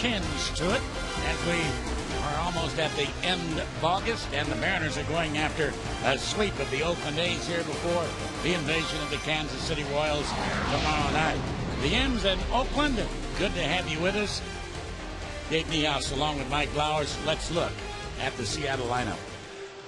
tinge to it as we are almost at the end of August, and the Mariners are going after a sweep of the Oakland A's here before the invasion of the Kansas City Royals tomorrow night. The M's in Oakland, good to have you with us. Dave Niehaus along with Mike Blowers. Let's look at the Seattle lineup.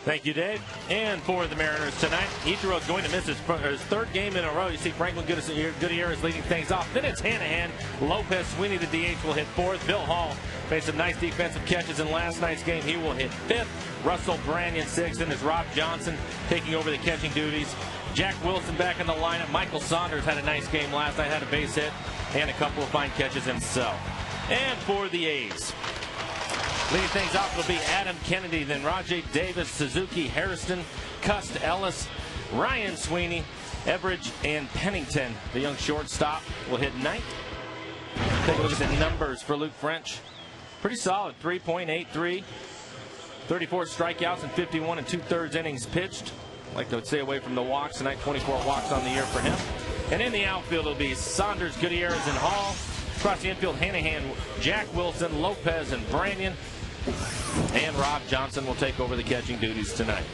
Thank you, Dave. And for the Mariners tonight, Ichiro is going to miss his third game in a row. You see Franklin Goodyear is leading things off. Then it's Hanahan. Lopez Sweeney, the DH, will hit fourth. Bill Hall made some nice defensive catches in last night's game. He will hit fifth. Russell Branyan sixth. And it's Rob Johnson taking over the catching duties. Jack Wilson back in the lineup. Michael Saunders had a nice game last night, had a base hit and a couple of fine catches himself. And for the A's, leading things off will be Adam Kennedy, then Rajay Davis, Suzuki, Harrison, Cust, Ellis, Ryan Sweeney, Everidge, and Pennington. The young shortstop will hit ninth. Take a look at the numbers for Luke French. Pretty solid, 3.83, 34 strikeouts and 51 2/3 innings pitched. Like to stay away from the walks tonight, 24 walks on the year for him. And in the outfield, it'll be Saunders, Gutierrez, and Hall. Across the infield, Hanahan, Jack Wilson, Lopez, and Branyan. And Rob Johnson will take over the catching duties tonight.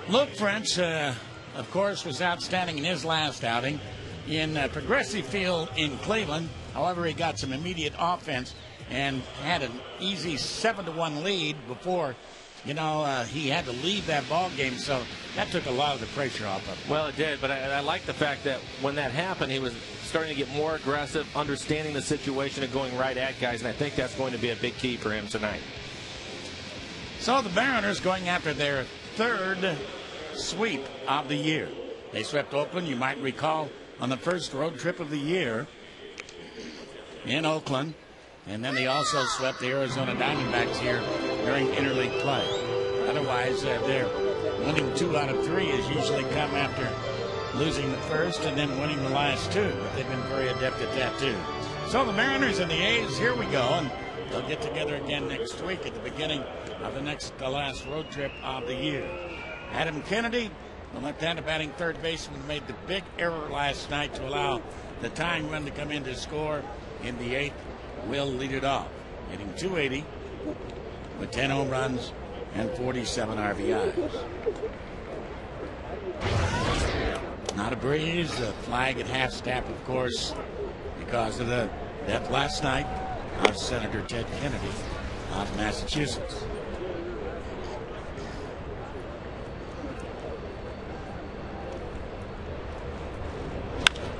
Luke French, of course, was outstanding in his last outing in Progressive Field in Cleveland. However, he got some immediate offense and had an easy 7-1 lead before, he had to leave that ball game. So that took a lot of the pressure off of him. Well, it did, but I like the fact that when that happened, he was starting to get more aggressive, understanding the situation and going right at guys, and I think that's going to be a big key for him tonight. So the Mariners going after their third sweep of the year. They swept Oakland, you might recall, on the first road trip of the year in Oakland, and then they also swept the Arizona Diamondbacks here during interleague play. Otherwise, their winning 2 out of 3 has usually come after losing the first and then winning the last 2. But they've been very adept at that, too. So the Mariners and the A's, here we go. And they'll get together again next week at the beginning of the last road trip of the year. Adam Kennedy, the left-handed batting third baseman, made the big error last night to allow the tying run to come in to score in the 8th. Will lead it off, hitting .280 with 10 home runs and 47 RBIs. Not a breeze. A flag at half staff, of course, because of the death last night of Senator Ted Kennedy of Massachusetts.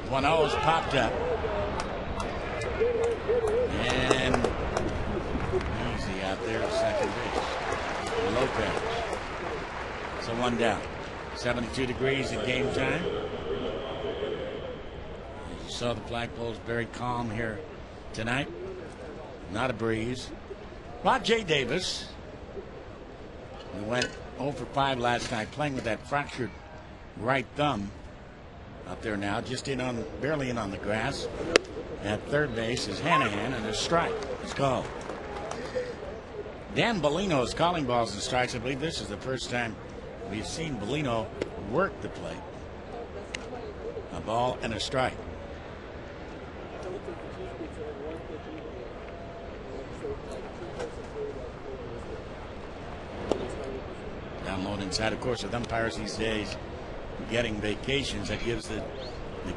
One is popped up. And easy out there at second base. Lopez. So one down. 72 degrees at game time. As you saw, the flagpole's very calm here tonight. Not a breeze. Rajay Davis, who went 0 for 5 last night, playing with that fractured right thumb. Up there now, just barely in on the grass. At third base is Hanahan, and a strike is called. Dan Bellino is calling balls and strikes. I believe this is the first time we've seen Bellino work the plate. A ball and a strike. Down low and inside, of course, with umpires these days getting vacations, that gives the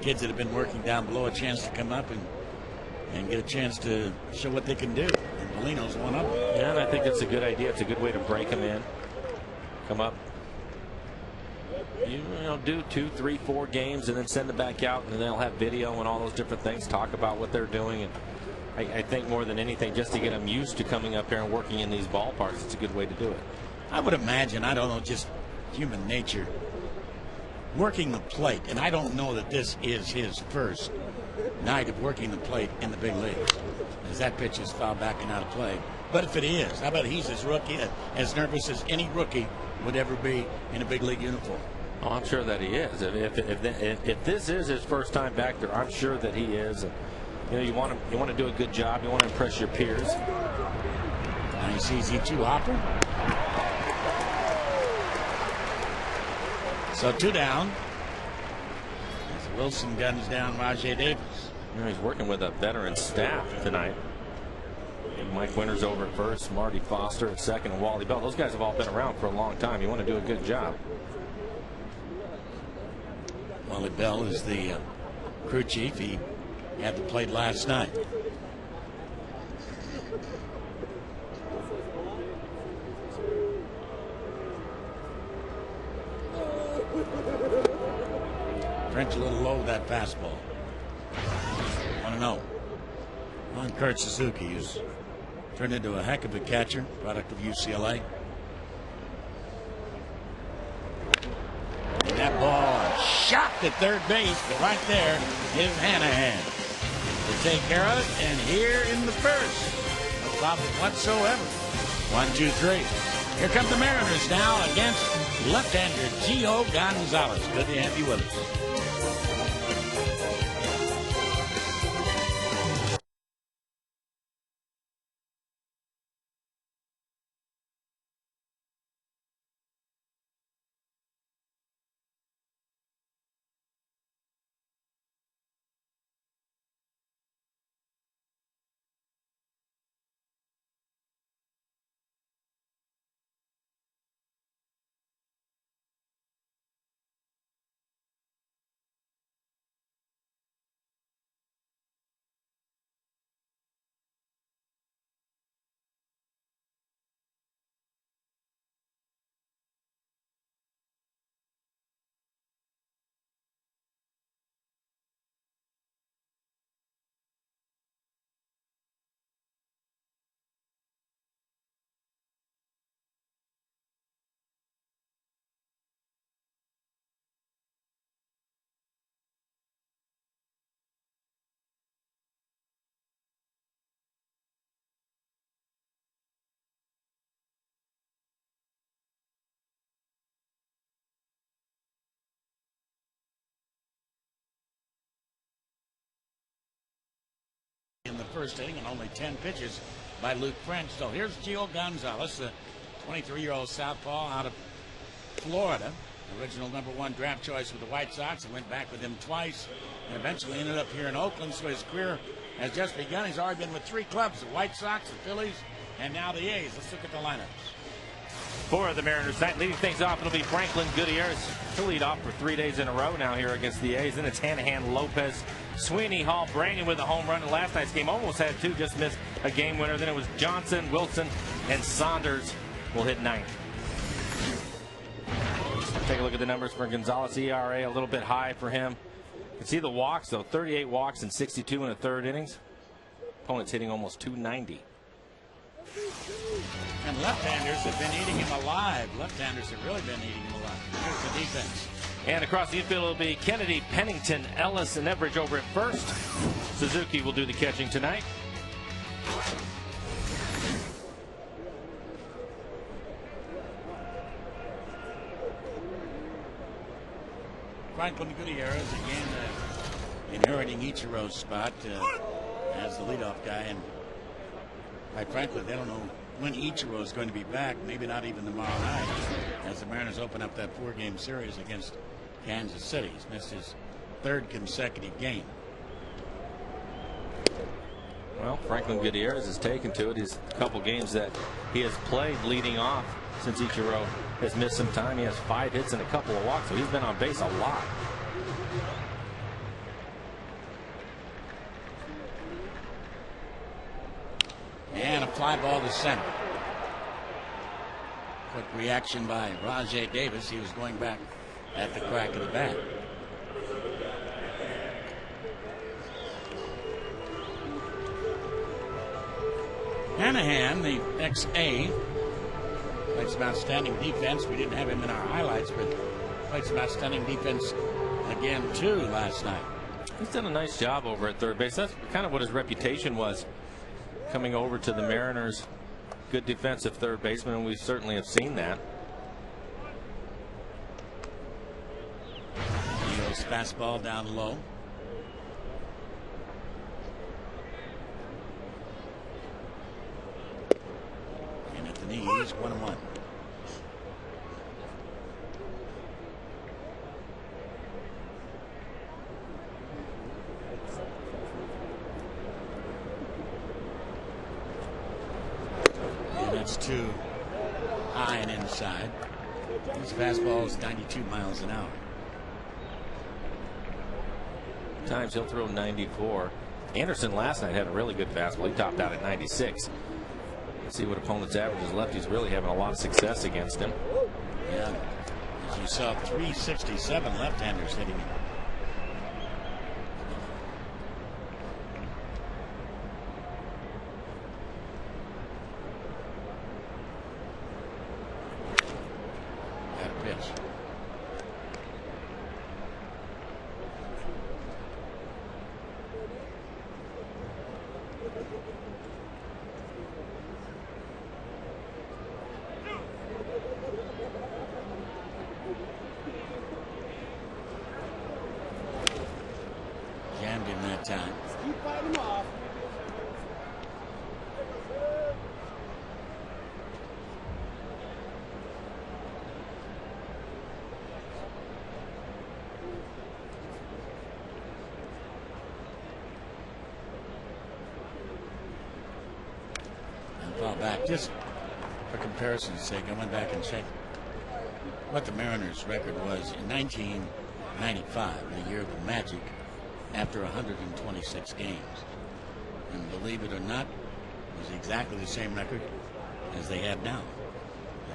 kids that have been working down below a chance to come up and get a chance to show what they can do. And Bellino's one of them. Yeah, and I think it's a good idea. It's a good way to break them in. Come up. You do 2, 3, 4 games and then send them back out, and then they'll have video and all those different things, talk about what they're doing. And I think more than anything, just to get them used to coming up here and working in these ballparks, it's a good way to do it. I would imagine, I don't know, just human nature, working the plate, and I don't know that this is his first night of working the plate in the big leagues, as that pitch is fouled back and out of play. But if it is, how about he's as nervous as any rookie would ever be in a big league uniform? Oh, I'm sure that he is. If this is his first time back there, I'm sure that he is. And, you want to do a good job. You want to impress your peers. Nice easy 2 hopper. So 2 down. As Wilson guns down Rajay Davis. He's working with a veteran staff tonight. Mike Winters over at first, Marty Foster at second, and Wally Bell. Those guys have all been around for a long time. You want to do a good job. Wally Bell is the crew chief. He had the plate last night. French a little low with that fastball. 1-0 on Kurt Suzuki, who's turned into a heck of a catcher, product of UCLA. And that ball shot at third base, but right there is Hanahan to take care of it. And here in the first, no problem whatsoever. 1-2-3. Here come the Mariners now against left-hander Gio Gonzalez. Good to have you with us. In the first inning, and only 10 pitches by Luke French. So here's Gio Gonzalez, the 23-year-old southpaw out of Florida. Original #1 draft choice with the White Sox. I went back with him twice and eventually ended up here in Oakland. So his career has just begun. He's already been with 3 clubs, the White Sox, the Phillies, and now the A's. Let's look at the lineups. For the Mariners tonight, leading things off, it'll be Franklin Gutierrez. He'll lead off for 3 days in a row now here against the A's. Then it's Hanahan, Lopez, Sweeney, Hall, Branyan with a home run in last night's game. Almost had 2, just missed a game winner. Then it was Johnson, Wilson, and Saunders will hit 9th. Take a look at the numbers for Gonzalez. ERA a little bit high for him. You can see the walks, though. 38 walks and 62 in the third innings. Opponent's hitting almost 290. And left-handers have been eating him alive. Left-handers have really been eating him alive. Here's the defense. And across the infield, it'll be Kennedy, Pennington, Ellis, and Everidge over at first. Suzuki will do the catching tonight. Franklin Gutierrez again inheriting Ichiro's spot as the leadoff guy. And quite frankly, they don't know when Ichiro is going to be back. Maybe not even tomorrow night, as the Mariners open up that 4-game series against Kansas City. He's missed his 3rd consecutive game. Well, Franklin Gutierrez has taken to it. His couple games that he has played leading off since Ichiro has missed some time. He has 5 hits and a couple of walks, so he's been on base a lot. And a fly ball to center. Quick reaction by Rajai Davis. He was going back at the crack of the bat. Hanahan, the ex-A, played some outstanding defense. We didn't have him in our highlights, but played some outstanding defense again, too, last night. He's done a nice job over at third base. That's kind of what his reputation was coming over to the Mariners. Good defensive third baseman, and we certainly have seen that. Neal's fastball down low. And at the knees, 1-1. That's too high and inside. His fastball is 92 miles an hour. Times he'll throw 94. Anderson last night had a really good fastball. He topped out at 96. Let's see what opponents' averages. Lefties really having a lot of success against him. Yeah, as you saw, 367 left-handers hitting him. Got a pitch. Jammed him that time. Keep fighting him off. And fall back. Just for comparison's sake, I went back and checked what the Mariners' record was in 1995, the year of the Magic, after 126 games. And believe it or not, it was exactly the same record as they have now.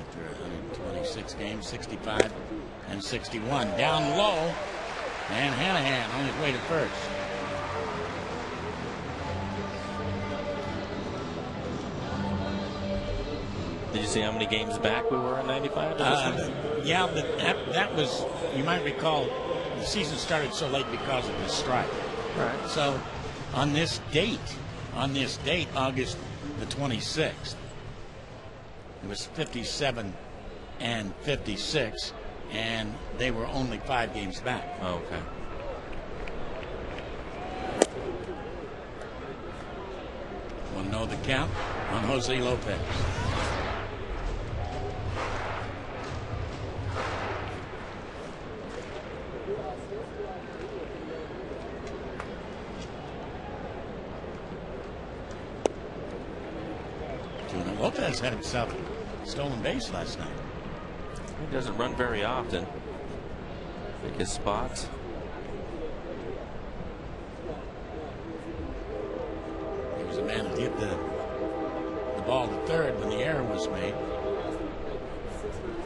After 126 games, 65 and 61. Down low, and Hanahan on his way to first. Did you see how many games back we were in 95? Yeah, but that was, you might recall, the season started so late because of the strike. Right. So on this date, August the 26th, it was 57 and 56, and they were only 5 games back. Oh, okay. Want to know the count on Jose Lopez? Lopez had himself a stolen base last night. He doesn't run very often. Pick his spots. He was a man that hit the ball to third when the error was made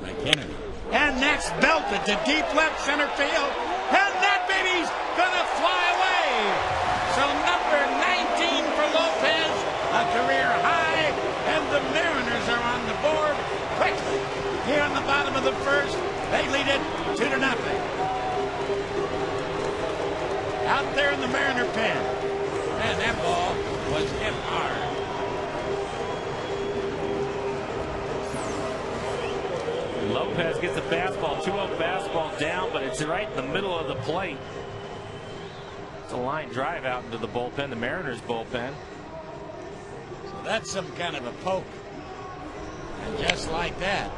by Kennedy. And that's belted to deep left center field. And that baby's gonna fly away. So number 19 for Lopez, a career high. And the Mariners are on the board quickly. Here on the bottom of the first, they lead it 2-0. Out there in the Mariner pen. Man, that ball was hit hard. Lopez gets a fastball, 2-0 fastball down, but it's right in the middle of the plate. It's a line drive out into the bullpen, the Mariners bullpen. That's some kind of a poke. And just like that,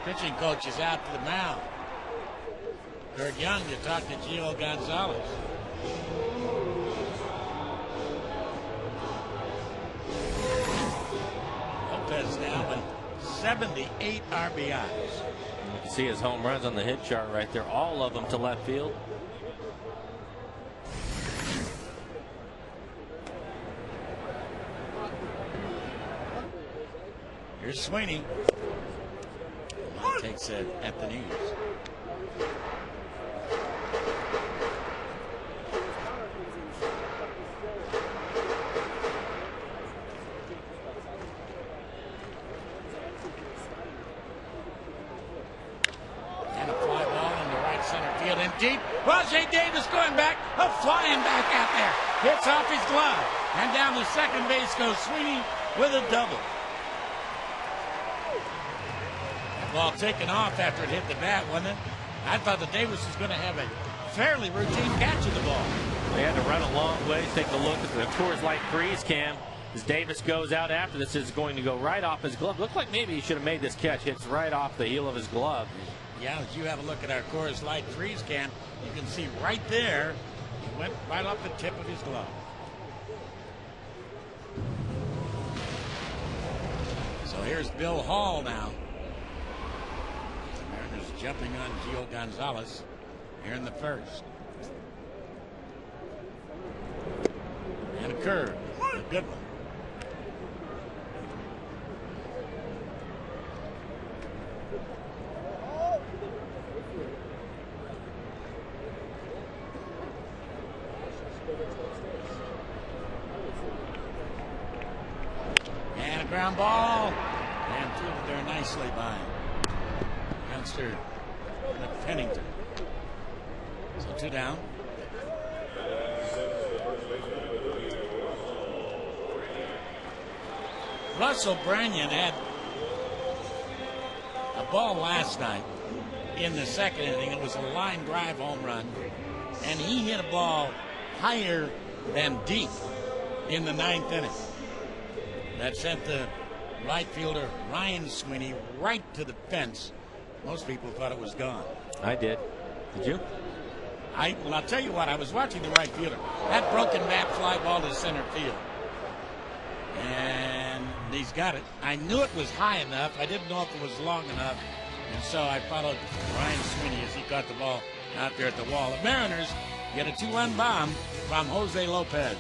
pitching coach is out to the mound. Kurt Young to talk to Gio Gonzalez. Lopez now with 78 RBIs. You can see his home runs on the hit chart right there, all of them to left field. Here's Sweeney. Takes it at the knees. And a fly ball into right center field and deep. Rajay Davis going back, a flying back out there. Hits off his glove. And down the second base goes Sweeney with a double. Ball taken off after it hit the bat, wasn't it? I thought that Davis was going to have a fairly routine catch of the ball. They had to run a long way. Take a look at the Coors Light freeze cam. As Davis goes out after this, is going to go right off his glove. Looked like maybe he should have made this catch. Hits right off the heel of his glove. Yeah, as you have a look at our Coors Light freeze cam, you can see right there, he went right off the tip of his glove. here's Bill Hall now. Mariners jumping on Gio Gonzalez here in the first. And a curve. A good one. And a ground ball. And fielded there nicely by youngster Pennington. So 2 down. Russell Branyan had a ball last night in the second inning. It was a line drive home run. And he hit a ball higher than deep in the 9th inning. That sent the right fielder Ryan Sweeney right to the fence. Most people thought it was gone. I did. Did you? Well, I'll tell you what. I was watching the right fielder. That broken bat fly ball to center field. And he's got it. I knew it was high enough. I didn't know if it was long enough. And so I followed Ryan Sweeney as he caught the ball out there at the wall. The Mariners get a 2-run bomb from Jose Lopez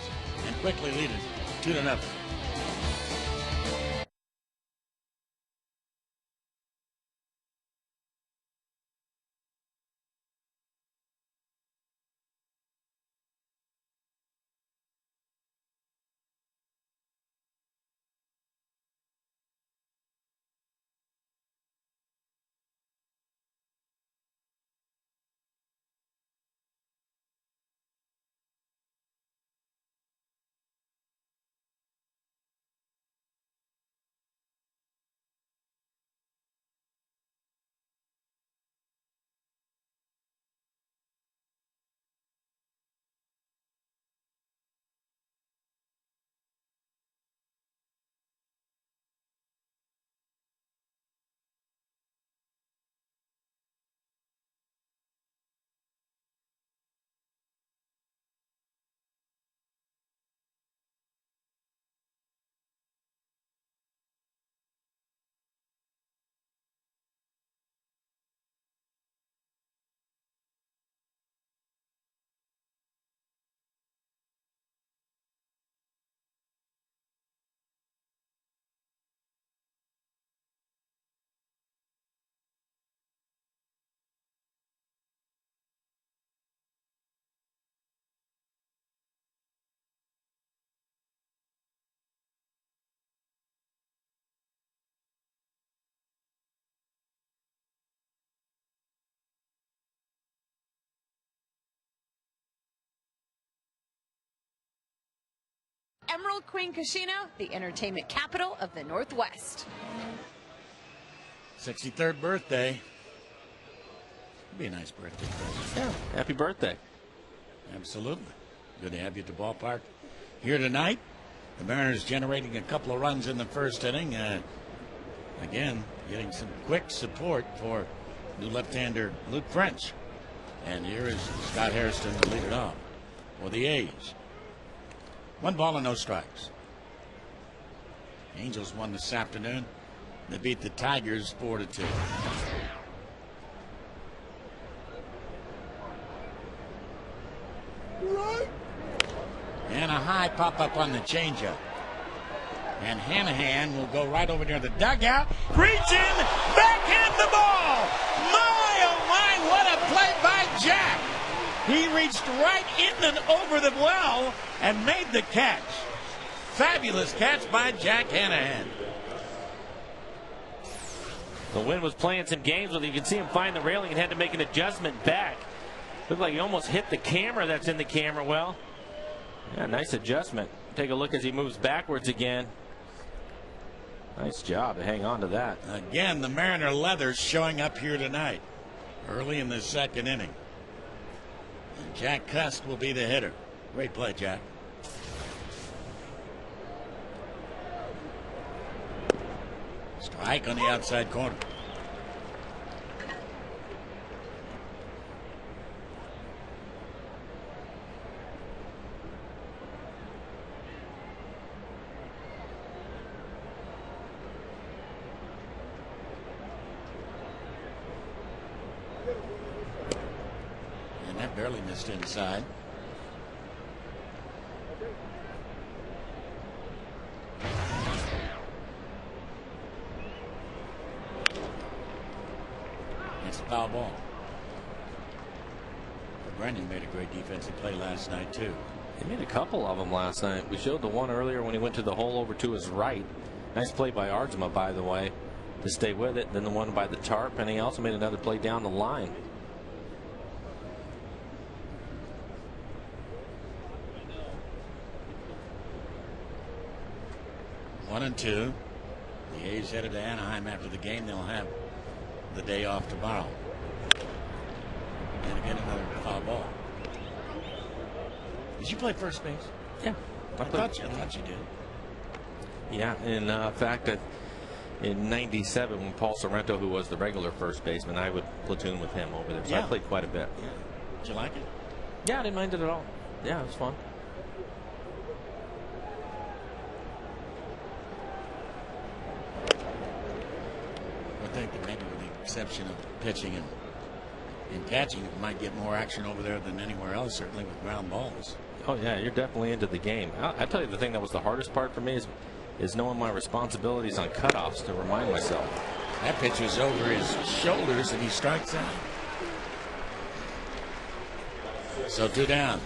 and quickly lead it 2-0. Emerald Queen Casino, the entertainment capital of the Northwest. 63rd birthday. Be a nice birthday present. Yeah. Happy birthday. Absolutely. Good to have you at the ballpark here tonight. The Mariners generating a couple of runs in the first inning. Again, getting some quick support for new left-hander Luke French. And here is Scott Hairston to lead it off for the A's. 1 ball and no strikes. Angels won this afternoon. They beat the Tigers 4-2. And a high pop-up on the changeup. And Hanahan will go right over near the dugout. Reach in, backhand the ball. My, oh my, what a play by Jack. He reached right in and over the well and made the catch. Fabulous catch by Jack Hanahan. The wind was playing some games with him. You can see him find the railing and had to make an adjustment back. Looked like he almost hit the camera that's in the camera well. Yeah, nice adjustment. Take a look as he moves backwards again. Nice job to hang on to that. Again, the Mariner leathers showing up here tonight early in the second inning. And Jack Cust will be the hitter. Great play, Jack. Strike on the outside corner. barely missed inside. It's a foul ball. Brennan made a great defensive play last night, too. He made a couple of them last night. We showed the one earlier when he went to the hole over to his right. Nice play by Ardsma, by the way, to stay with it. Then the one by the tarp, and he also made another play down the line. One and two. The A's headed to Anaheim after the game. They'll have the day off tomorrow. And again, another foul ball. Did you play first base? Yeah. I thought you did. Yeah, in fact, in '97, when Paul Sorrento, who was the regular first baseman, I would platoon with him over there. So I played quite a bit. Yeah. Did you like it? Yeah, I didn't mind it at all. Yeah, it was fun. I think that maybe with the exception of pitching and catching, it might get more action over there than anywhere else, certainly with ground balls. Oh, yeah, you're definitely into the game. I tell you, the thing that was the hardest part for me is knowing my responsibilities on cutoffs to remind myself. That pitch was over his shoulders, and he strikes out. So 2 down.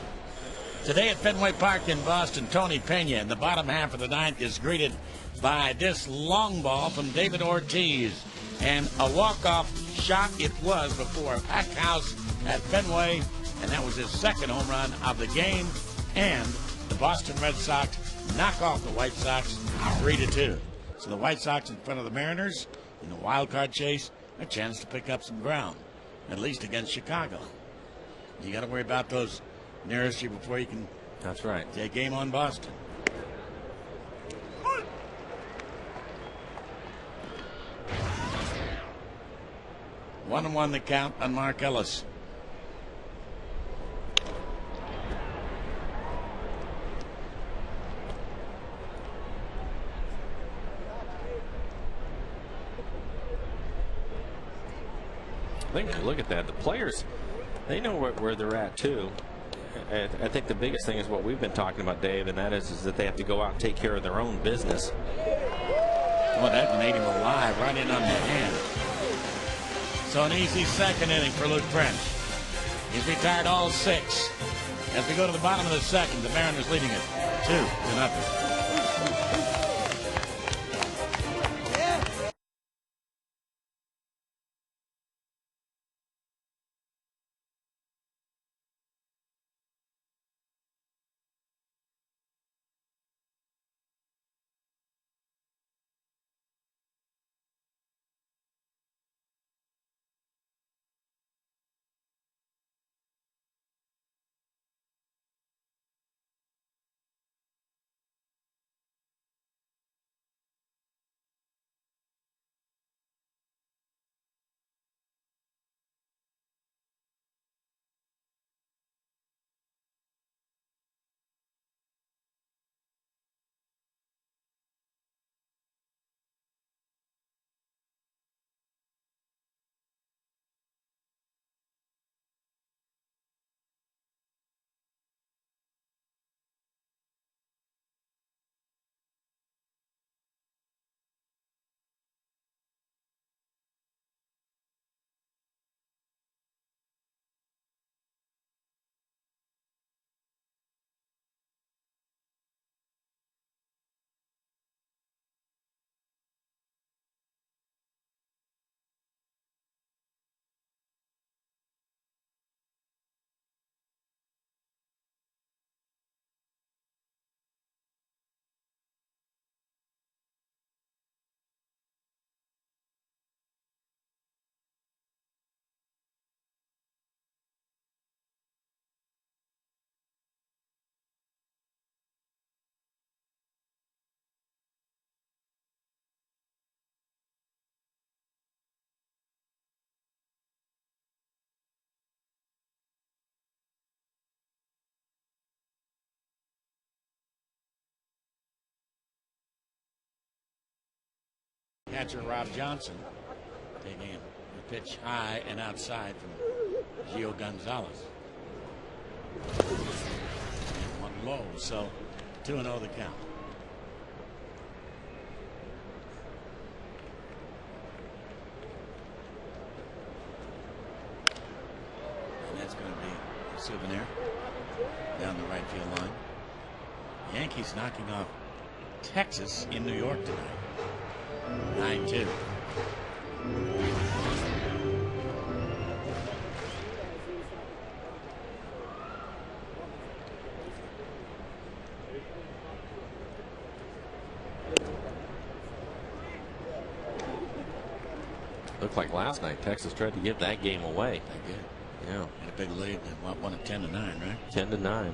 Today at Fenway Park in Boston, Tony Pena in the bottom half of the ninth is greeted by this long ball from David Ortiz. And a walk-off shot it was before a packed house at Fenway, and that was his second home run of the game. And the Boston Red Sox knock off the White Sox 3-2. So the White Sox in front of the Mariners in the wild card chase, a chance to pick up some ground, at least against Chicago. You got to worry about those nearest you before you can. That's right. Take game on Boston. One and one the count on Mark Ellis. I think, look at that. The players, they know where they're at, too. I think the biggest thing is what we've been talking about, Dave, and that is that they have to go out and take care of their own business. Well, that made him alive right in on the hand. So an easy second inning for Luke French. He's retired all 6. As we go to the bottom of the second, the Mariners leading it 2-0. Catcher Rob Johnson taking the pitch high and outside from Gio Gonzalez. And one low, so 2-0 the count. And that's going to be a souvenir down the right field line. Yankees knocking off Texas in New York tonight. 9-2. Looked like last night Texas tried to give that game away. They did. Yeah. And a big lead. They won it 10-9, right? 10-9.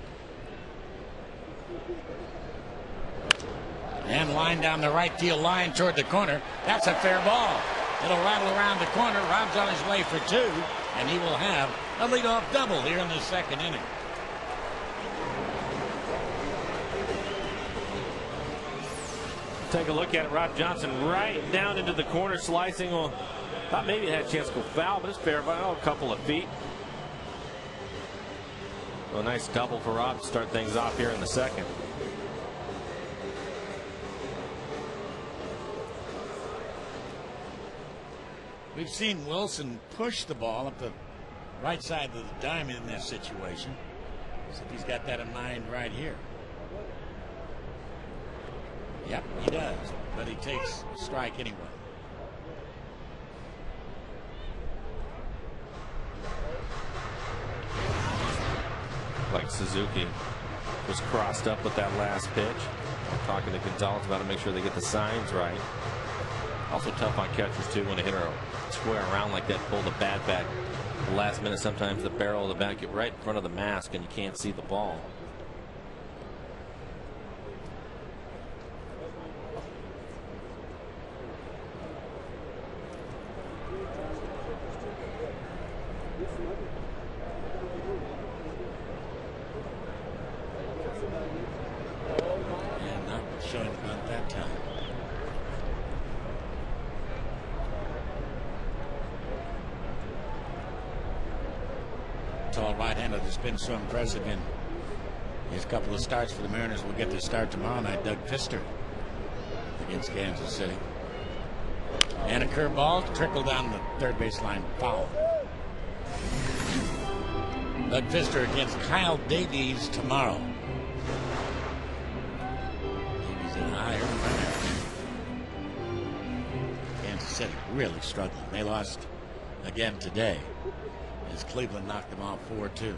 And line down the right field line toward the corner. That's a fair ball. It'll rattle around the corner. Rob's on his way for 2, and he will have a leadoff double here in the second inning. Take a look at it. Rob Johnson right down into the corner, slicing. Well, thought maybe it had a chance to go foul, but it's fair by a couple of feet. Well, a nice double for Rob to start things off here in the second. We've seen Wilson push the ball up the right side of the diamond in this situation. So he's got that in mind right here. Yep, he does, but he takes strike anyway. Like Suzuki was crossed up with that last pitch. I'm talking to Gonzalez about to make sure they get the signs right. Also tough on catchers too when a hitter square around like that, pull the bat back the last minute. Sometimes the barrel of the bat get right in front of the mask and you can't see the ball. And not showing about that time. Tall right-hander that's been so impressive in his couple of starts for the Mariners. Will get their start tomorrow night. Doug Fister against Kansas City. And a curveball trickled down the third baseline, foul. Doug Fister against Kyle Davies tomorrow. Davies in higher. Kansas City really struggling. They lost again today as Cleveland knocked them off 4-2.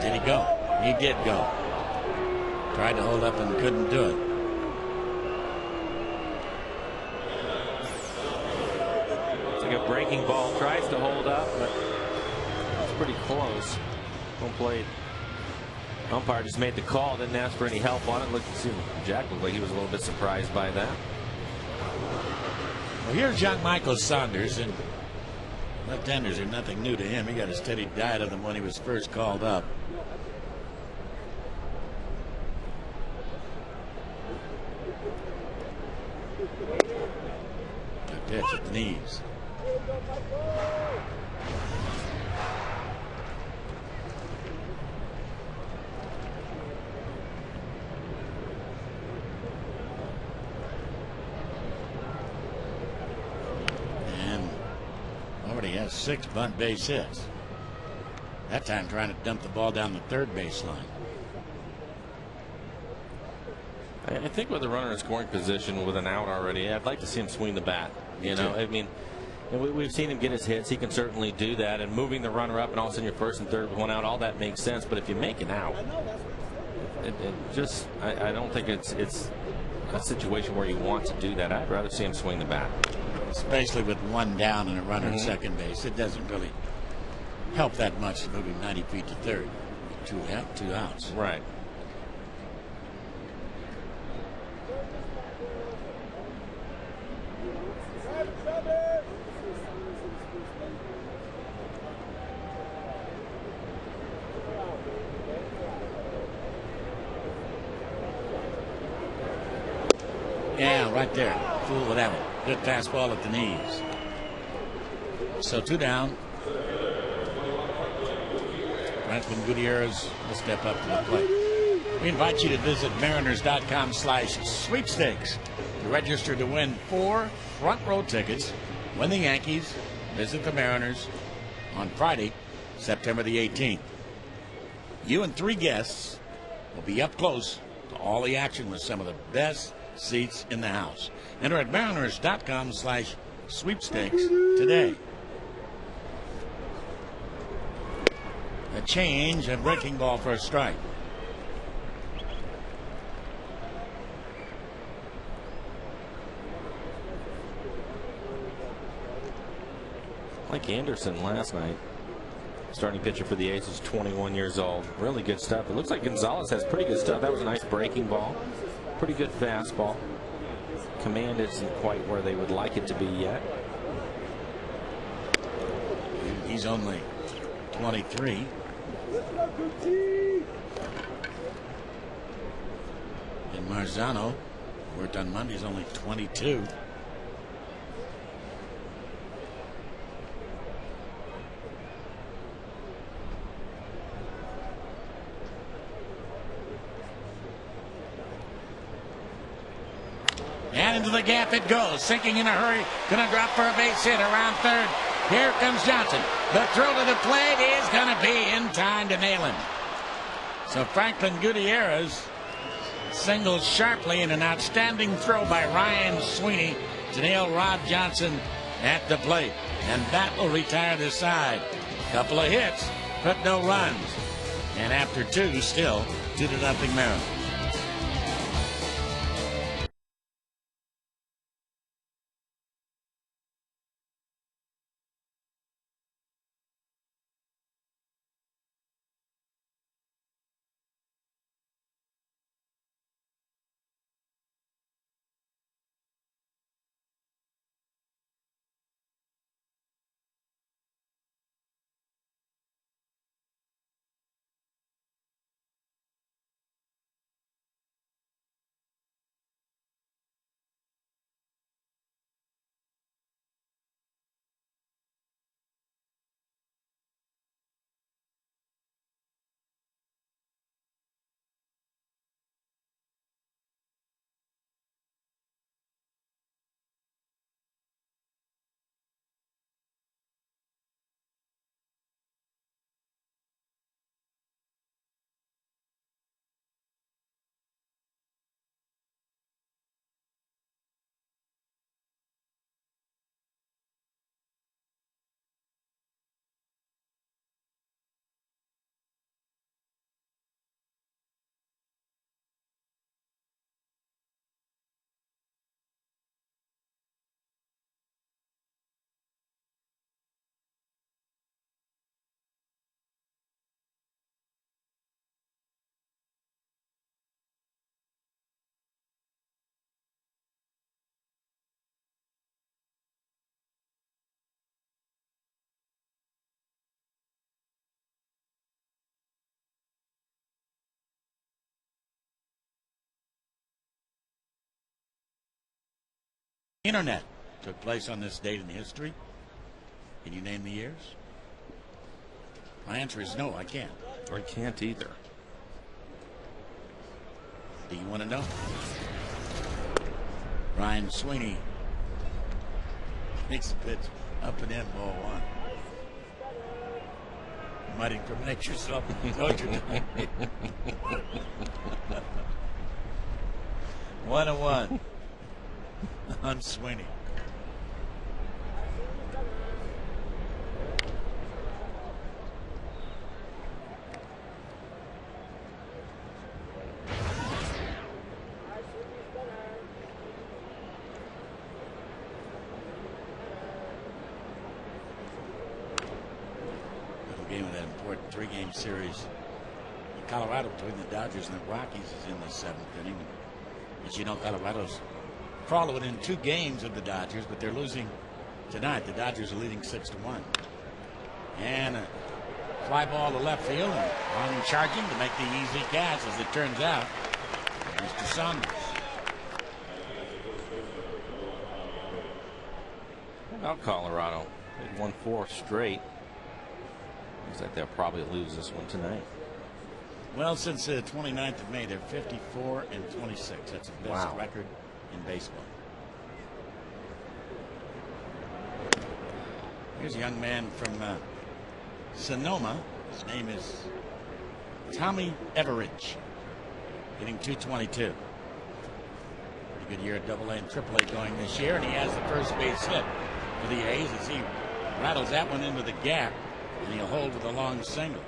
Did he go? He did go. Tried to hold up and couldn't do it. It's like a breaking ball. Tries to hold up, but it's pretty close. Well played. Umpire just made the call, didn't ask for any help on it. Looked, Jack looked like he was a little bit surprised by that. Well, here's John Michael Saunders, and left-handers are nothing new to him. He got a steady diet of them when he was first called up. Good pitch at the knees. Already has 6 bunt base hits. That time trying to dump the ball down the third baseline. I think with the runner in scoring position with an out already, I'd like to see him swing the bat. You know, I mean, we've seen him get his hits. He can certainly do that. And moving the runner up and all of a sudden your first and third with one out, all that makes sense. But if you make an out, I don't think it's a situation where you want to do that. I'd rather see him swing the bat. Especially with one down and a runner at second base. It doesn't really help that much moving 90 feet to third. Two outs. Right. Yeah, right there. Fool with that one. Good fastball at the knees. So 2 down. Franklin Gutierrez will step up to the plate. We invite you to visit mariners.com/sweepstakes to register to win 4 front row tickets when the Yankees visit the Mariners on Friday, September the 18th. You and 3 guests will be up close to all the action with some of the best seats in the house. Enter at mariners.com/sweepstakes today. A change, a breaking ball for a strike. Like Anderson last night, starting pitcher for the A's, is 21 years old. Really good stuff. It looks like Gonzalez has pretty good stuff. That was a nice breaking ball. Pretty good fastball. Command isn't quite where they would like it to be yet. He's only 23. And Marzano, worked on Monday, is only 22. And into the gap it goes, sinking in a hurry, gonna drop for a base hit around third. Here comes Johnson. The throw to the plate is gonna be in time to nail him. So Franklin Gutierrez singles sharply in an outstanding throw by Ryan Sweeney to nail Rod Johnson at the plate. And that will retire the side. Couple of hits, but no runs. And after 2, still 2-0 Mariners. Internet took place on this date in history. Can you name the years? My answer is no, I can't. I can't either. Do you want to know? Ryan Sweeney makes the pitch up and in, ball 1. You might incriminate yourself. Don't you? 1-1 on Sweeney. Game of that important 3-game series in Colorado between the Dodgers and the Rockies is in the 7th inning. As you know, Colorado's crawling within 2 games of the Dodgers, but they're losing tonight. The Dodgers are leading 6-1. And a fly ball to left field, and on charging to make the easy catch, as it turns out, Mr. Saunders. Well, Colorado, they've won 4 straight. Looks like they'll probably lose this one tonight. Well, since the 29th of May, they're 54-26. That's the best record in baseball. Here's a young man from Sonoma. His name is Tommy Everidge, hitting .222. Pretty good year at AA and AAA going this year, and he has the first base hit for the A's as he rattles that one into the gap, and he'll hold with a long single.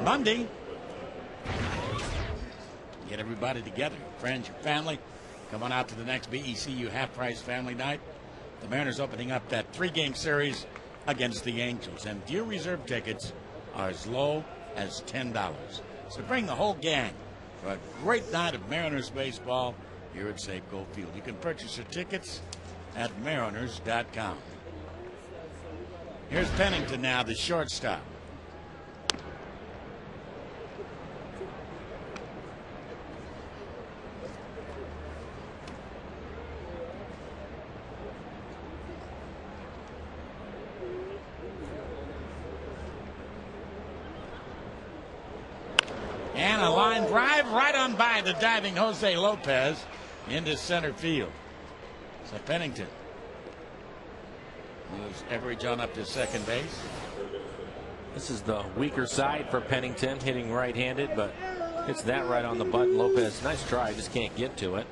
Monday, get everybody together, your friends, your family. Come on out to the next BECU half-price family night. The Mariners opening up that 3-game series against the Angels, and view reserve tickets are as low as $10. So bring the whole gang for a great night of Mariners baseball here at Safeco Field. You can purchase your tickets at Mariners.com. Here's Pennington now, the shortstop. And a line drive right on by the diving Jose Lopez into center field. So Pennington moves Everidge on up to second base. This is the weaker side for Pennington, hitting right-handed, but hits that right on the button. Lopez, nice try, just can't get to it.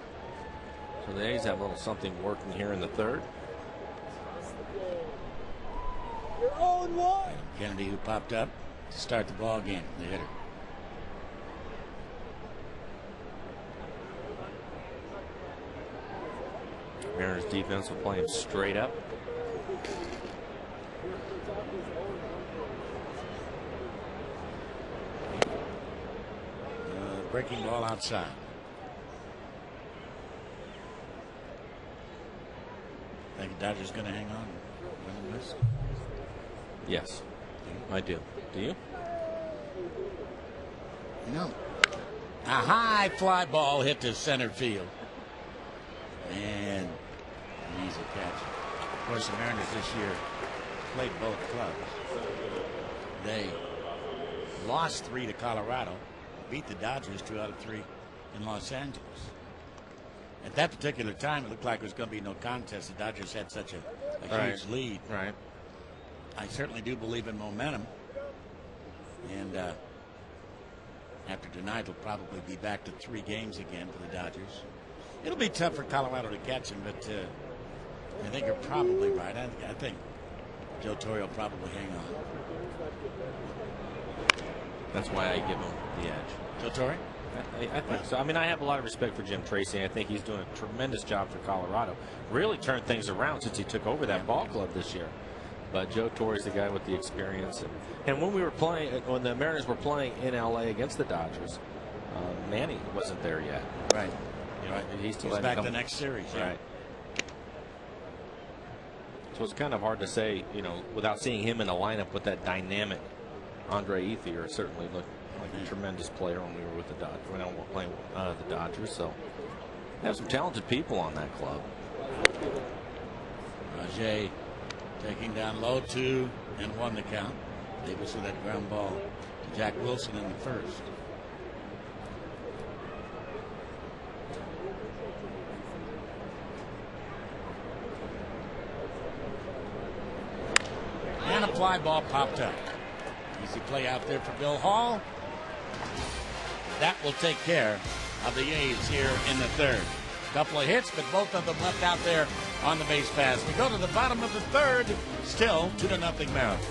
So the A's have a little something working here in the third. Kennedy, who popped up to start the ball game, the hitter. Mariners defense will play him straight up. Breaking ball outside. Think the Dodgers going to hang on and win this? Yes, I do. Do you? No. A high fly ball hit to center field. And an easy catch. Of course, the Mariners this year played both clubs. They lost 3 to Colorado, beat the Dodgers 2 out of 3 in Los Angeles. At that particular time, it looked like there was going to be no contest. The Dodgers had such a huge lead. Right. I certainly do believe in momentum. And after tonight, they'll probably be back to 3 games again for the Dodgers. It'll be tough for Colorado to catch him, but I think you're probably right. I think Joe Torre will probably hang on. That's why I give him the edge. Joe Torre? I think so. I mean, I have a lot of respect for Jim Tracy. I think he's doing a tremendous job for Colorado. Really turned things around since he took over that ball club this year. But Joe Torre is the guy with the experience. And when we were playing, when the Mariners were playing in LA against the Dodgers, Manny wasn't there yet. Right. You know, He's back the next series. Right. So it's kind of hard to say, you know, without seeing him in the lineup with that dynamic. Andre Ethier certainly looked like a tremendous player when we were with the Dodgers. When I was playing the Dodgers, so they have some talented people on that club. Rajay taking down low, 2-1 the count. Davis with that ground ball to Jack Wilson in the first. And a fly ball popped up. Easy play out there for Bill Hall. That will take care of the A's here in the third. Couple of hits, but both of them left out there on the base pass. We go to the bottom of the third. Still 2-0 Mariners.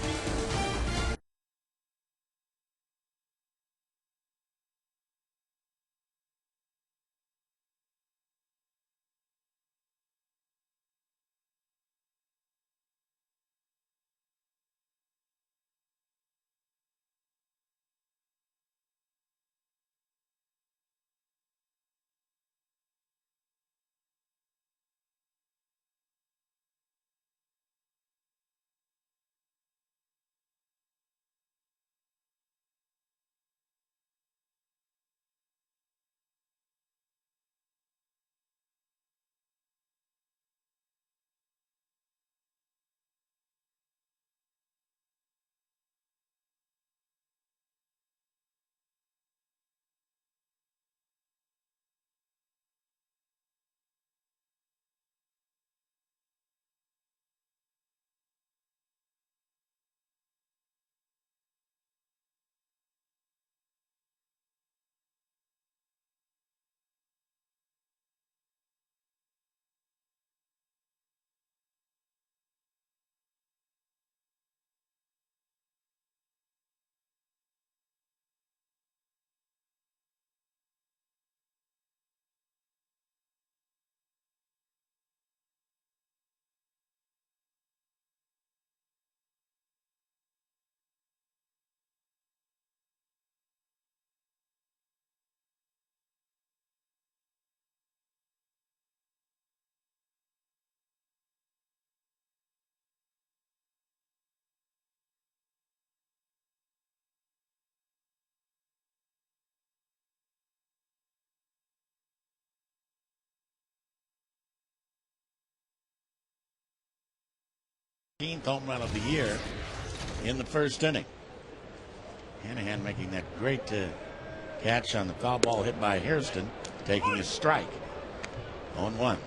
15th home run of the year in the first inning. Hanahan making that great catch on the foul ball hit by Hairston, taking a strike. 0-1.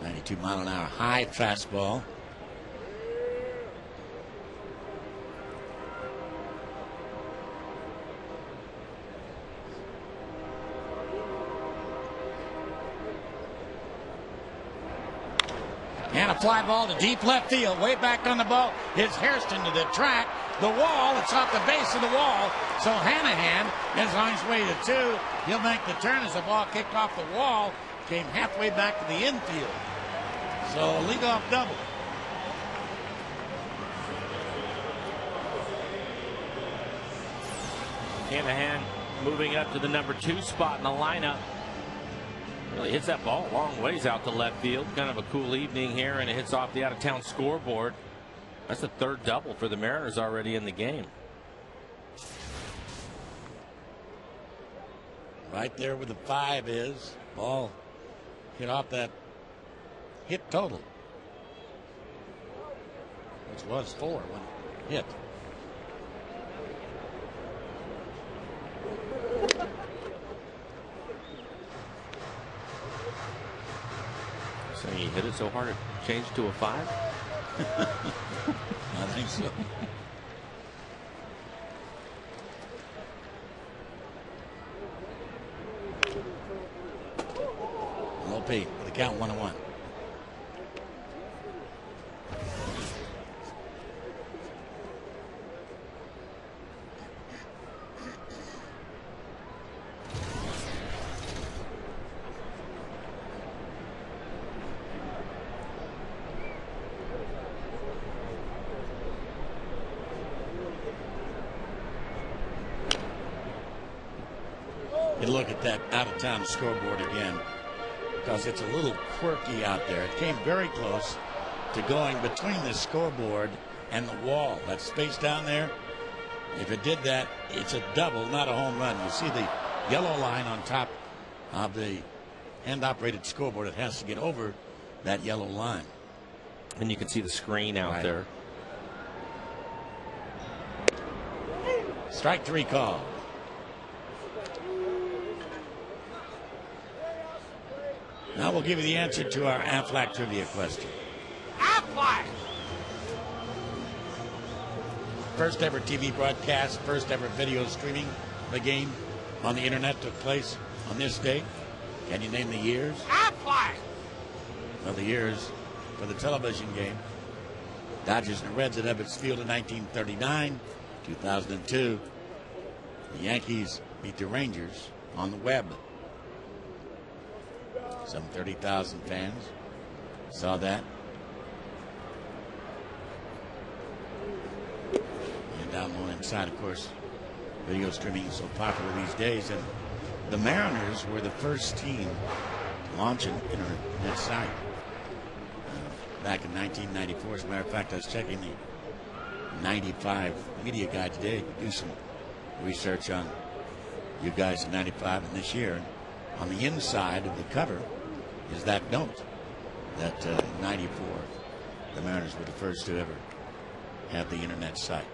.92-mile-an-hour high fastball. And a fly ball to deep left field. Way back on the ball is Hairston to the track. The wall, it's off the base of the wall. So Hanahan is on his way to 2. He'll make the turn as the ball kicked off the wall. Came halfway back to the infield. So a leadoff double. Hanahan moving up to the number 2 spot in the lineup. Really hits that ball a long ways out to left field. Kind of a cool evening here, and it hits off the out-of-town scoreboard. That's the 3rd double for the Mariners already in the game. Right there where the 5 is. Ball hit off that hit total, which was 4 when it hit. So he hit it so hard it changed to a 5? I think so. Lope with the count 1-1. You look at that out-of-town scoreboard again, because it's a little quirky out there. It came very close to going between the scoreboard and the wall. That space down there, if it did that, it's a double, not a home run. You see the yellow line on top of the hand-operated scoreboard. It has to get over that yellow line. And you can see the screen out there. Strike 3 call. Now we'll give you the answer to our Aflac trivia question. Aflac! First ever TV broadcast, first ever video streaming of the game on the internet took place on this date. Can you name the years? Aflac! Well, the years for the television game. Dodgers and Reds at Ebbets Field in 1939, 2002. The Yankees beat the Rangers on the web. Some 30,000 fans saw that. And down low inside, of course, video streaming is so popular these days. And the Mariners were the first team to launch an internet site back in 1994. As a matter of fact, I was checking the 95 media guide today to do some research on you guys in 95 and this year. On the inside of the cover is that note that in 94 the Mariners were the first to ever have the internet site.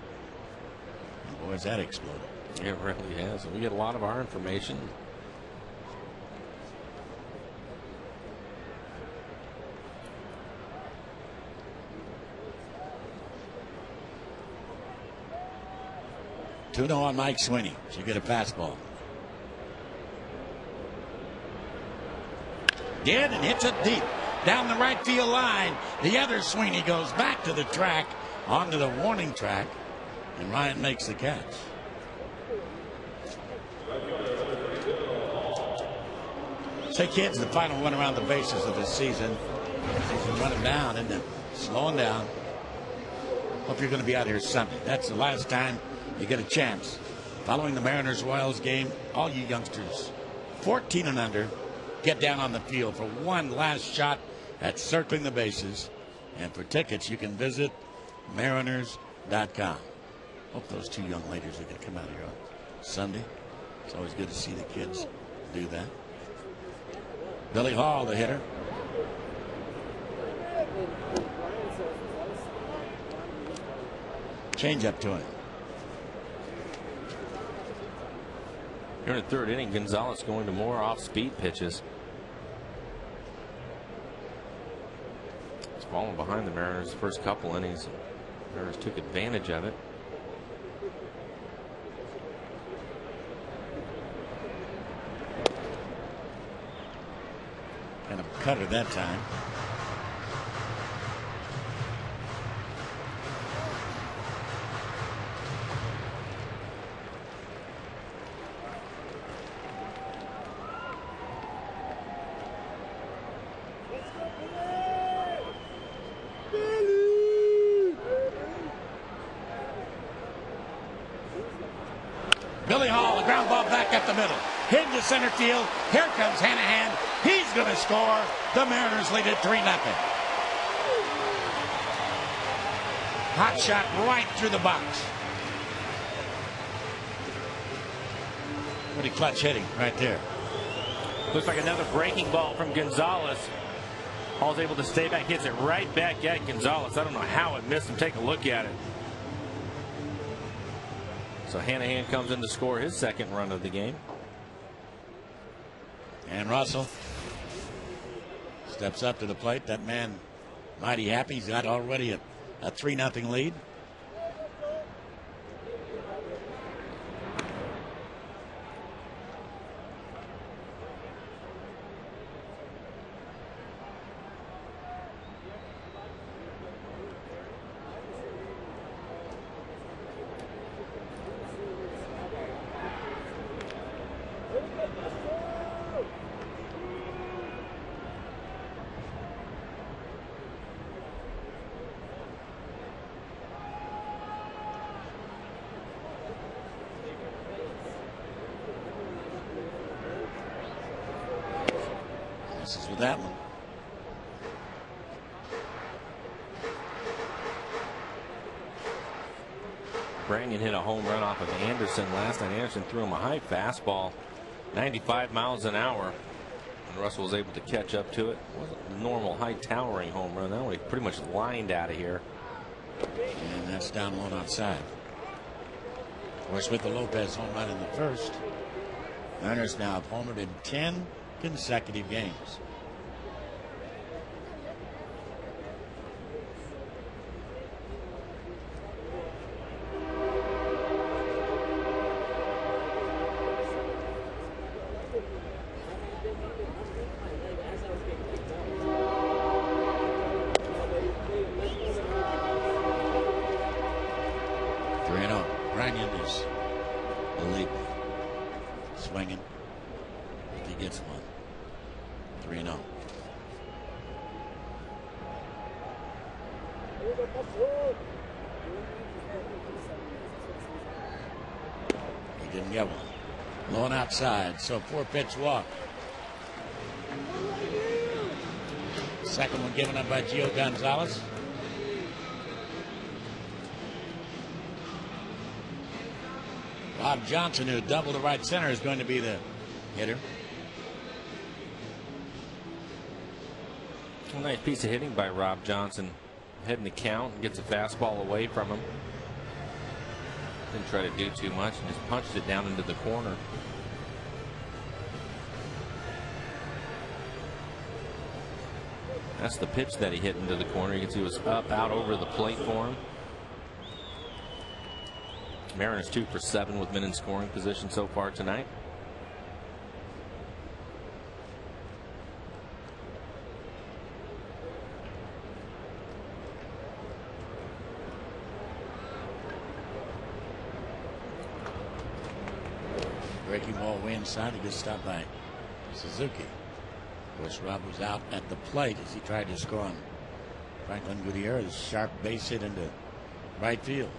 And boy, has that exploded. It really has. We get a lot of our information. Two on Mike Sweeney. Should get a fastball. Did, and hits it deep down the right field line. The other Sweeney goes back to the track, onto the warning track, and Ryan makes the catch. Say, kids, the final one around the bases of this season. He's running down, isn't it? Slowing down. Hope you're going to be out here Sunday. That's the last time you get a chance Following the Mariners-Royals game, all you youngsters 14 and under get down on the field for one last shot at circling the bases. And for tickets, you can visit mariners.com. Hope those two young ladies are going to come out here on Sunday. It's always good to see the kids do that. Billy Hall, the hitter. Change up to him. Here in the third inning, Gonzalez going to more off-speed pitches. It's falling behind the Mariners the first couple innings. The Mariners took advantage of it. Kind of cutter that time. Billy Hall, a ground ball back up the middle. Hit into center field. Here comes Hanahan. He's going to score. The Mariners lead it 3-0. Hot shot right through the box. Pretty clutch hitting right there. Looks like another breaking ball from Gonzalez. Hall's able to stay back, hits it right back at Gonzalez. I don't know how it missed him. Take a look at it. So Hanahan comes in to score his second run of the game. And Russell steps up to the plate. That man mighty happy. He's got already a 3-0 lead. With that one. Branyan hit a home run off of Anderson last night. Anderson threw him a high fastball, 95 miles an hour. And Russell was able to catch up to it. It wasn't a normal high towering home run. That one he pretty much lined out of here. And that's down one outside. Of course, with the Lopez home run in the first, Mariners now have homered in 10 consecutive games. Branyan is the lead swinging if he gets one. 3-0. He didn't get one. Low and outside, so 4-pitch walk. Second one given up by Gio Gonzalez. Rob Johnson, who doubled to right center, is going to be the hitter. A nice piece of hitting by Rob Johnson. Heading the count, gets a fastball away from him. Didn't try to do too much and just punched it down into the corner. That's the pitch that he hit into the corner. You can see it was up, out over the plate for him. Mariners 2 for 7 with men in scoring position so far tonight. Breaking ball way inside. He gets stopped by Suzuki. Of course, Rob was out at the plate as he tried to score on Franklin Gutierrez. Sharp base hit into right field.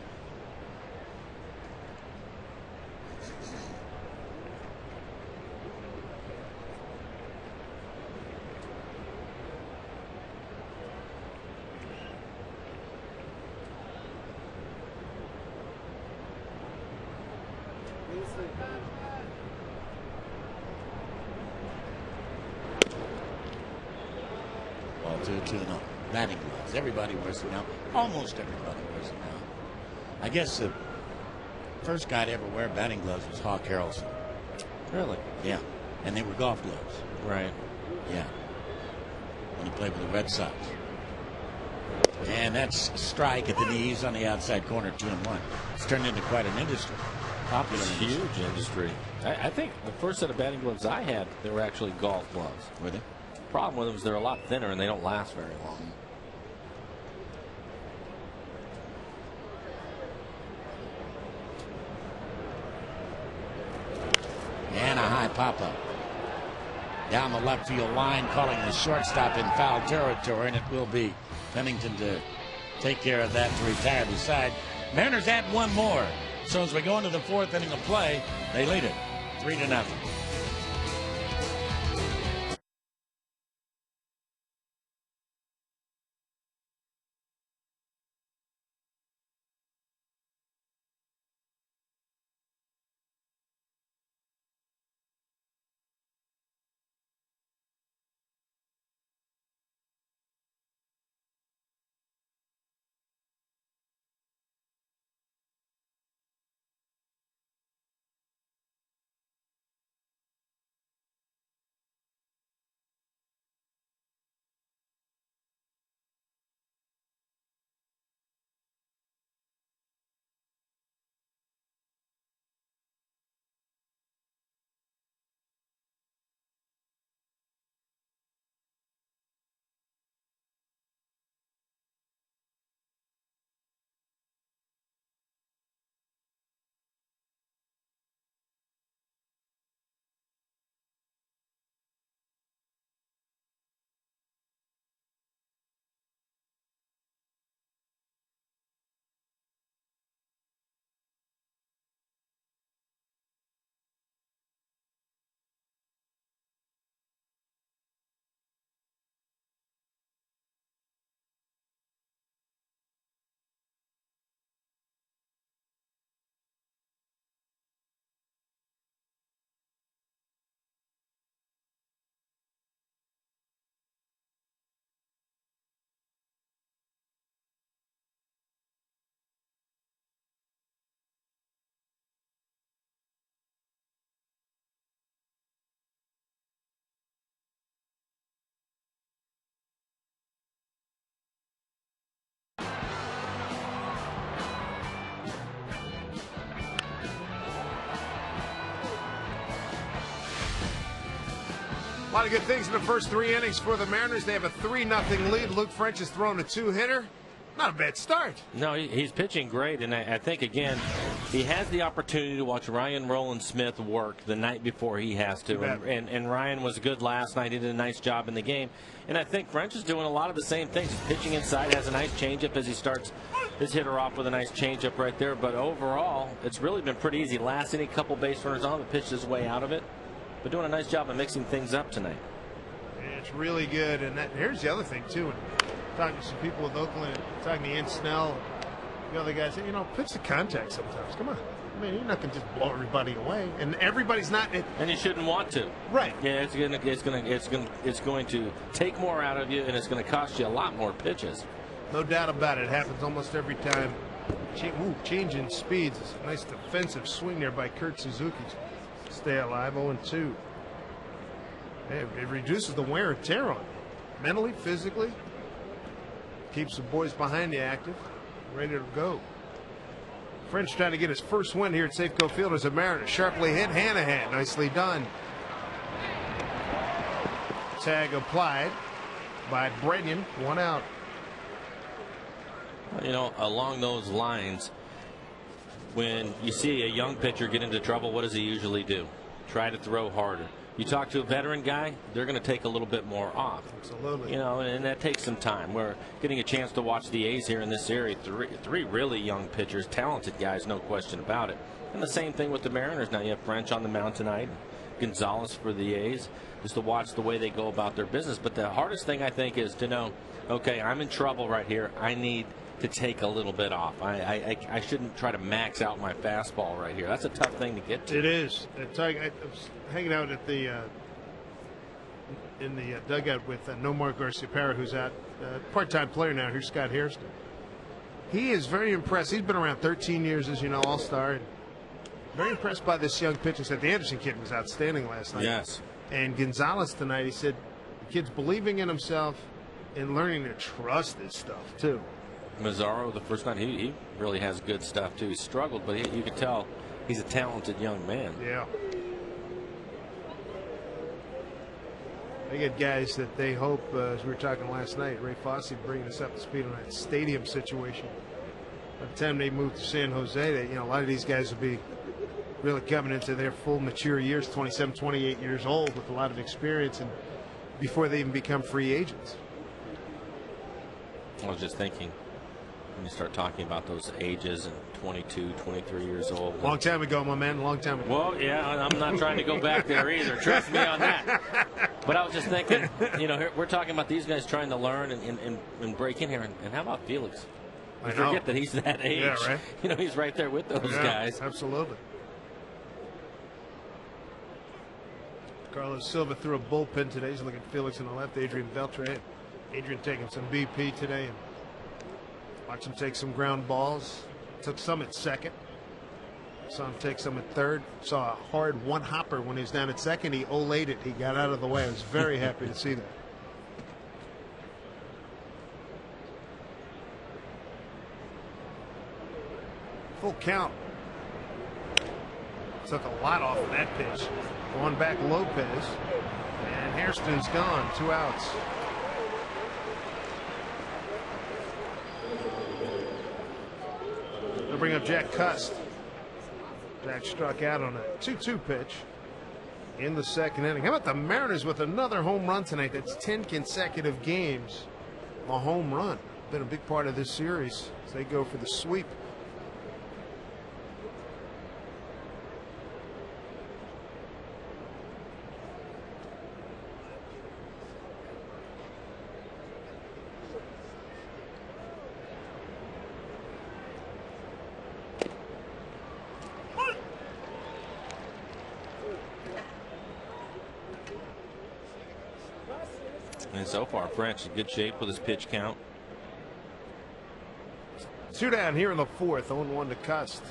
Ball 2-2 no. Batting gloves. Everybody wears them now. Almost everybody wears them now. I guess the first guy to ever wear batting gloves was Hawk Harrelson. Really? Yeah. And they were golf gloves. Right. Yeah. When he played with the Red Sox. And that's a strike at the knees on the outside corner, 2-1. It's turned into quite an industry. Popular It's industry. huge industry. I think the first set of batting gloves I had, they were actually golf gloves. Were they? Problem with them is they're a lot thinner and they don't last very long. And a high pop-up. Down the left field line, calling the shortstop in foul territory, and it will be Pennington to take care of that to retire the side. Mariners add one more. So as we go into the fourth inning of play, they lead it 3-0. A lot of good things in the first three innings for the Mariners. They have a 3-0 lead. Luke French has thrown a two-hitter. Not a bad start. No, he's pitching great, and I think, again, he has the opportunity to watch Ryan Rowland-Smith work the night before he has to. And Ryan was good last night. He did a nice job in the game. And I think French is doing a lot of the same things. He's pitching inside, has a nice changeup as he starts his hitter off with a nice changeup right there. But overall, it's really been pretty easy. Last inning, couple base runners on, but pitched his way out of it. But doing a nice job of mixing things up tonight. It's really good. And here's the other thing, too. And talking to some people with Oakland, talking to Ian Snell, the other guys, you know, pitch the contact sometimes. Come on. I mean, you're not going to just blow everybody away. And everybody's not. And you shouldn't want to. Right. Yeah, it's going to take more out of you, and it's going to cost you a lot more pitches. No doubt about it. It happens almost every time. Changing speeds. It's a nice defensive swing there by Kurt Suzuki. Stay alive, 0-2. It reduces the wear and tear on you. Mentally, physically. Keeps the boys behind you active, ready to go. French trying to get his first win here at Safeco Field as a Mariner. Sharply hit Hanahan. Nicely done. Tag applied by Brennan. 1 out. You know, along those lines, when you see a young pitcher get into trouble, what does he usually do? Try to throw harder. You talk to a veteran guy, they're going to take a little bit more off. Absolutely. You know, and that takes some time. We're getting a chance to watch the A's here in this series. Three really young pitchers, talented guys, no question about it. And the same thing with the Mariners. Now you have French on the mound tonight, Gonzalez for the A's, just to watch the way they go about their business. But the hardest thing, I think, is to know, okay, I'm in trouble right here. I need to take a little bit off. I shouldn't try to max out my fastball right here. That's a tough thing to get to. It is. I was hanging out at the in the dugout with Nomar Garciaparra, who's out, part-time player now. Here's Scott Hairston. He is very impressed. He's been around 13 years, as you know, all-star. And very impressed by this young pitcher. Said the Anderson kid was outstanding last night. Yes. And Gonzalez tonight, he said the kid's believing in himself and learning to trust this stuff, too. Mazzaro, the first night, he really has good stuff, too. He struggled, but you can tell he's a talented young man. Yeah. They get guys that they hope, as we were talking last night, Ray Fosse bringing us up to speed on that stadium situation. By the time they move to San Jose, a lot of these guys will be really coming into their full mature years, 27, 28 years old, with a lot of experience, and before they even become free agents. I was just thinking, when you start talking about those ages and 22, 23 years old. Long time ago, my man, long time ago. Well, yeah, I'm not trying to go back there either. Trust me on that. But I was just thinking, we're talking about these guys trying to learn and break in here. And how about Felix? I forget that he's that age. Yeah, right. He's right there with those guys. Absolutely. Carlos Silva threw a bullpen today. He's looking at Felix on the left, Adrian Beltre. Adrian taking some BP today. And watch him take some ground balls. Took some at second. Saw him take some at third. Saw a hard one hopper when he was down at second. He olayed it. He got out of the way. I was very happy to see that. Full count. Took a lot off of that pitch. Going back Lopez. And Hairston's gone. 2 outs. They'll bring up Jack Cust. Jack struck out on a 2-2 pitch in the second inning. How about the Mariners with another home run tonight? That's 10 consecutive games. A home run. Been a big part of this series as they go for the sweep. And so far, French in good shape with his pitch count. 2 down here in the fourth. 0-1 to Cust.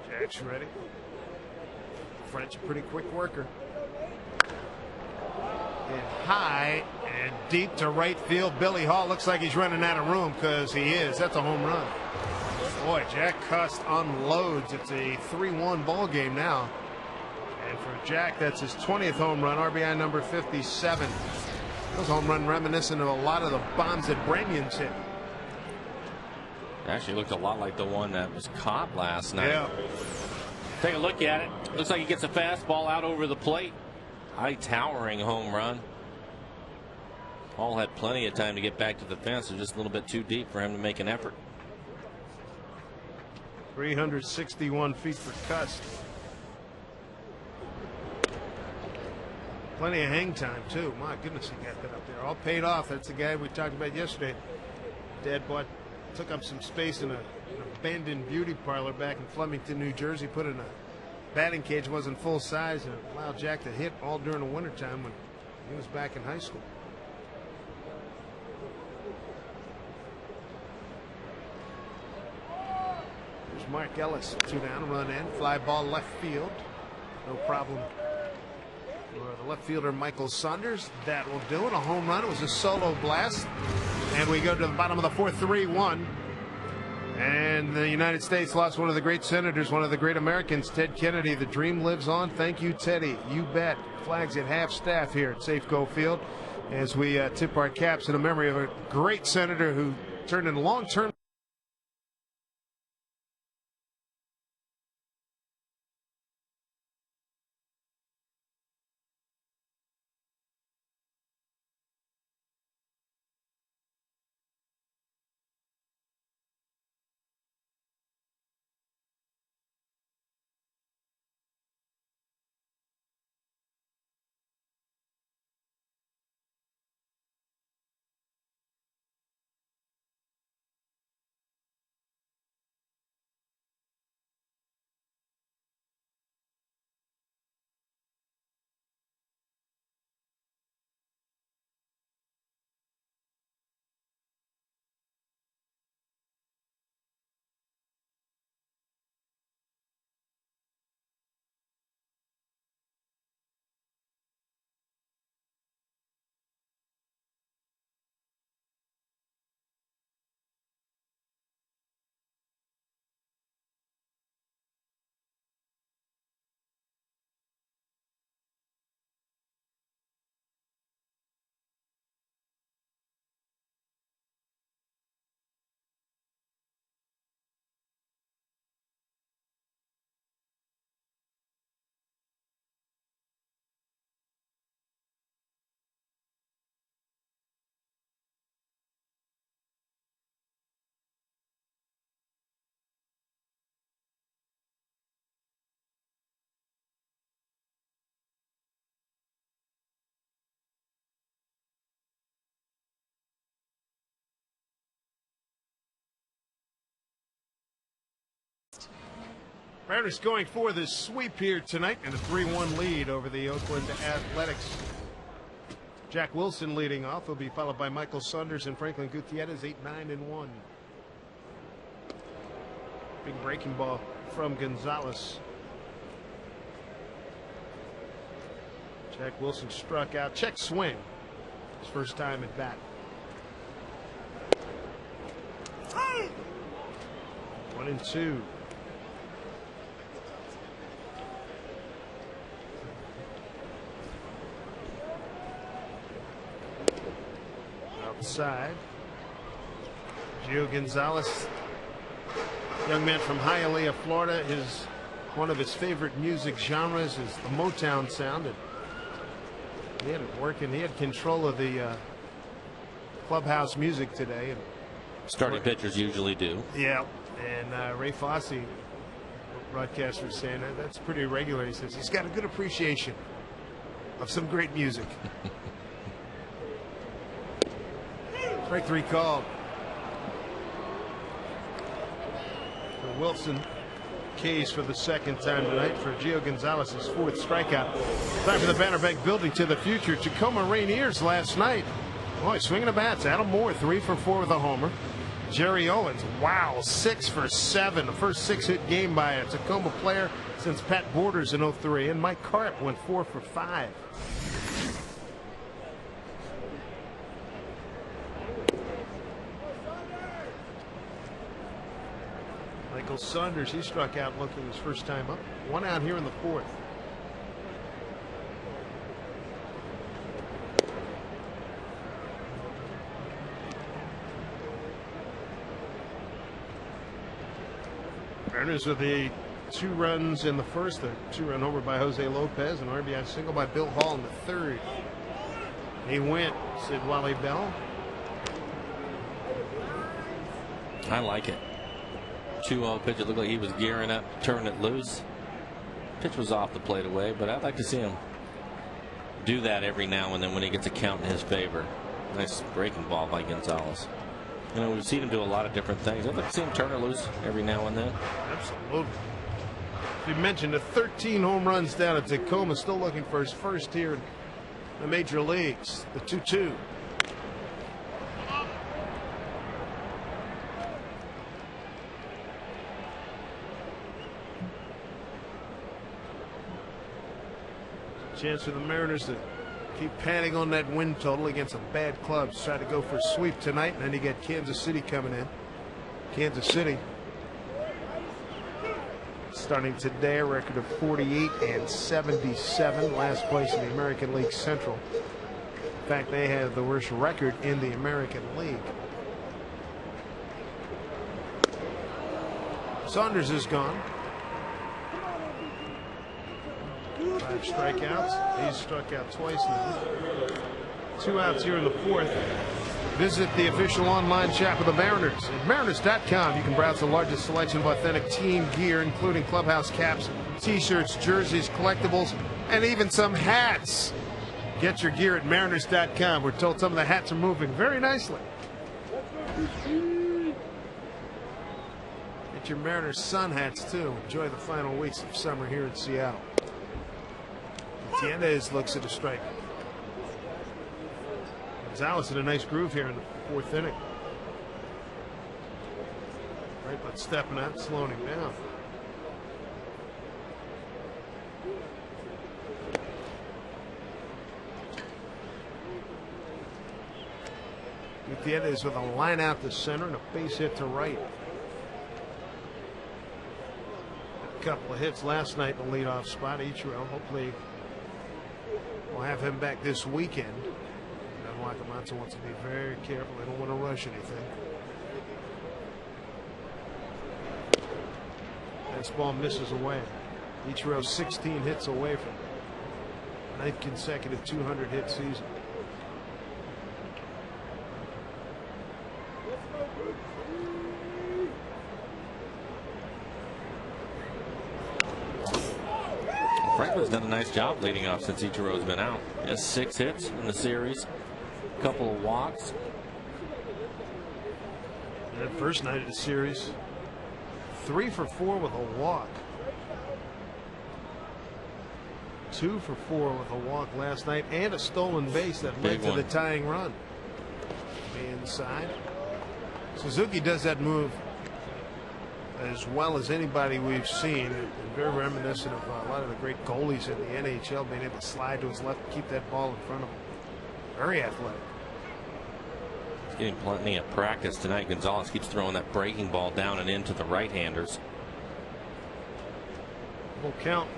Jack's ready. French, a pretty quick worker. And high and deep to right field. Billy Hall looks like he's running out of room, because he is. That's a home run. Boy, Jack Cust unloads. It's a 3-1 ball game now. And for Jack, that's his 20th home run, RBI number 57. Those home run reminiscent of a lot of the bombs that Branyan's hit. Actually looked a lot like the one that was caught last night. Yeah. Take a look at it. Looks like he gets a fastball out over the plate. High towering home run. Hall had plenty of time to get back to the fence. It was just a little bit too deep for him to make an effort. 361 feet for Cust. Plenty of hang time, too. My goodness, he got that up there. All paid off. That's the guy we talked about yesterday. Dad took up some space in an abandoned beauty parlor back in Flemington, New Jersey. Put in a batting cage, wasn't full size, and allowed Jack to hit all during the wintertime when he was back in high school. There's Mark Ellis, 2 down, run in, fly ball left field. No problem for the left fielder Michael Saunders. That will do it. A home run. It was a solo blast. And we go to the bottom of the fourth, 3-1. And the United States lost one of the great senators, one of the great Americans, Ted Kennedy. The dream lives on. Thank you, Teddy. You bet. Flags at half staff here at Safeco Field as we tip our caps in a memory of a great senator who turned in long-term Mariners going for this sweep here tonight and a 3-1 lead over the Oakland Athletics. Jack Wilson leading off. He'll be followed by Michael Saunders and Franklin Gutierrez, 8-9-1. Big breaking ball from Gonzalez. Jack Wilson struck out. Check swing. His first time at bat. 1-2. Outside. Gio Gonzalez, young man from Hialeah, Florida. One of his favorite music genres is the Motown sound. And he had it working. He had control of the clubhouse music today. And starting pitchers usually do. Yeah, and Ray Fosse, broadcaster, was saying that's pretty regular. He says he's got a good appreciation of some great music. Strike 3 called. For Wilson, K's for the second time tonight for Gio Gonzalez's 4th strikeout. Time for the Banner Bank building to the future. Tacoma Rainiers last night. Boy, swinging the bats. Adam Moore 3 for 4 with a homer. Jerry Owens, wow, 6 for 7. The first 6-hit game by a Tacoma player since Pat Borders in 03. And Mike Carp went 4 for 5. Michael Saunders, he struck out looking his first time up. 1 out here in the 4th. Mariners with the 2 runs in the first, a 2-run homer by Jose Lopez, an RBI single by Bill Hall in the 3rd. He went, said Wally Bell. I like it. 2-0 pitch. It looked like he was gearing up, turning it loose. Pitch was off the plate away, but I'd like to see him do that every now and then when he gets a count in his favor. Nice breaking ball by Gonzalez. You know, we've seen him do a lot of different things. I'd like to see him turn it loose every now and then. Absolutely. You mentioned the 13 home runs down at Tacoma, still looking for his first here in the major leagues. The 2-2. Chance for the Mariners to keep padding on that win total against some bad clubs. Try to go for a sweep tonight, and then you get Kansas City coming in. Kansas City starting today, a record of 48-77, last place in the American League Central. In fact, they have the worst record in the American League. Saunders is gone. 5 strikeouts. He's struck out twice now. 2 outs here in the 4th. Visit the official online shop of the Mariners at Mariners.com. You can browse the largest selection of authentic team gear, including clubhouse caps, t-shirts, jerseys, collectibles, and even some hats. Get your gear at Mariners.com. We're told some of the hats are moving very nicely. Get your Mariners sun hats, too. Enjoy the final weeks of summer here in Seattle. Tiendez looks at a strike. Gonzalez in a nice groove here in the 4th inning. Right, but stepping out, slowing him down. Gutierrez with a line out to center and a base hit to right. A couple of hits last night in the leadoff spot. Ichiro, hopefully we'll have him back this weekend. Wakamatsu wants to be very careful. They don't want to rush anything. Fastball misses away. Ichiro 16 hits away from 9th consecutive 200-hit season. Franklin's done a nice job leading off since Ichiro's been out. He has 6 hits in the series, a couple of walks. That first night of the series, 3 for 4 with a walk. 2 for 4 with a walk last night and a stolen base that led to the tying run. Inside. Suzuki does that move as well as anybody we've seen, and very reminiscent of a lot of the great goalies in the NHL, being able to slide to his left and keep that ball in front of him. Very athletic. He's getting plenty of practice tonight. Gonzalez keeps throwing that breaking ball down and into the right-handers. Full count.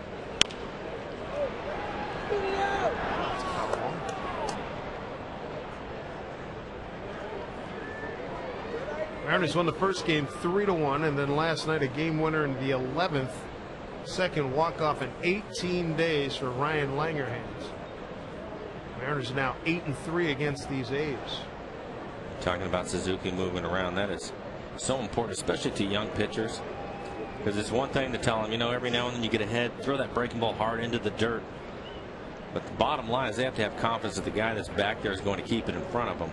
Mariners won the first game 3-1, and then last night a game winner in the 11th, second walk-off in 18 days for Ryan Langerhans. Mariners are now 8-3 against these A's. Talking about Suzuki moving around, that is so important, especially to young pitchers, because it's one thing to tell them, you know, every now and then you get ahead, throw that breaking ball hard into the dirt. But the bottom line is they have to have confidence that the guy that's back there is going to keep it in front of them.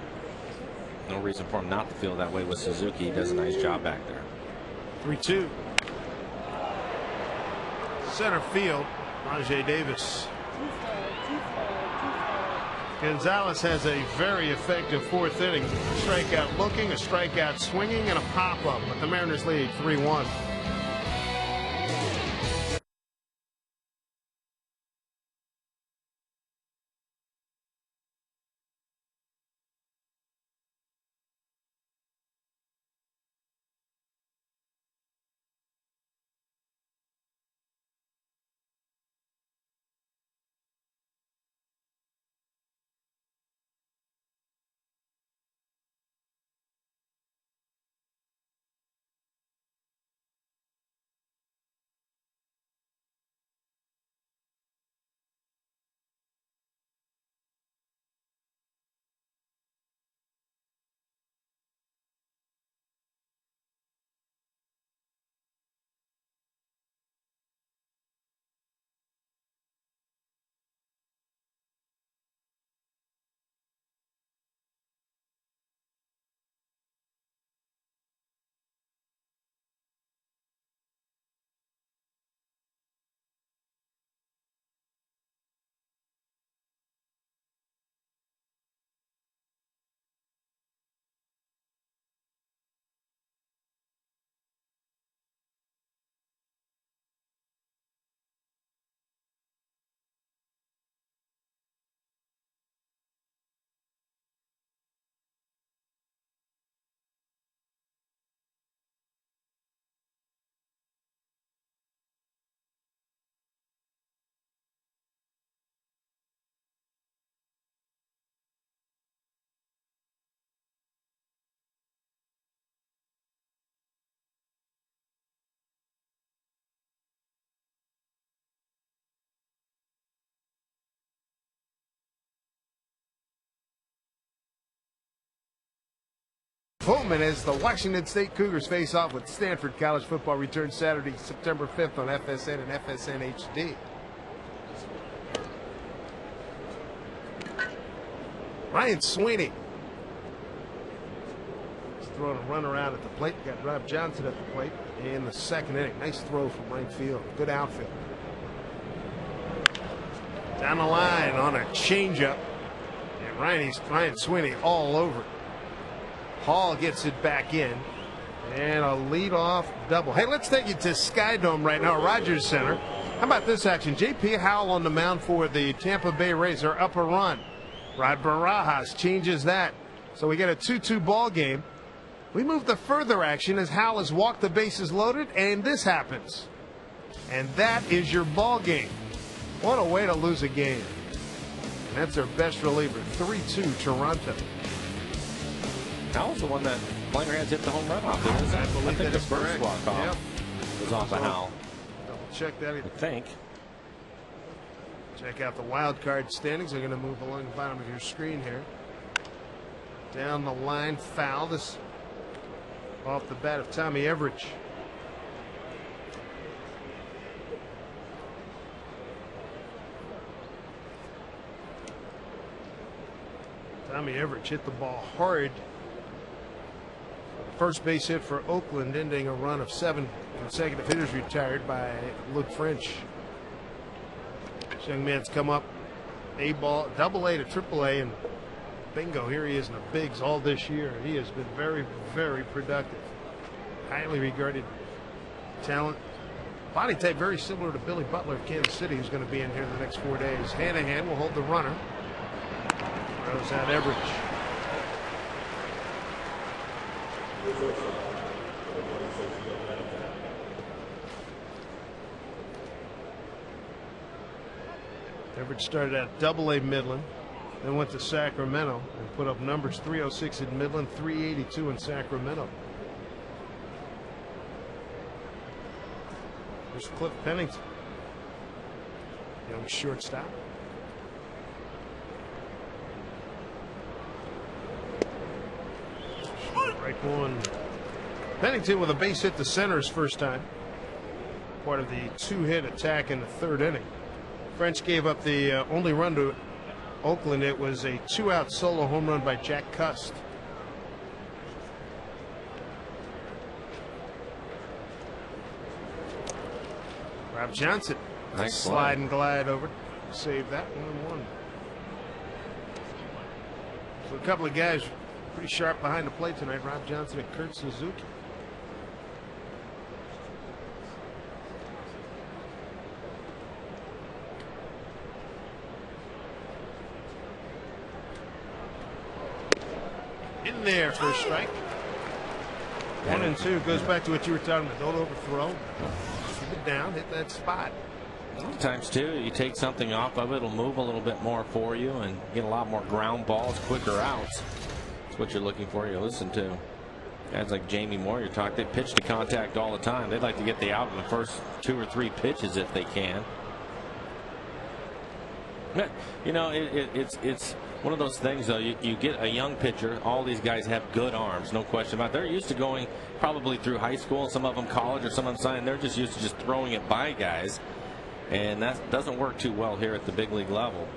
No reason for him not to feel that way with Suzuki. He does a nice job back there. 3-2. Center field, Rajai Davis. Gonzalez has a very effective fourth inning. A strikeout looking, a strikeout swinging, and a pop-up. But the Mariners lead 3-1. Pullman as the Washington State Cougars face off with Stanford. College football returns Saturday, September 5th on FSN and FSN HD. Ryan Sweeney. He's throwing a run around at the plate. Got Rob Johnson at the plate in the second inning. Nice throw from right field. Good outfield. Down the line on a changeup. And Ryan Sweeney all over it. Hall gets it back in, and a leadoff double. Hey, let's take you to Skydome right now, Rogers Center. How about this action? J.P. Howell on the mound for the Tampa Bay Rays. They're up a run. Rod Barajas changes that. So we get a 2-2 ball game. We move to further action as Howell has walked the bases loaded, and this happens. And that is your ball game. What a way to lose a game. And that's their best reliever. 3-2 Toronto. Howell's the one that Langerhans hit the home run off of, isn't it? I think the first walk-off was off of Howell. Double check that. I think. Check out the wild card standings. They're going to move along the bottom of your screen here. Down the line, foul. This off the bat of Tommy Everidge. Tommy Everidge hit the ball hard. first base hit for Oakland, ending a run of 7 consecutive hitters retired by Luke French. This young man's come up A-ball, double-A to triple-A, and bingo, here he is in the bigs all this year. He has been very, very productive. Highly regarded talent. Body type very similar to Billy Butler of Kansas City, who's going to be in here in the next 4 days. Hanahan will hold the runner. Throws out Everidge. Everidge started at double-A Midland, then went to Sacramento and put up numbers 306 in Midland, 382 in Sacramento. There's Cliff Pennington, young shortstop. Strike one. Pennington with a base hit to center his first time. Part of the 2-hit attack in the 3rd inning. French gave up the only run to Oakland. It was a 2-out solo home run by Jack Cust. Rob Johnson, Nice slide and glide over, save that 1-1. So a couple of guys pretty sharp behind the plate tonight. Rob Johnson and Kurt Suzuki. In there for a strike. 1-2 goes back to what you were talking about. Don't overthrow. Keep it down, hit that spot. Sometimes too, you take something off of it, it'll move a little bit more for you and get a lot more ground balls, quicker outs. That's what you're looking for. You listen to guys like Jamie Moore. You're talking, they pitch to contact all the time. They'd like to get the out in the first 2 or 3 pitches if they can. You know, it's one of those things though. You get a young pitcher. All these guys have good arms, no question about it. They're used to going probably through high school, some of them college, or some of them signing. They're just used to just throwing it by guys, and that doesn't work too well here at the big league level.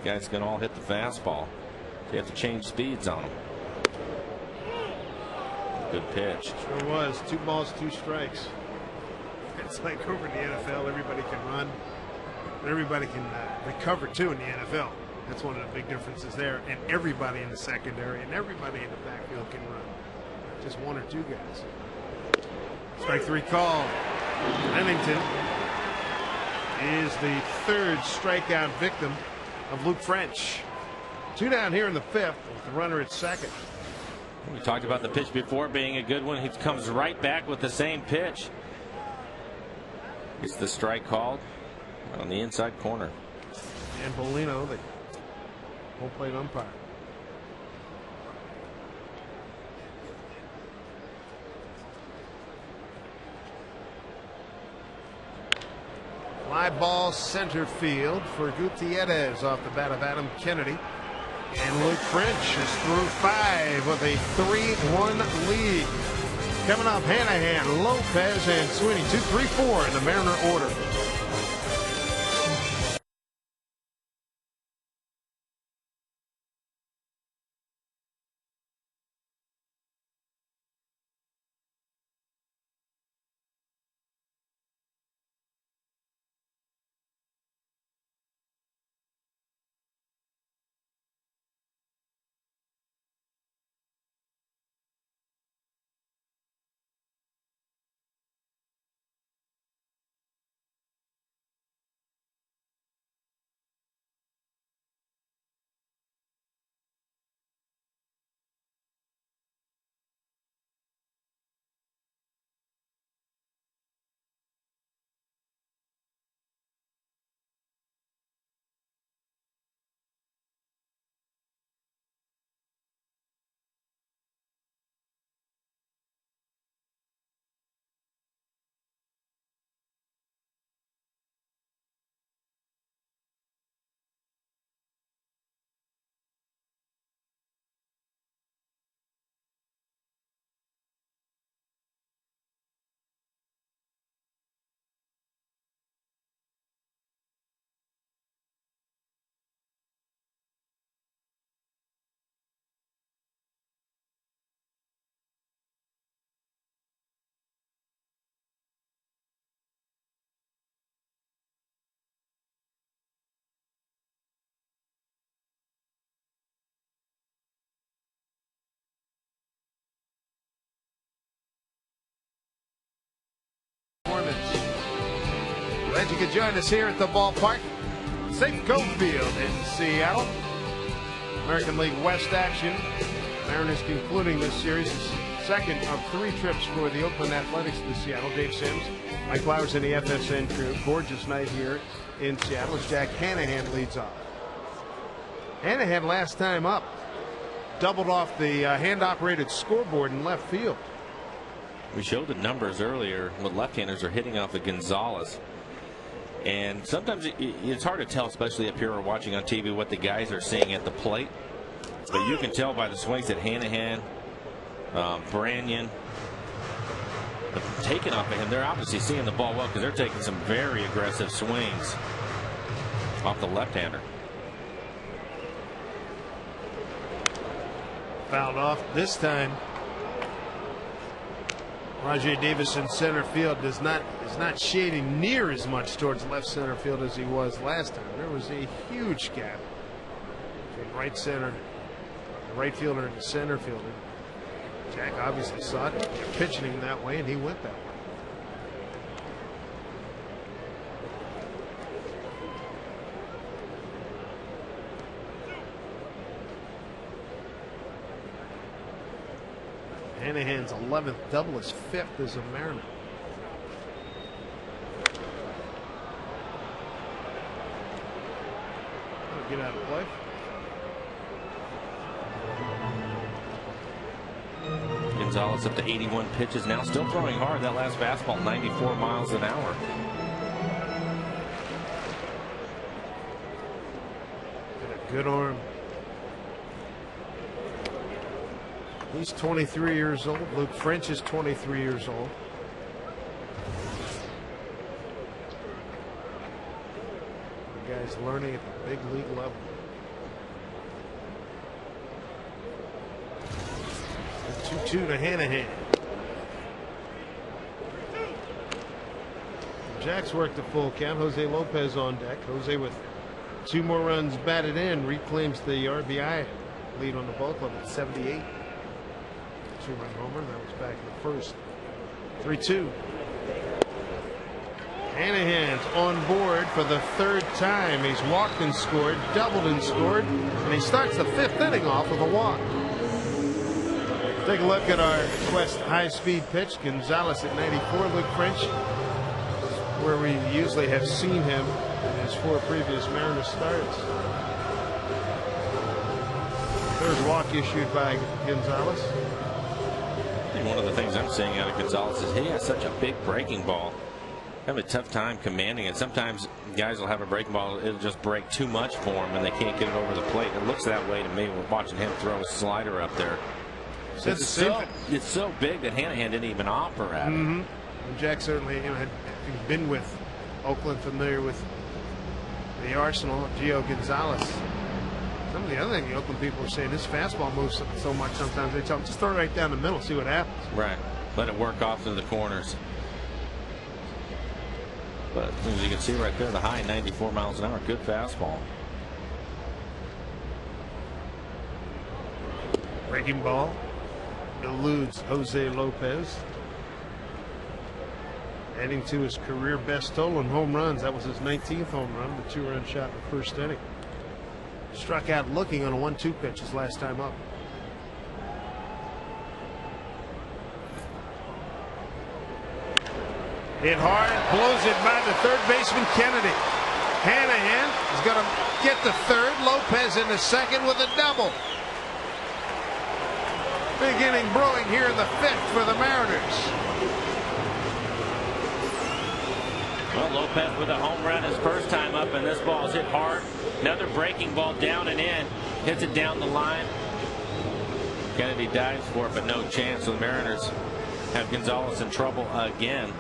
Guys can all hit the fastball. So you have to change speeds on them. Good pitch. Sure was. 2 balls, 2 strikes. It's like over in the NFL, everybody can run. Everybody can recover too in the NFL. That's one of the big differences there. And everybody in the secondary and everybody in the backfield can run. Not just 1 or 2 guys. Strike 3 call. Pennington is the 3rd strikeout victim of Luke French. 2 down here in the 5th with the runner at second. We talked about the pitch before being a good one. He comes right back with the same pitch. Gets the strike called on the inside corner. And Bolino, the home plate umpire. Fly ball center field for Gutierrez off the bat of Adam Kennedy. And Luke French is through 5 with a 3-1 lead. Coming up, Hanahan, Lopez, and Sweeney. 2, 3, 4 in the Mariner order. Glad you could join us here at the ballpark. Safeco Field in Seattle. American League West action. Mariners concluding this series. Second of 3 trips for the Oakland Athletics to Seattle. Dave Sims, Mike Flowers, and the FSN crew. Gorgeous night here in Seattle as Jack Hanahan leads off. Hanahan last time up doubled off the hand-operated scoreboard in left field. We showed the numbers earlier. What left-handers are hitting off of Gonzalez. And sometimes it's hard to tell, especially up here or watching on TV, what the guys are seeing at the plate. But you can tell by the swings that Hanahan, Branyan, taking off of him. They're obviously seeing the ball well because they're taking some very aggressive swings off the left-hander. Fouled off this time. Rajay Davis in center field is not shading near as much towards left center field as he was last time. There was a huge gap between right center, the right fielder, and the center fielder. Jack obviously saw it, pitching him that way, and he went that way. Hanahan's 11th double, his 5th as a Mariner. Get out of play. Gonzalez up to 81 pitches now, still throwing hard. That last fastball, 94 miles an hour. Got a good arm. He's 23 years old. Luke French is 23 years old. The guy's learning at the big league level. The 2-2 to Hanahan. Jack's worked a full count. Jose Lopez on deck. Jose with 2 more runs batted in reclaims the RBI lead on the ball club at 78. 2-run homer. That was back in the first. 3-2. Hanahan's on board for the 3rd time. He's walked and scored, doubled and scored, and he starts the 5th inning off with a walk. Take a look at our Quest high-speed pitch. Gonzalez at 94. Luke French, where we usually have seen him in his 4 previous Mariners starts. 3rd walk issued by Gonzalez. One of the things I'm seeing out of Gonzalez is he has such a big breaking ball. Have a tough time commanding it. Sometimes guys will have a breaking ball, it'll just break too much for them and they can't get it over the plate. It looks that way to me. We're watching him throw a slider up there. It's so big that Hanahan didn't even offer at it. Jack certainly, had been with Oakland, familiar with the arsenal. Gio Gonzalez. Some of the other thing the Oakland people are saying, this fastball moves so much sometimes they tell him just throw it right down the middle, see what happens. Right. Let it work off to the corners. But as you can see right there, the high 94 miles an hour. Good fastball. Breaking ball eludes Jose Lopez. Adding to his career best total in home runs. That was his 19th home run, the 2-run shot in the 1st inning. Struck out looking on a 1-2 pitch his last time up. Hit hard, blows it by the 3rd baseman Kennedy. Hanahan is going to get the 3rd. Lopez in the 2nd with a double. Big inning brewing here in the 5th for the Mariners. Well, Lopez with a home run his first time up, and this ball is hit hard. Another breaking ball down and in. Hits it down the line. Kennedy dives for it, but no chance. So the Mariners have Gonzalez in trouble again.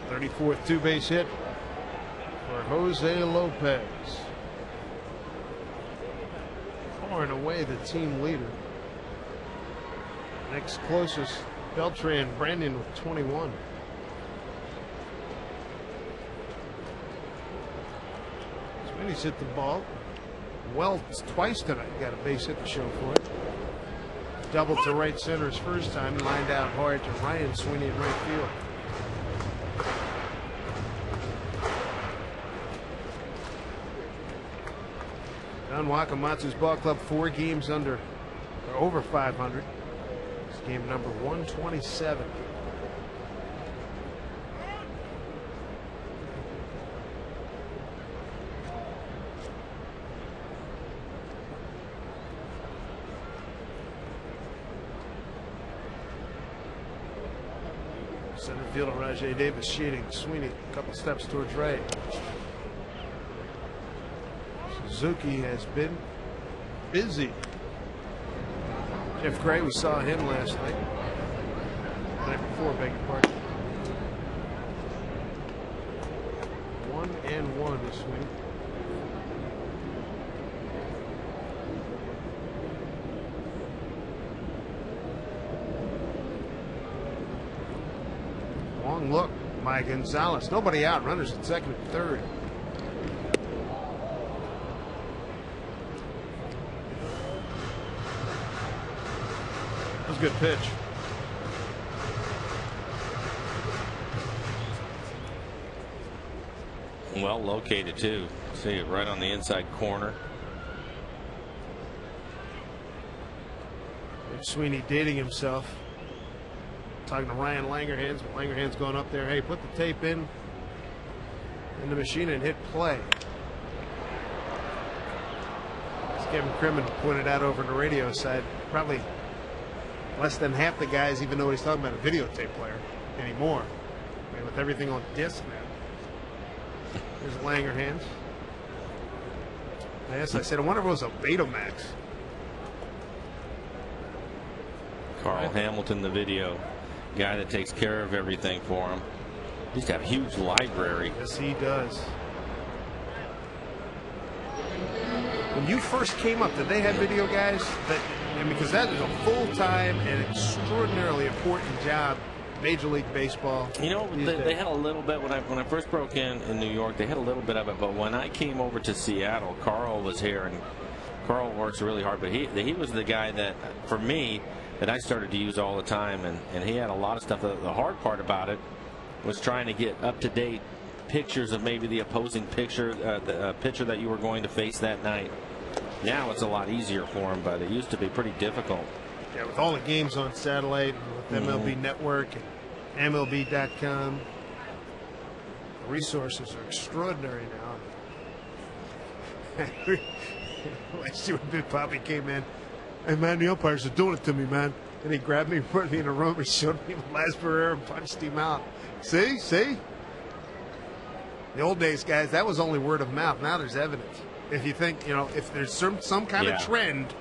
34th 2-base hit for Jose Lopez. Far and away the team leader. Next closest, Beltran Brandon with 21. Sweeney's hit the ball well twice tonight. Got a base hit to show for it. Double to right center his first time. Lined out hard to Ryan Sweeney in right field. Don Wakamatsu's ball club 4 games under or over 500. It's game number 127. Center fielder Rajay Davis shading Sweeney a couple steps towards right. Suzuki has been busy. Jeff Gray, we saw him last night. The night before, beg your pardon. 1-1 this week. Long look by Gonzalez. Nobody out. Runners at second and third. That was a good pitch. Well located too. See it right on the inside corner. Sweeney dating himself. Talking to Ryan Langerhans. Langerhans going up there. Hey, put the tape in the machine and hit play. As Kevin Crimmin pointed out over on the radio side, probably less than half the guys even know what he's talking about a videotape player anymore. I mean, with everything on disc now. Here's Langerhans. Yes, I said, I wonder if it was a Betamax. Carl Hamilton, the video guy that takes care of everything for him. He used to have a huge library. Yes, he does. When you first came up, did they have video guys? Because that is a full-time and extraordinarily important job. Major League Baseball. You know, they had a little bit when I first broke in New York. They had a little bit of it, but when I came over to Seattle, Carl was here, and Carl works really hard. But he was the guy that, for me, that I started to use all the time, and he had a lot of stuff. The hard part about it was trying to get up-to-date pictures of maybe the opposing pitcher, the pitcher that you were going to face that night. Now it's a lot easier for him, but it used to be pretty difficult. Yeah, with all the games on satellite, with MLB Network and MLB.com, the resources are extraordinary now. Last year when Big Poppy came in, hey man, the umpires are doing it to me, man. And he grabbed me, put me in a room, and showed me Las Barrera and punched him out. See? The old days, guys, that was only word of mouth. Now there's evidence. If you think, if there's some kind of trend,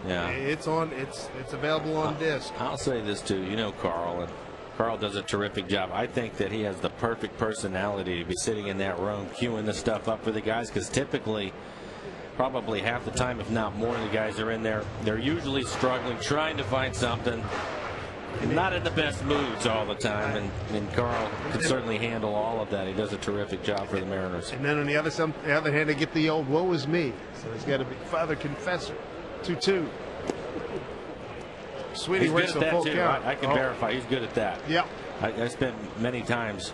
it's available on disc. I'll say this too, Carl, and Carl does a terrific job. I think that he has the perfect personality to be sitting in that room queuing the stuff up for the guys, because typically, probably half the time, if not more, the guys are in there. They're usually struggling, trying to find something. Not in the best moods all the time, and Carl can certainly handle all of that. He does a terrific job for the Mariners. And then on the other hand, they get the old "woe is me," so he's got to be Father Confessor. 2-2. Sweeney works a full count. I can verify he's good at that. Yeah. I spent many times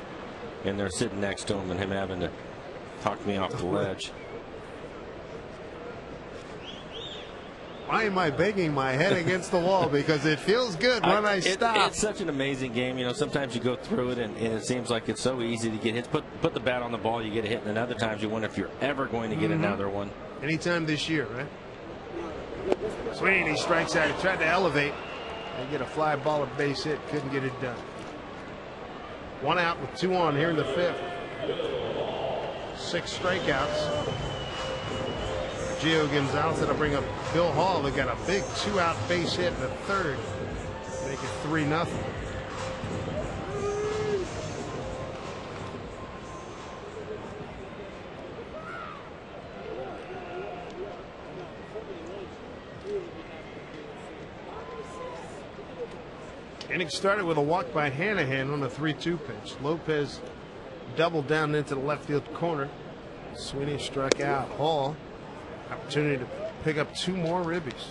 in there sitting next to him and him having to talk me off the ledge. Why am I banging my head against the wall? Because it feels good when I stop. It's such an amazing game. Sometimes you go through it and it seems like it's so easy to get hits. Put the bat on the ball, you get a hit, and then other times you wonder if you're ever going to get another one. Anytime this year, right? Sweeney strikes out. He tried to elevate and get a fly ball or base hit. Couldn't get it done. 1 out with 2 on here in the 5th. 6 strikeouts. Gio Gonzalez that'll bring up Bill Hall. They got a big 2-out base hit in the 3rd. Make it 3-0. Inning started with a walk by Hanahan on the 3-2 pitch. Lopez doubled down into the left field corner. Sweeney struck out. Hall, opportunity to pick up 2 more ribbies.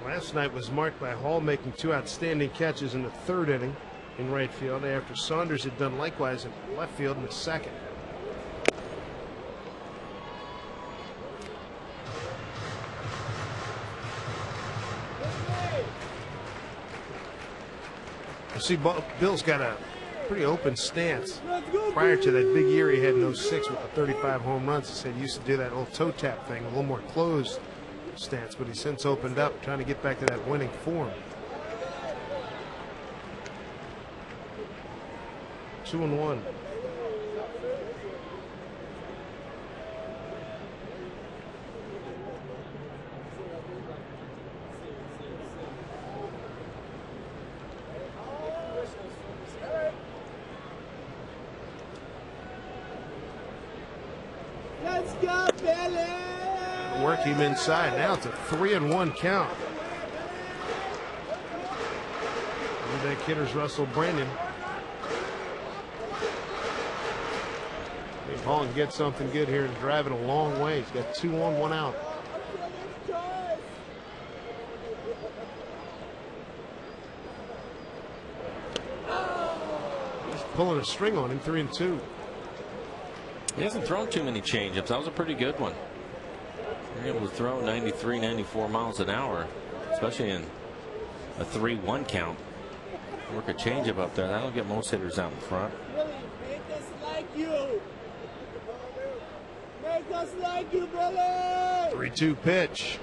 Last night was marked by Hall making 2 outstanding catches in the 3rd inning. in right field after Saunders had done likewise in left field in the second. You see, Bill's got a pretty open stance. Prior to that big year he had in 06 with the 35 home runs, he said he used to do that old toe tap thing, a little more closed stance, but he's since opened up, trying to get back to that winning form. 2-1. Let's go, Billy! Work him inside. Now it's a 3-1 count. And that kidder's Russell Brennan. If Hall can get something good here and drive it a long way. He's got 2 on, 1 out. He's pulling a string on him, 3-2. He hasn't thrown too many changeups. That was a pretty good one. You're able to throw 93, 94 miles an hour, especially in a 3-1 count. Work a changeup up there. That'll get most hitters out in front. Billy, make us like you. Make us like you, Billy. 3-2 pitch.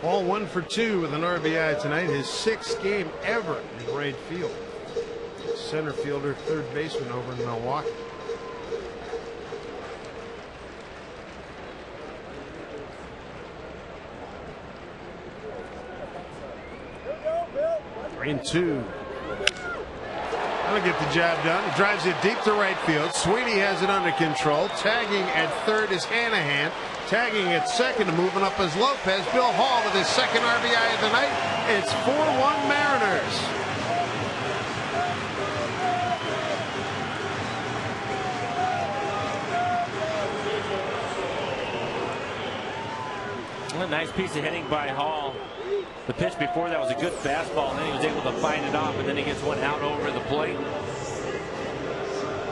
All 1 for 2 with an RBI tonight. His 6th game ever in right field. Center fielder, third baseman over in Milwaukee. And 2. That'll get the job done. He drives it deep to right field. Sweeney has it under control. Tagging at third is Hanahan. Tagging at second and moving up is Lopez. Bill Hall with his 2nd RBI of the night. It's 4-1 Mariners. A nice piece of hitting by Hall. The pitch before that was a good fastball, and then he was able to fight it off, and then he gets one out over the plate.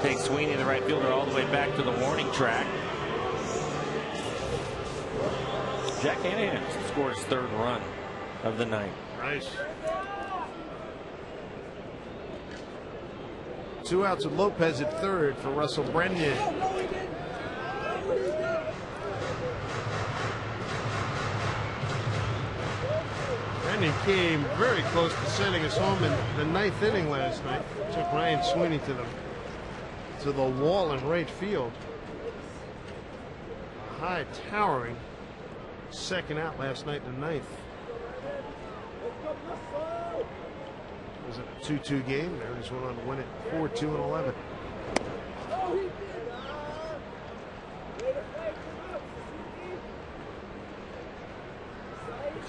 Takes Sweeney, the right fielder, all the way back to the warning track. Jack Hanahan scored his 3rd run of the night. Nice. 2 outs with Lopez at third for Russell Brennan. Brennan came very close to sending us home in the 9th inning last night. Took Ryan Sweeney to the wall in right field. A high towering 2nd out last night in the 9th. It was a 2-2 game. Mariners went on to win it 4-2 and 11.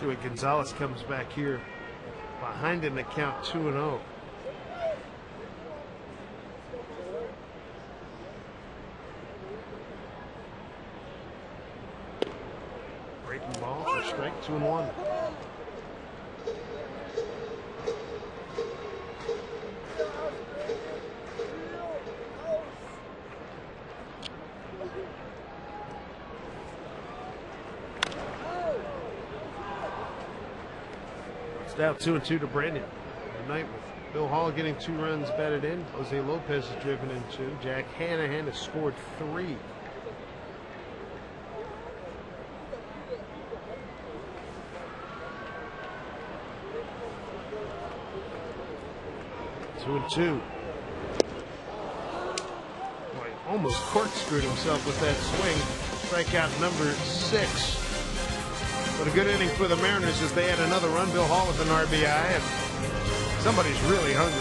See what Gonzalez comes back here behind in the count 2-0. Breaking ball for strike, 2-1. It's now 2-2 to Brandon. Tonight with Bill Hall getting 2 runs batted in. Jose Lopez has driven in 2. Jack Hanahan has scored 3. Two and 2. Boy, almost corkscrewed himself with that swing. Strikeout number 6. But a good inning for the Mariners as they had another run. Bill Hall with an RBI, and somebody's really hungry.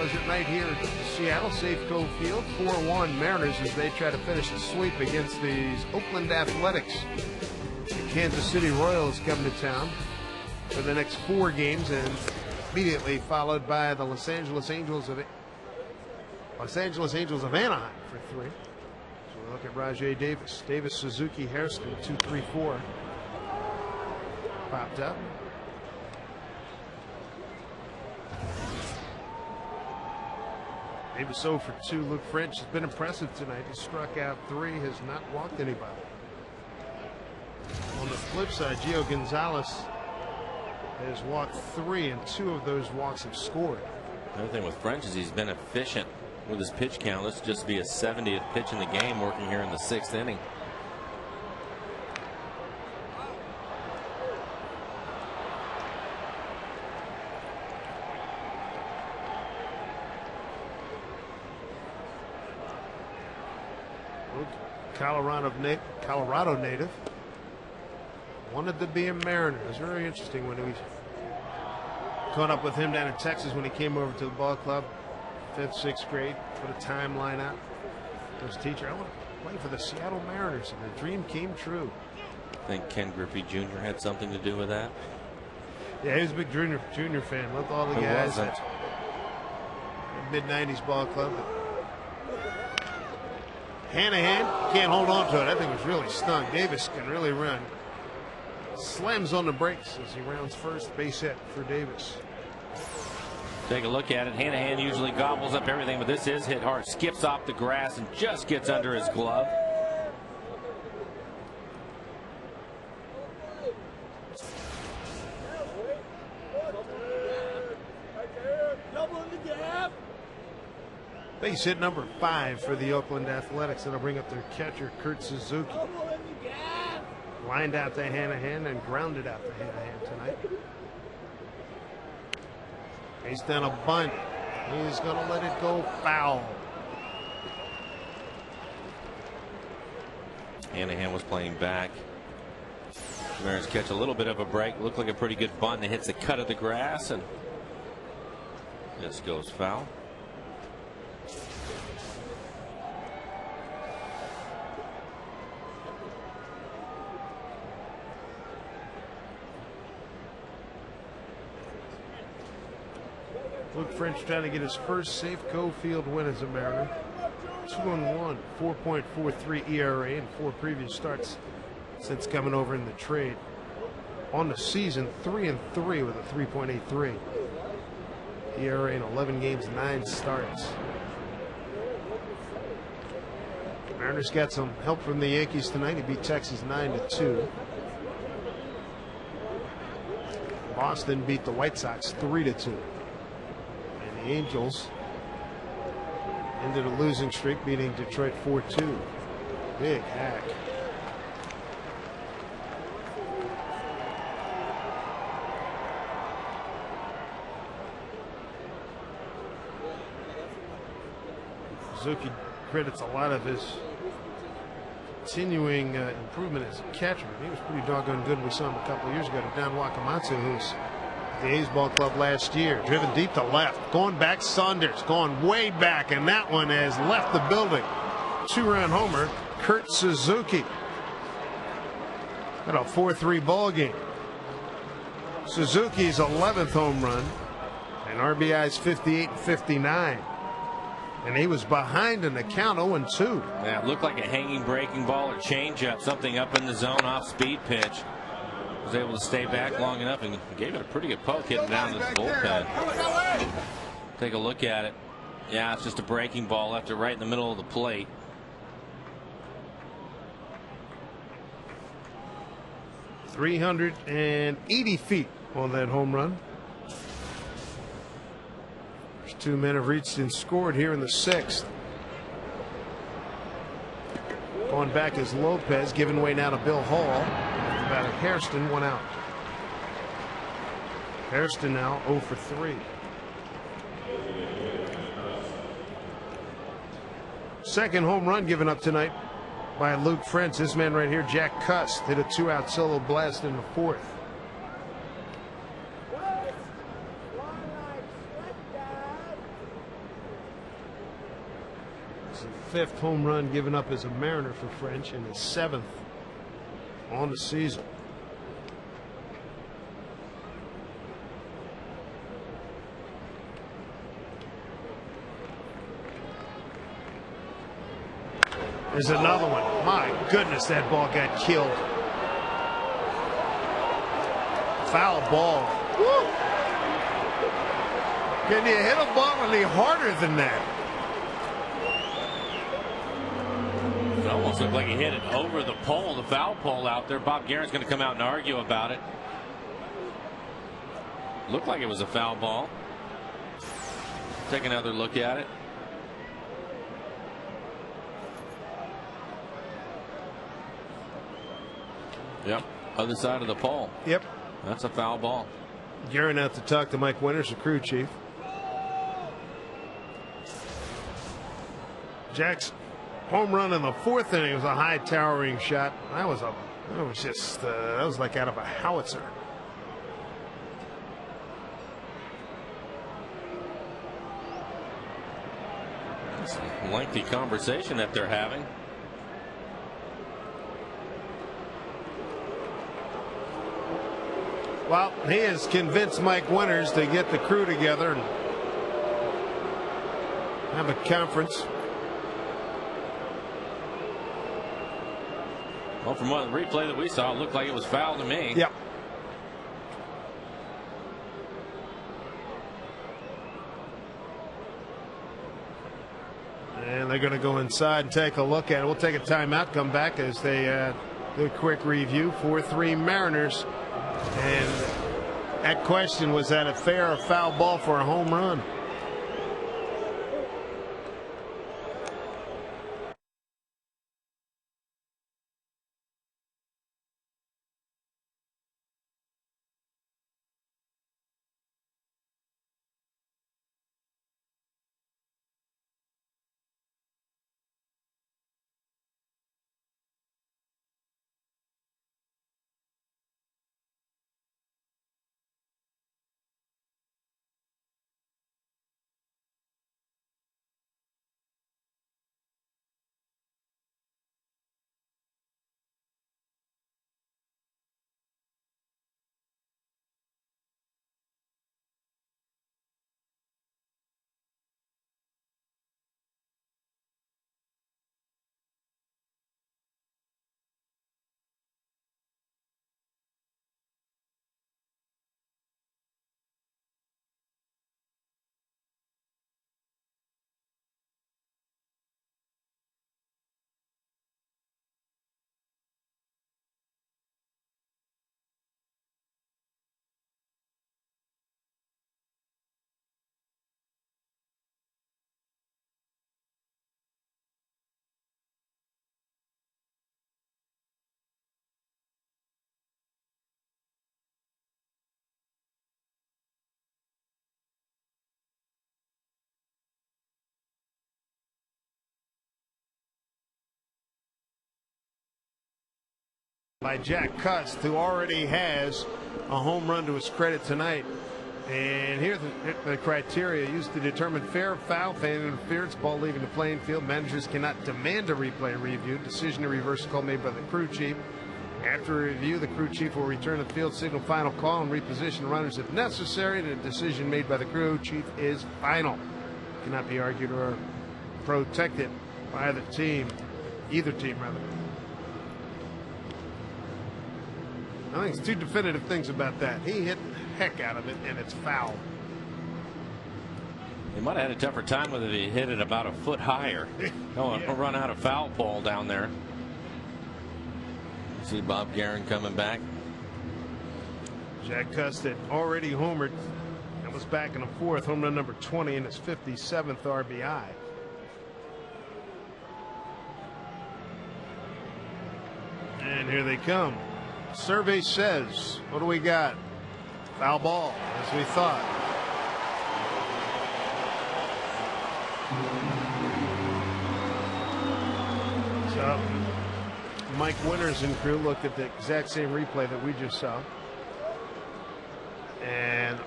was at night here at Seattle Safeco Field. 4-1 Mariners as they try to finish a sweep against these Oakland Athletics. The Kansas City Royals coming to town for the next 4 games, and immediately followed by the Los Angeles Angels of Anaheim for 3. So we look at Rajai Davis, Suzuki, Hairston, 2, 3, 4 popped up. Davis 0 for 2. Luke French has been impressive tonight. He struck out 3, has not walked anybody. On the flip side, Gio Gonzalez has walked 3, and 2 of those walks have scored. Another thing with French is he's been efficient with his pitch count. Let's just be a 70th pitch in the game, working here in the 6th inning. Colorado native. Wanted to be a Mariner. It was very interesting when we caught up with him down in Texas when he came over to the ball club, 5th, 6th grade. Put a timeline out. His teacher, I want to play for the Seattle Mariners, and the dream came true. I think Ken Griffey Jr. had something to do with that. Yeah, he was a big junior fan. Loved all the Who guys wasn't? at mid-90s ball club. Hanahan can't hold on to it. I think it was really stung. Davis can really run. Slams on the brakes as he rounds first. Base hit for Davis. Take a look at it. Hanahan usually gobbles up everything, but this is hit hard. Skips off the grass and just gets under his glove. Base hit number 5 for the Oakland Athletics. That'll bring up their catcher, Kurt Suzuki. Lined out to Hanahan and grounded out to Hanahan tonight. He's done a bunt. He's going to let it go foul. Hanahan was playing back. Mariners catch a little bit of a break. Looked like a pretty good bunt. And it hits the cut of the grass, and this goes foul. Luke French trying to get his first Safeco Field win as a Mariner. 2-1, 4.43 ERA in 4 previous starts since coming over in the trade. On the season, 3-3 with a 3.83 ERA in 11 games, 9 starts. Mariners got some help from the Yankees tonight. He beat Texas 9-2. Boston beat the White Sox 3-2. The Angels ended a losing streak, beating Detroit 4-2. Big hack. Suzuki credits a lot of his continuing improvement as a catcher. He was pretty doggone good. We saw him a couple of years ago to Don Wakamatsu, who's the A's ball club last year. Driven deep to left. Going back, Saunders going way back, and that one has left the building. 2-run homer, Kurt Suzuki. Got a 4-3 ball game. Suzuki's 11th home run, and RBI's 58 and 59. And he was behind in the count, 0-2. Yeah, it looked like a hanging breaking ball or changeup, something up in the zone off speed pitch. Was able to stay back long enough and gave it a pretty good poke hitting down to the bullpen. Take a look at it. Yeah, it's just a breaking ball left it right in the middle of the plate. .380 feet on that home run. First 2 men have reached and scored here in the 6th. Going back is Lopez, giving way now to Bill Hall. Batter Hairston, 1 out. Hairston now 0 for 3. Second home run given up tonight by Luke French. This man right here, Jack Cust, hit a 2-out solo blast in the 4th. the 5th home run given up as a Mariner for French and his 7th on the season. There's another one. My goodness, that ball got killed. Foul ball. Woo! Can you hit a ball any harder than that? It almost looked like he hit it over the pole, the foul pole out there. Bob Guerin's going to come out and argue about it. Looked like it was a foul ball. Take another look at it. Yep, other side of the pole. Yep. That's a foul ball. Guerin out to talk to Mike Winters, the crew chief. Jack's home run in the 4th inning was a high towering shot. That was like out of a howitzer. It's a lengthy conversation that they're having. Well, he has convinced Mike Winters to get the crew together and have a conference. Well, from the replay that we saw, it looked like it was foul to me. Yep. And they're going to go inside and take a look at it. We'll take a timeout, come back as they do a quick review. 4-3 Mariners. And that question, was that a fair or foul ball for a home run? By Jack Cust, who already has a home run to his credit tonight. And here's the criteria used to determine fair or foul, fan interference, ball leaving the playing field. Managers cannot demand a replay review. Decision to reverse call made by the crew chief. After a review, the crew chief will return to the field, signal final call, and reposition runners if necessary. The decision made by the crew chief is final. Cannot be argued or protected by the team, either team rather. I think it's 2 definitive things about that. He hit the heck out of it, and it's foul. He might have had a tougher time with it if he hit it about a foot higher. Oh, yeah. He'll run out of foul ball down there. See Bob Guerin coming back. Jack Cust had already homered. That was back in the 4th, home run number 20 and his 57th RBI. And here they come. Survey says, what do we got? Foul ball, as we thought. So Mike Winters and crew looked at the exact same replay that we just saw. And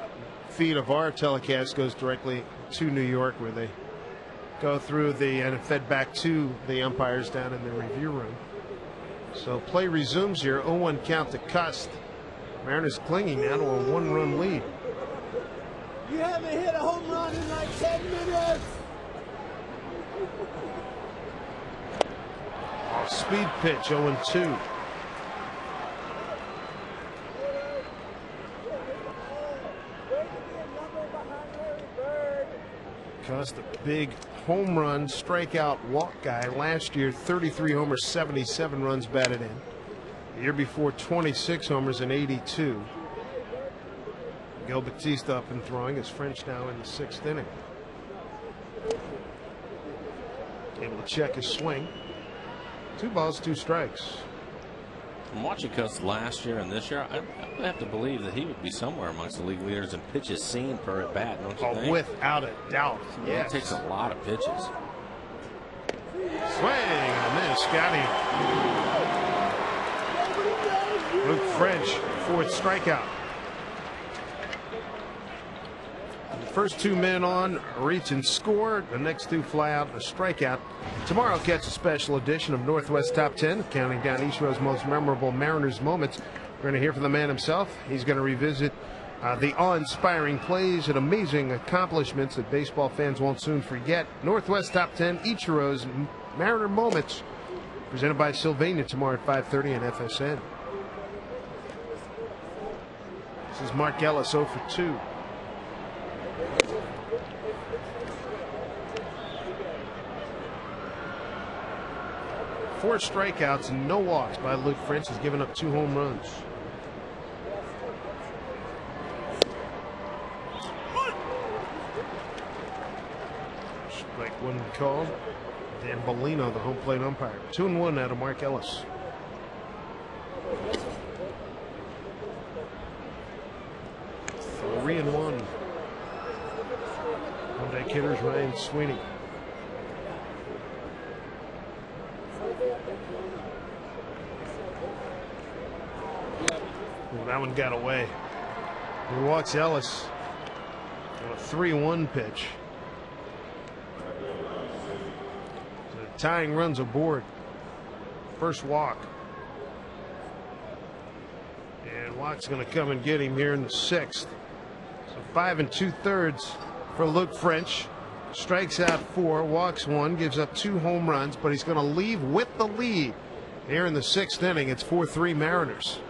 feed of our telecast goes directly to New York, where they go through and fed back to the umpires down in the review room. So play resumes here. 0-1 count to Cust. Mariners clinging now to a 1-run lead. You haven't hit a home run in like 10 minutes. Off speed pitch, 0-2. Cust, a big home run, strikeout, walk guy. Last year, 33 homers, 77 runs batted in. The year before, 26 homers and 82. Miguel Batista up and throwing as French now in the 6th inning. Able to check his swing. 2 balls, 2 strikes. I'm watching Cust last year and this year. I have to believe that he would be somewhere amongst the league leaders in pitches seen per at bat, don't you think? Without a doubt. Yeah, it takes a lot of pitches. Swing and then Scotty. Luke French, 4th strikeout. The first 2 men on reach and score. The next 2 fly out and a strikeout. Tomorrow, catch a special edition of Northwest Top 10, counting down each row's most memorable Mariners moments. We're going to hear from the man himself. He's going to revisit the awe-inspiring plays and amazing accomplishments that baseball fans won't soon forget. Northwest Top 10, Ichiro's Mariner moments, presented by Sylvania tomorrow at 5:30 on FSN. This is Mark Ellis, 0 for 2. Four strikeouts and no walks by Luke French. Has given up 2 home runs. Strike 1 called. Dan Bellino, the home plate umpire. 2-1 out of Mark Ellis. Three and 1. One-day hitters Ryan Sweeney. Well, that one got away. He walks Ellis on a 3-1 pitch. So tying runs aboard. First walk. And Watt's going to come and get him here in the 6th. So 5 2/3 for Luke French. Strikes out 4, walks 1, gives up 2 home runs, but he's going to leave with the lead here in the 6th inning. It's 4-3 Mariners.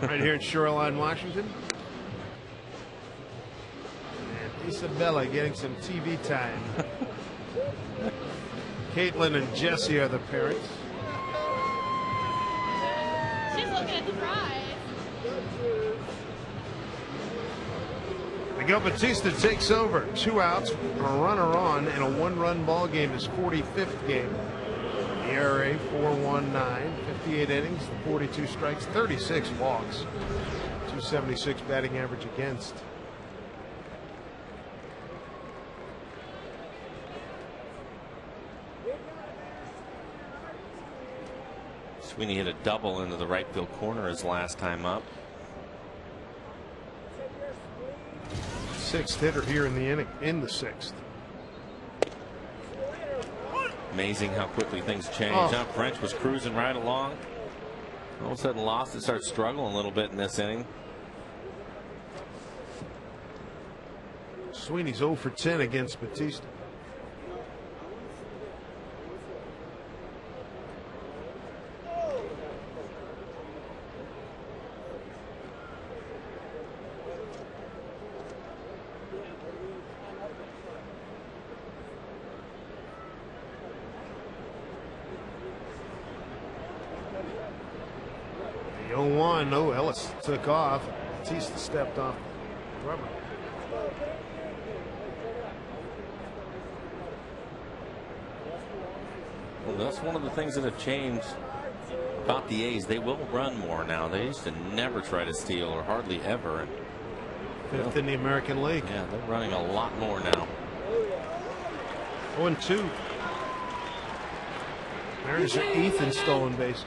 Right here in Shoreline, Washington. And Isabella getting some TV time. Caitlin and Jesse are the parents. She's looking at the prize. Miguel Batista takes over. 2 outs, a runner on, and a 1-run ball game. His 45th game. ERA 4.19, 58 innings, 42 strikes, 36 walks, 276 batting average against. Sweeney hit a double into the right field corner his last time up. 6th hitter here in the inning, in the 6th. Amazing how quickly things change. Oh. French was cruising right along. All of a sudden lost it, started struggling a little bit in this inning. Sweeney's 0 for 10 against Batista. The 0-1, no, Ellis took off. Batista stepped off rubber. Well, that's one of the things that have changed about the A's. They will run more now. They used to never try to steal, or hardly ever. 5th in the American League. Yeah, they're running a lot more now. 0-2. Mariners are 8th in stolen bases.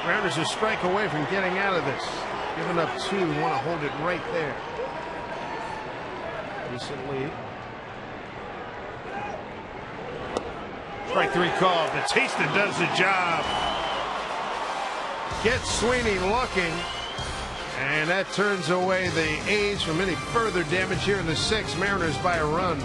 Mariners a strike away from getting out of this. Giving up 2, want to hold it right there. Decent lead. Strike 3 call. Batista does the job. Gets Sweeney looking. And that turns away the A's from any further damage here in the 6th. Mariners by a run.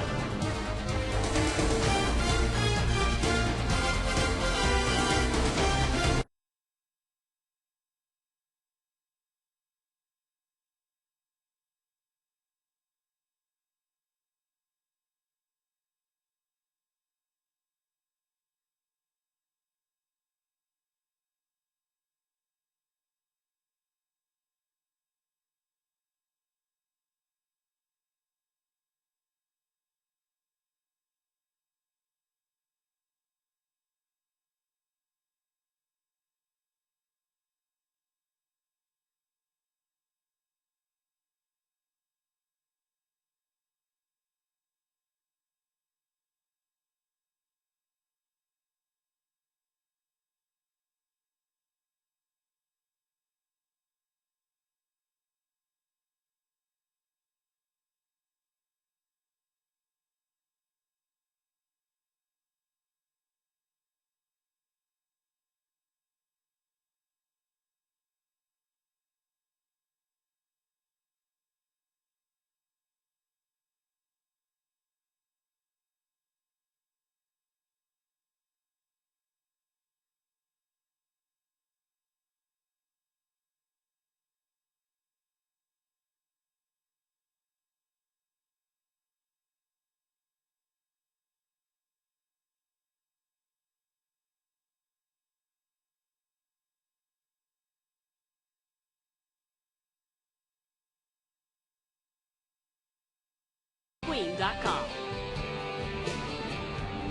Queen.com.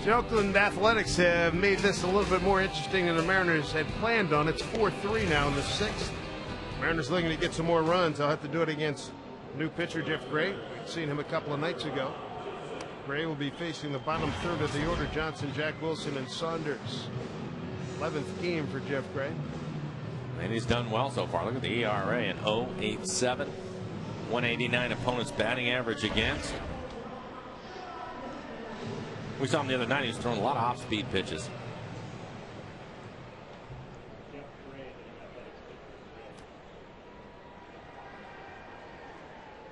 The Oakland Athletics have made this a little bit more interesting than the Mariners had planned on. It's 4-3 now in the 6th. Mariners looking to get some more runs. They'll have to do it against new pitcher Jeff Gray. We've seen him a couple of nights ago. Gray will be facing the bottom third of the order. Johnson, Jack Wilson, and Saunders. 11th game for Jeff Gray. And he's done well so far. Look at the ERA at 0.87. 189 opponents batting average against. We saw him the other night. He was throwing a lot of off-speed pitches.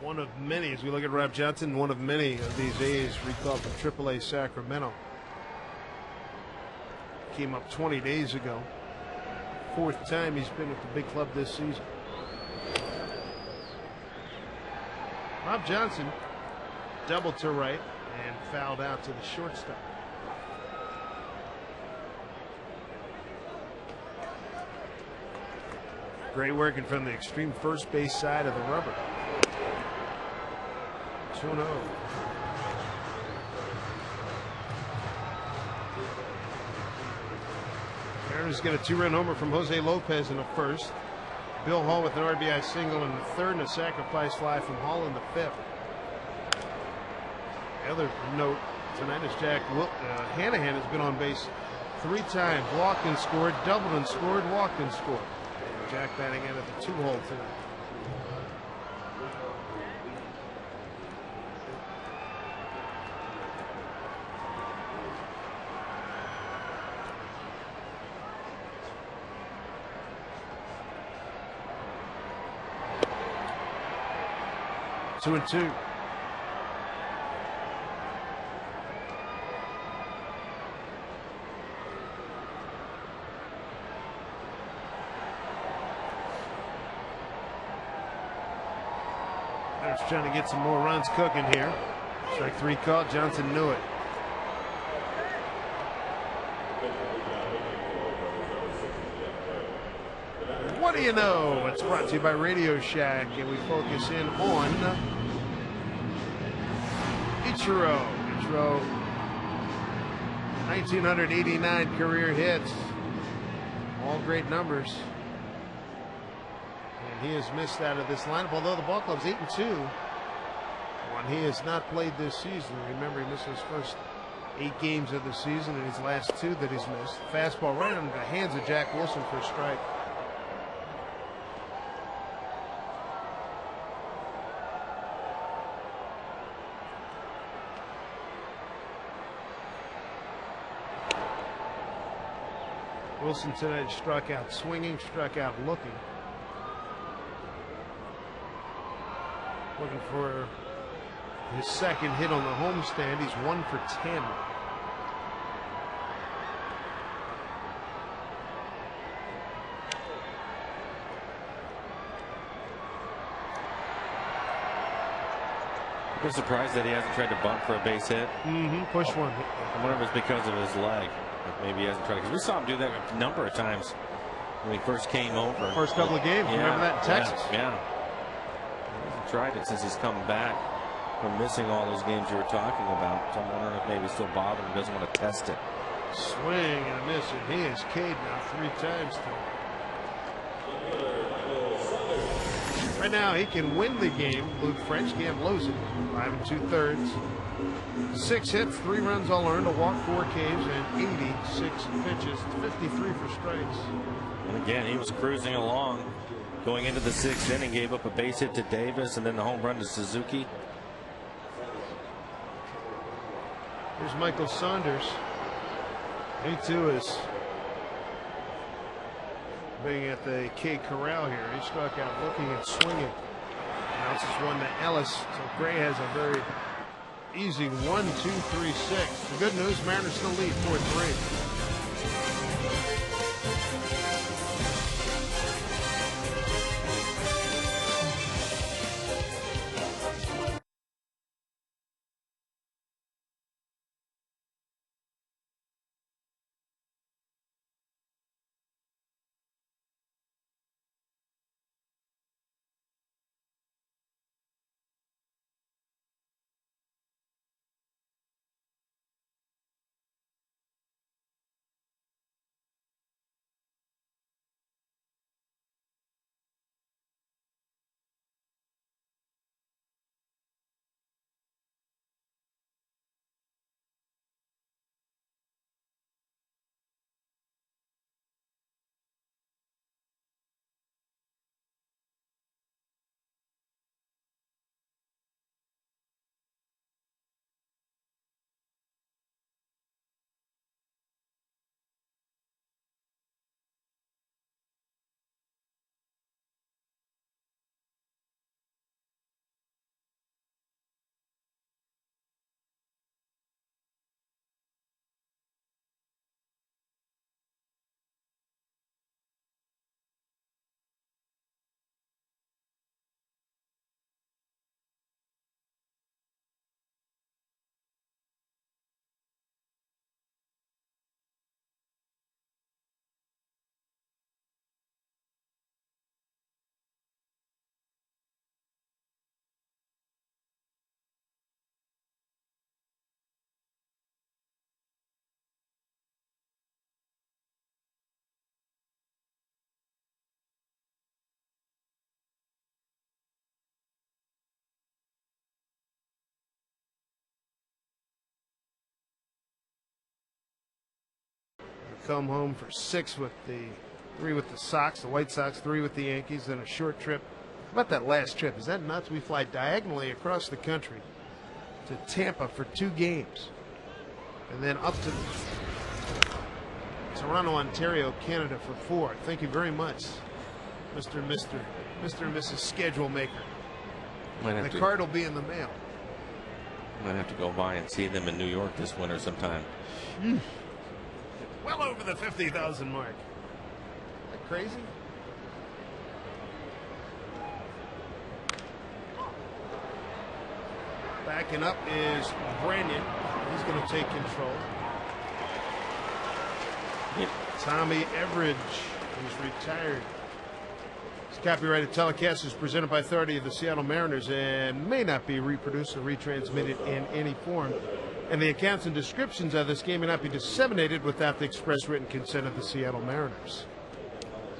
One of many, as we look at Rob Johnson, one of many of these A's recalled from AAA Sacramento. Came up 20 days ago. 4th time he's been with the big club this season. Rob Johnson doubled to right and fouled out to the shortstop. Great working from the extreme first base side of the rubber. 2-0. Mariners get a 2-run homer from Jose Lopez in the first. Bill Hall with an RBI single in the third and a sacrifice fly from Hall in the fifth. The other note tonight is Jack Hanahan has been on base 3 times. Walked and scored, doubled and scored, walked and scored. Jack batting out of the 2-hole tonight. Two and two. Trying to get some more runs cooking here. Strike 3 called. Johnson knew it. What do you know? It's brought to you by Radio Shack, and we focus in on Ichiro. Ichiro, 1,989 career hits. All great numbers. He has missed out of this lineup, although the ball club's 8-2 when he has not played this season. Remember, he missed his first 8 games of the season and his last 2 that he's missed. Fastball right on the hands of Jack Wilson for a strike. Wilson tonight struck out swinging, struck out looking. Looking for his second hit on the homestand. He's 1 for 10. I'm surprised that he hasn't tried to bunt for a base hit. Push one. I wonder if it's because of his leg. Like maybe he hasn't tried, because we saw him do that a number of times when he first came over. First couple of games. Yeah, remember that in Texas? Yeah. He hasn't tried it since he's come back from missing all those games you were talking about. So I'm wondering if maybe he's still bothered and doesn't want to test it. Swing and a miss, and he is K'd now 3 times tonight. Right now, he can win the game. Luke French can't lose it. 5 2/3. 6 hits, 3 runs all earned, a walk, 4 Ks, and 86 pitches, 53 for strikes. And again, he was cruising along going into the 6th inning, gave up a base hit to Davis and then the home run to Suzuki. Here's Michael Saunders. He too is being at the K Corral here. He struck out looking and swinging. Bounces one to Ellis. So Gray has a very easy 1, 2, 3, 6. The good news, Mariners still lead 4-3. come home for 6 with the 3 with the Sox, the White Sox, 3 with the Yankees, then a short trip. How about that last trip? Is that nuts? We fly diagonally across the country to Tampa for 2 games, and then up to Toronto, Ontario, Canada for 4. Thank you very much, Mr. and Mrs. Schedule Maker. The card will be in the mail. Might have to go by and see them in New York this winter sometime. Well over the 50,000 mark. Isn't that crazy? Backing up is Branyan. He's going to take control. Tommy Everidge, who's retired. This copyrighted telecast is presented by authority of the Seattle Mariners and may not be reproduced or retransmitted in any form. And the accounts and descriptions of this game may not be disseminated without the express written consent of the Seattle Mariners.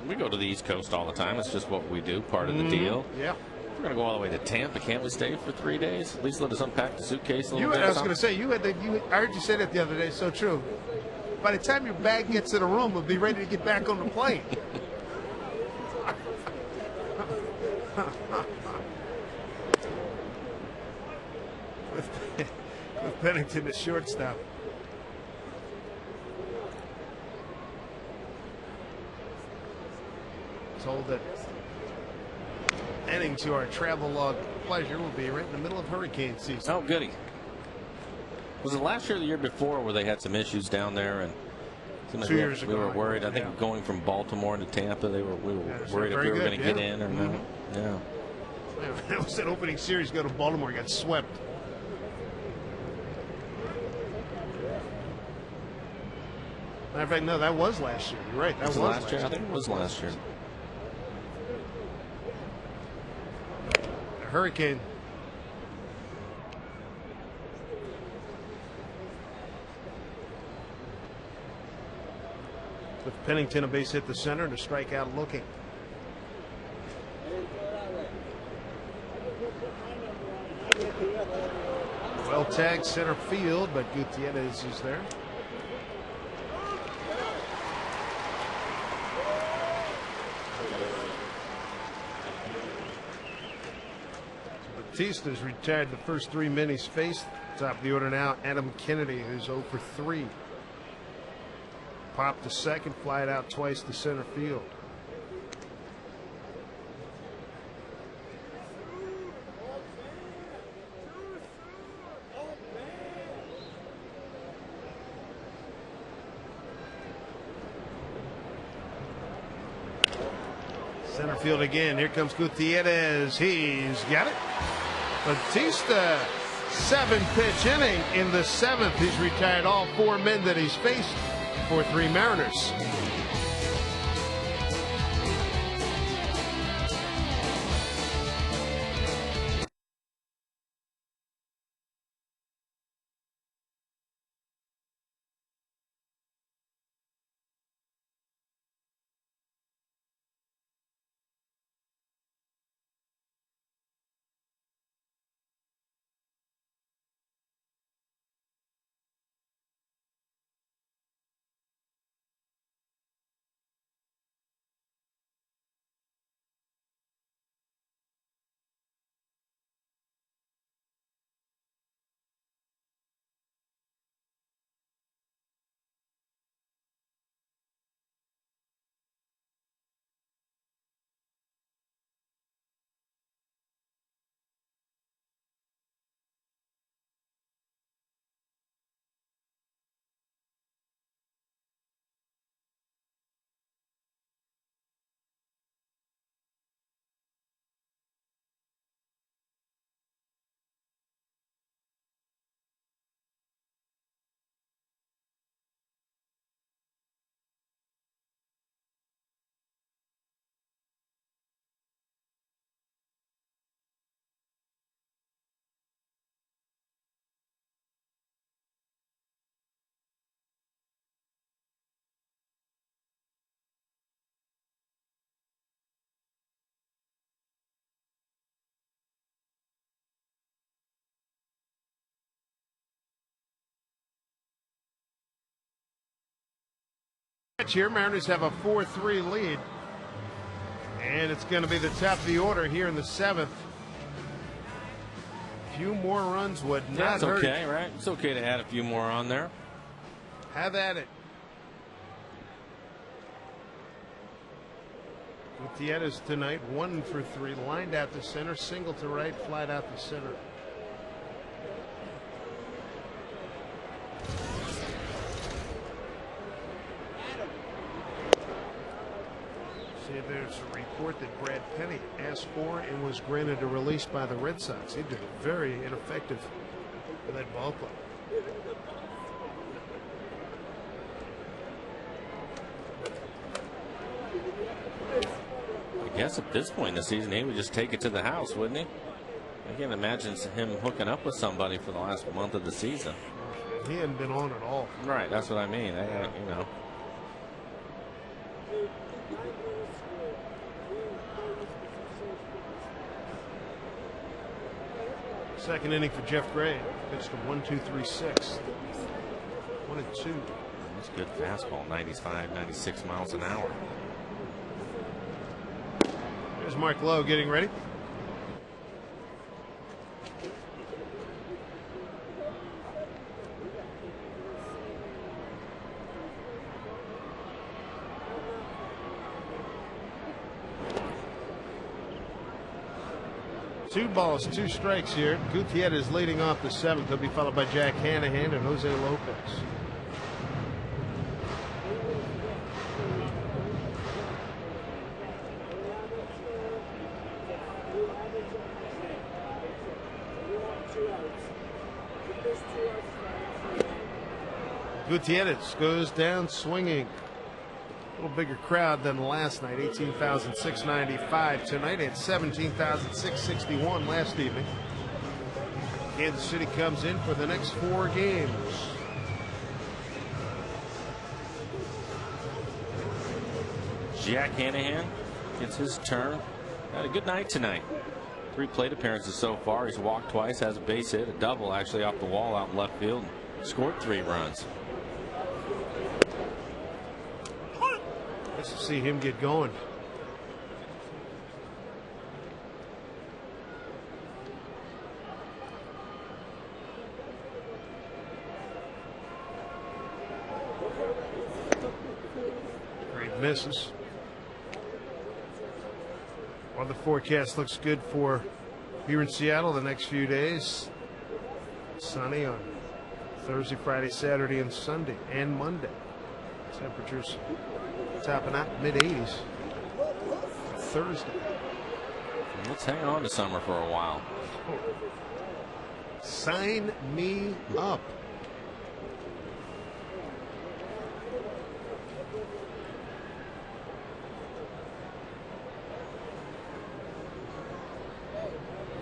We go to the East Coast all the time. It's just what we do, part of the deal. Yeah. We're going to go all the way to Tampa. Can't we stay for 3 days? At least let us unpack the suitcase a little bit. I was going to say, I heard you say that the other day. So true. By the time your bag gets to the room, we'll be ready to get back on the plane. with Pennington, the shortstop. Told that ending to our travel log pleasure will be right in the middle of hurricane season. Oh, goody. Was it last year or the year before where they had some issues down there? And 2 years ago. We were worried. I think going from Baltimore to Tampa, we were worried if we were going to get in or not. Yeah. That was that opening series. Go to Baltimore, got swept. Matter of fact, no, that was last year. You're right. That was last year. I think it was last year. A hurricane. With Pennington a base hit the center and a strikeout looking. Well tagged center field, but Gutierrez is there. Batista's retired the first 3 men he's faced. Top of the order now, Adam Kennedy, who's 0 for 3. Popped to second, fly it out twice to center field. Center field again. Here comes Gutierrez. He's got it. Batista, 7-pitch inning in the 7th. He's retired all 4 men that he's faced for 3 Mariners. Here, Mariners have a 4-3 lead. And it's going to be the top of the order here in the 7th. A few more runs would not That's hurt. okay, right? It's okay to add a few more on there. Have at it. Gutierrez tonight, 1 for 3, lined out to center, single to right, flat out to center. See, there's a report that Brad Penny asked for and was granted a release by the Red Sox. He did very ineffective for that ball club. I guess at this point in the season, he would just take it to the house, wouldn't he? I can't imagine him hooking up with somebody for the last month of the season. He hadn't been on at all. Right, that's what I mean. You know. Second inning for Jeff Gray. Pitched to 1-2-3-6. 1-2. That's good fastball, 95, 96 miles an hour. There's Mark Lowe getting ready. Two balls, 2 strikes here. Gutierrez leading off the 7th. He'll be followed by Jack Hanahan and Jose Lopez. Gutierrez goes down swinging. A little bigger crowd than last night, 18,695 tonight at 17,661 last evening. Kansas City comes in for the next 4 games. Jack Hanahan gets his turn. Had a good night tonight. 3 plate appearances so far. He's walked twice, has a base hit, a double actually off the wall out in left field, and scored 3 runs. Nice to see him get going. Great misses. Well, the forecast looks good for here in Seattle the next few days. Sunny on Thursday, Friday, Saturday, and Sunday, and Monday. Temperatures topping out mid-80s Thursday. Let's hang on to summer for a while. Sign me up.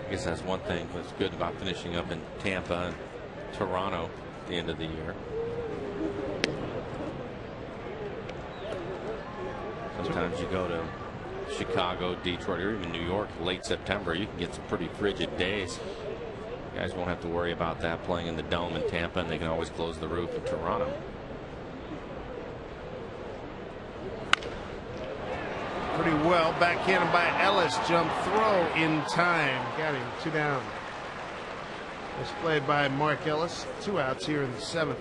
I guess that's one thing that's good about finishing up in Tampa and Toronto at the end of the year. Sometimes you go to Chicago, Detroit, or even New York late September, you can get some pretty frigid days. You guys won't have to worry about that playing in the Dome in Tampa, and they can always close the roof in Toronto. Pretty well. Backhanded by Ellis. Jump throw in time. Got him 2 down. It's played by Mark Ellis. 2 outs here in the 7th.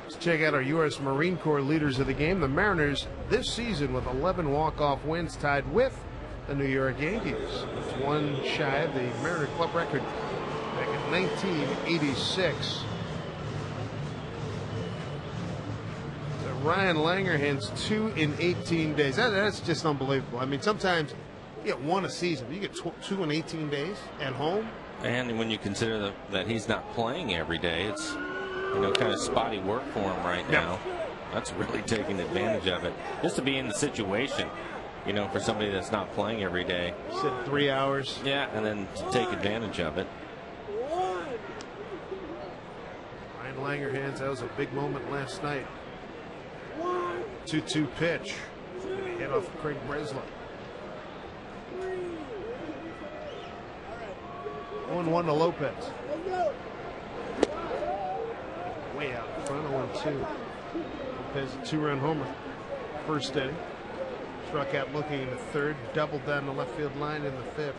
Let's check out our U.S. Marine Corps leaders of the game. The Mariners this season with 11 walk-off wins, tied with the New York Yankees. It's 1 shy of the Mariner Club record back in 1986. So Ryan Langerhans 2 in 18 days. That's just unbelievable. I mean, sometimes you get 1 a season. You get 2 in 18 days at home. And when you consider that he's not playing every day, it's, you know, kind of spotty work for him right now. That's really taking advantage of it. Just to be in the situation, you know, for somebody that's not playing every day. Sit 3 hours. Yeah, and then to take advantage of it. Ryan Langerhans, that was a big moment last night. 2-2 pitch. Hit off of Craig Breslow. 1-1 to Lopez. Way out in front, 0-2. Lopez, a 2-run homer. first inning. Struck out looking in the third, doubled down the left field line in the fifth.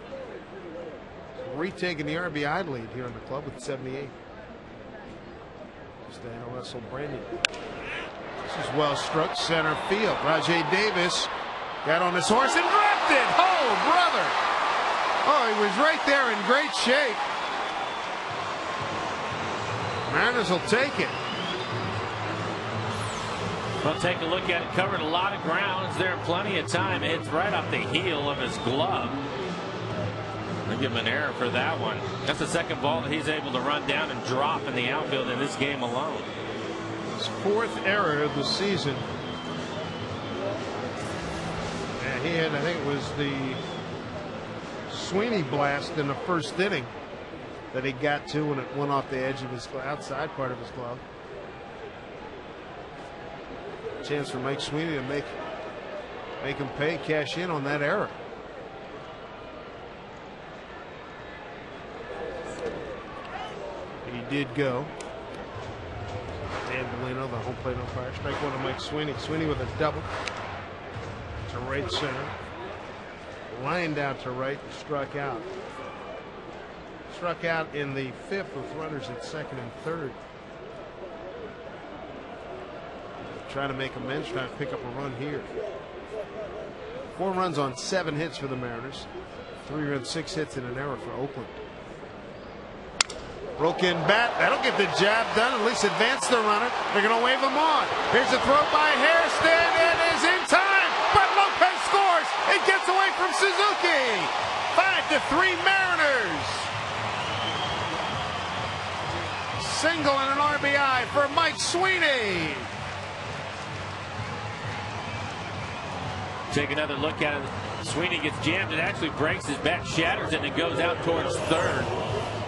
So retaking the RBI lead here in the club with 78. Stan Russell Brandon. This is well struck center field. Rajay Davis got on his horse and dropped it. Oh, brother. Oh, he was right there in great shape. Mariners will take it. Well, take a look at it. Covered a lot of grounds there, plenty of time. It hits right off the heel of his glove. They give him an error for that one. That's the second ball that he's able to run down and drop in the outfield in this game alone. His fourth error of the season. And he had, I think it was the Sweeney blast in the first inning that he got to when it went off the edge of his outside part of his glove. Chance for Mike Sweeney to make him pay, cash in on that error. He did go. Dan Bellino, the home plate umpire. Strike one to Mike Sweeney. Sweeney with a double to right center. Lined out to right and struck out. Struck out in the fifth with runners at second and third. Trying to make amends, trying to pick up a run here. 4 runs on 7 hits for the Mariners. 3 runs, 6 hits, and an error for Oakland. Broken bat. That'll get the job done. At least advance the runner. They're going to wave him on. Here's a throw by Hairston. It is in time. But Lopez scores. It gets away from Suzuki. 5-3 Mariners. Single and an RBI for Mike Sweeney. Take another look at it. Sweeney gets jammed. It actually breaks his bat, shatters it, and it goes out towards third.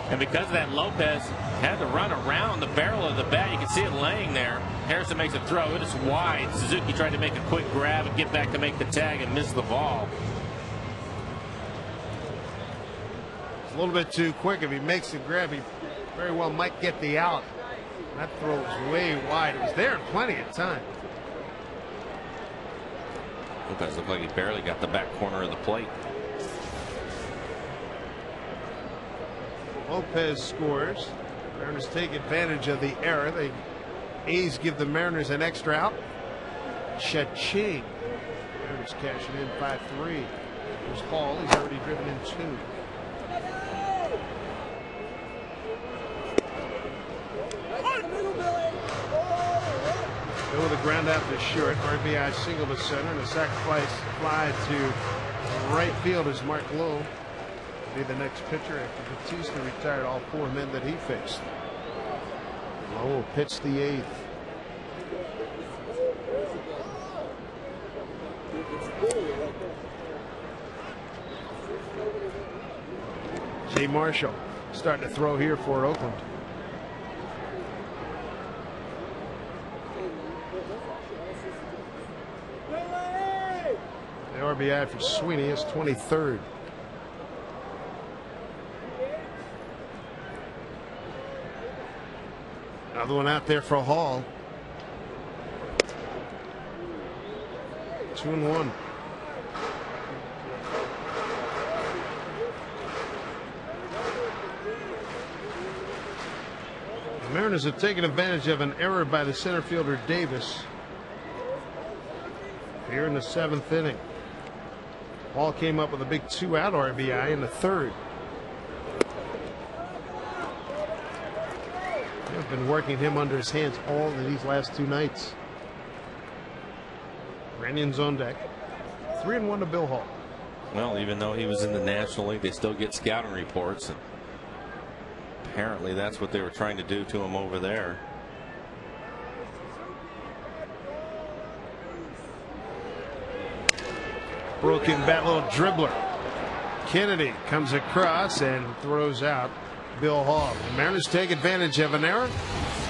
And because of that, Lopez had to run around the barrel of the bat. You can see it laying there. Harrison makes a throw. It is wide. Suzuki tried to make a quick grab and get back to make the tag and miss the ball. It's a little bit too quick. If he makes the grab, he very well might get the out. That throw was way wide. It was there in plenty of time. Lopez looked like he barely got the back corner of the plate. Lopez scores. Mariners take advantage of the error. The A's give the Mariners an extra out. Cha-ching. Mariners cashing in 5-3. Here's Hall. He's already driven in 2. Go with a ground out to short. RBI single to center and a sacrifice fly to right field as Mark Lowe be the next pitcher after Batista retired all 4 men that he faced. Lowe will pitch the 8th. Jay Marshall starting to throw here for Oakland. The RBI for Sweeney is 23rd. Another one out there for Hall. 2-1. The Mariners have taken advantage of an error by the center fielder Davis here in the 7th inning. Hall came up with a big 2-out RBI in the 3rd. They've been working him under his hands all of these last 2 nights. Rannion's on deck. 3-1 to Bill Hall. Well, even though he was in the National League, they still get scouting reports. And apparently that's what they were trying to do to him over there. Broken bat, little dribbler. Kennedy comes across and throws out Bill Hall. The Mariners take advantage of an error.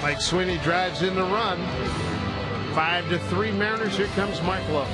Mike Sweeney drives in the run. 5-3 Mariners. Here comes Mark Lowe.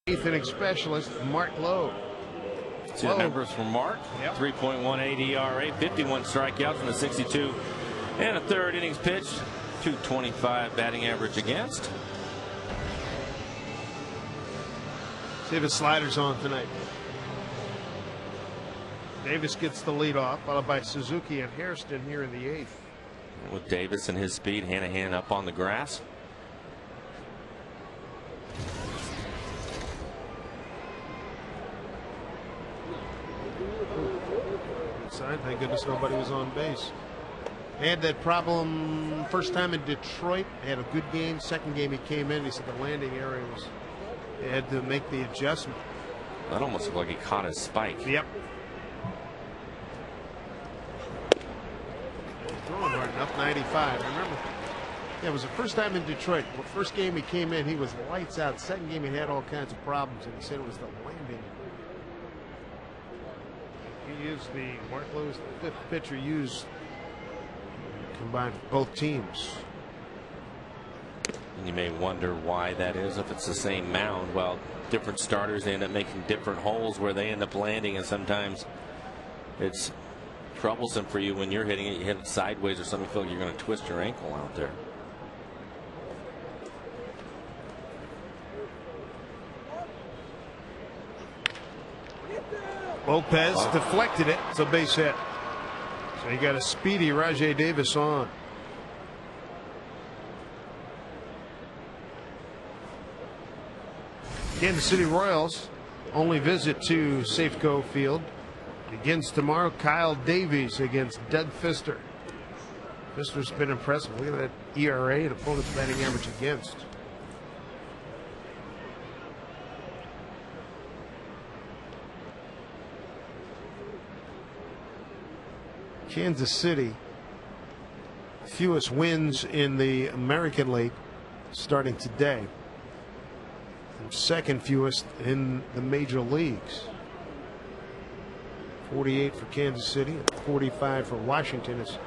Eighth inning specialist, Mark Lowe. See the numbers from Mark. Yep. 3.18 ERA, 51 strikeouts in the 62 and a third innings pitched. 225 batting average against. See if his slider's on tonight. Davis gets the lead off, followed by Suzuki and Hairston here in the 8th. With Davis and his speed, Hanahan up on the grass. Sign. Thank goodness nobody was on base. They had that problem first time in Detroit. They had a good game. Second game he came in. He said the landing area was. They had to make the adjustment. That almost looked like he caught his spike. Yep. Throwing hard enough. 95. Remember, yeah, it was the first time in Detroit. The first game he came in, he was lights out. Second game he had all kinds of problems, and he said it was the landing. He is Mark Lowe's the 5th pitcher used combined for both teams. And you may wonder why that is. If it's the same mound, well, different starters, they end up making different holes where they end up landing, and sometimes it's troublesome for you when you're hitting it. You hit it sideways or something, you feel like you're going to twist your ankle out there. Lopez deflected it. It's a base hit. So you got a speedy Rajai Davis on. Kansas City Royals only visit to Safeco Field. Begins tomorrow. Kyle Davies against Doug Fister. Fister's been impressive. Look at that ERA and opponent's batting average against. Kansas City, fewest wins in the American League starting today. Second fewest in the major leagues. 48 for Kansas City and 45 for Washington as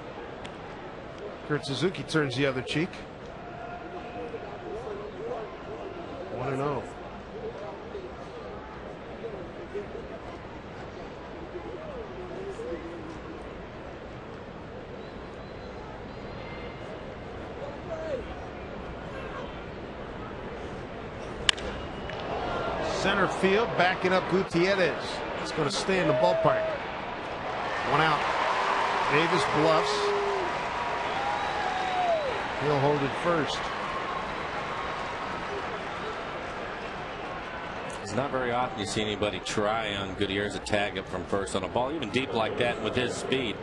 Kurt Suzuki turns the other cheek. 1-0. Center field, backing up Gutierrez. It's going to stay in the ballpark. One out. Davis bluffs. He'll hold it first. It's not very often you see anybody try on Gutierrez a tag up from first on a ball, even deep like that with his speed.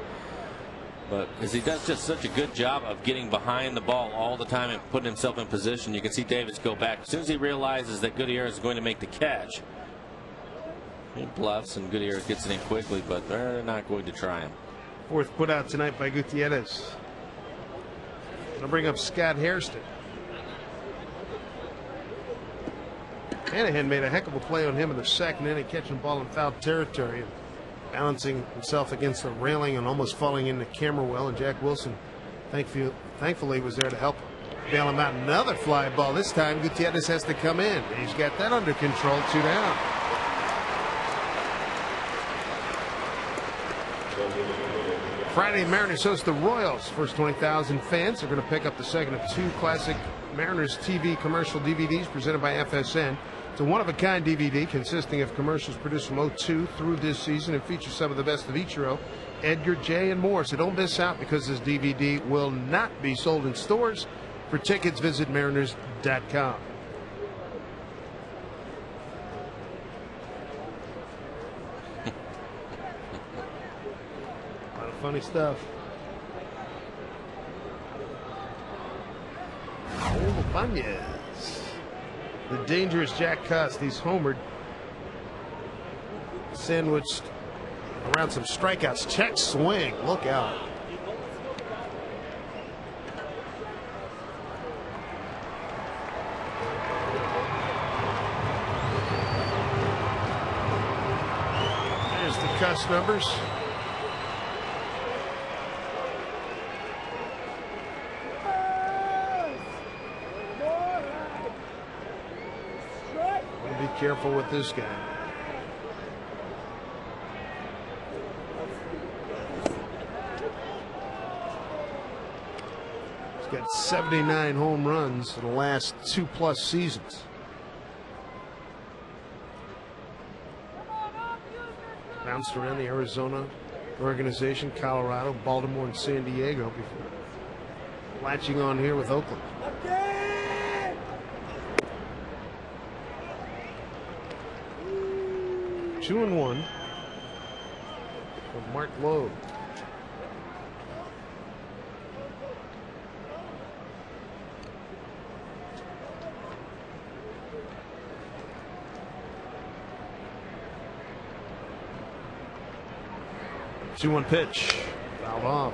But as he does just such a good job of getting behind the ball all the time and putting himself in position, you can see Davis go back. As soon as he realizes that Gutierrez is going to make the catch, he bluffs and Gutierrez gets it in quickly, but they're not going to try him. Fourth put out tonight by Gutierrez. I'll bring up Scott Hairston. Hanahan made a heck of a play on him in the second inning, catching the ball in foul territory and balancing himself against the railing and almost falling into camera well, and Jack Wilson thankfully was there to help bail him out. Another fly ball. This time Gutierrez has to come in. He's got that under control. 2 down. Friday, Mariners host the Royals. First 20,000 fans are going to pick up the second of 2 classic Mariners TV commercial DVDs presented by FSN. It's a one-of-a-kind DVD consisting of commercials produced from 2002 through this season and features some of the best of Ichiro, Edgar, J, and more. So don't miss out because this DVD will not be sold in stores. For tickets, visit mariners.com. A lot of funny stuff. Raul Ibanez. The dangerous Jack Cust. He's homered. Sandwiched around some strikeouts. Check swing. Look out. There's the Cust numbers. careful with this guy. He's got 79 home runs in the last 2+ seasons. Bounced around the Arizona organization, Colorado, Baltimore, and San Diego before latching on here with Oakland. 2-1 for Mark Lowe. Two-one pitch, fouled off.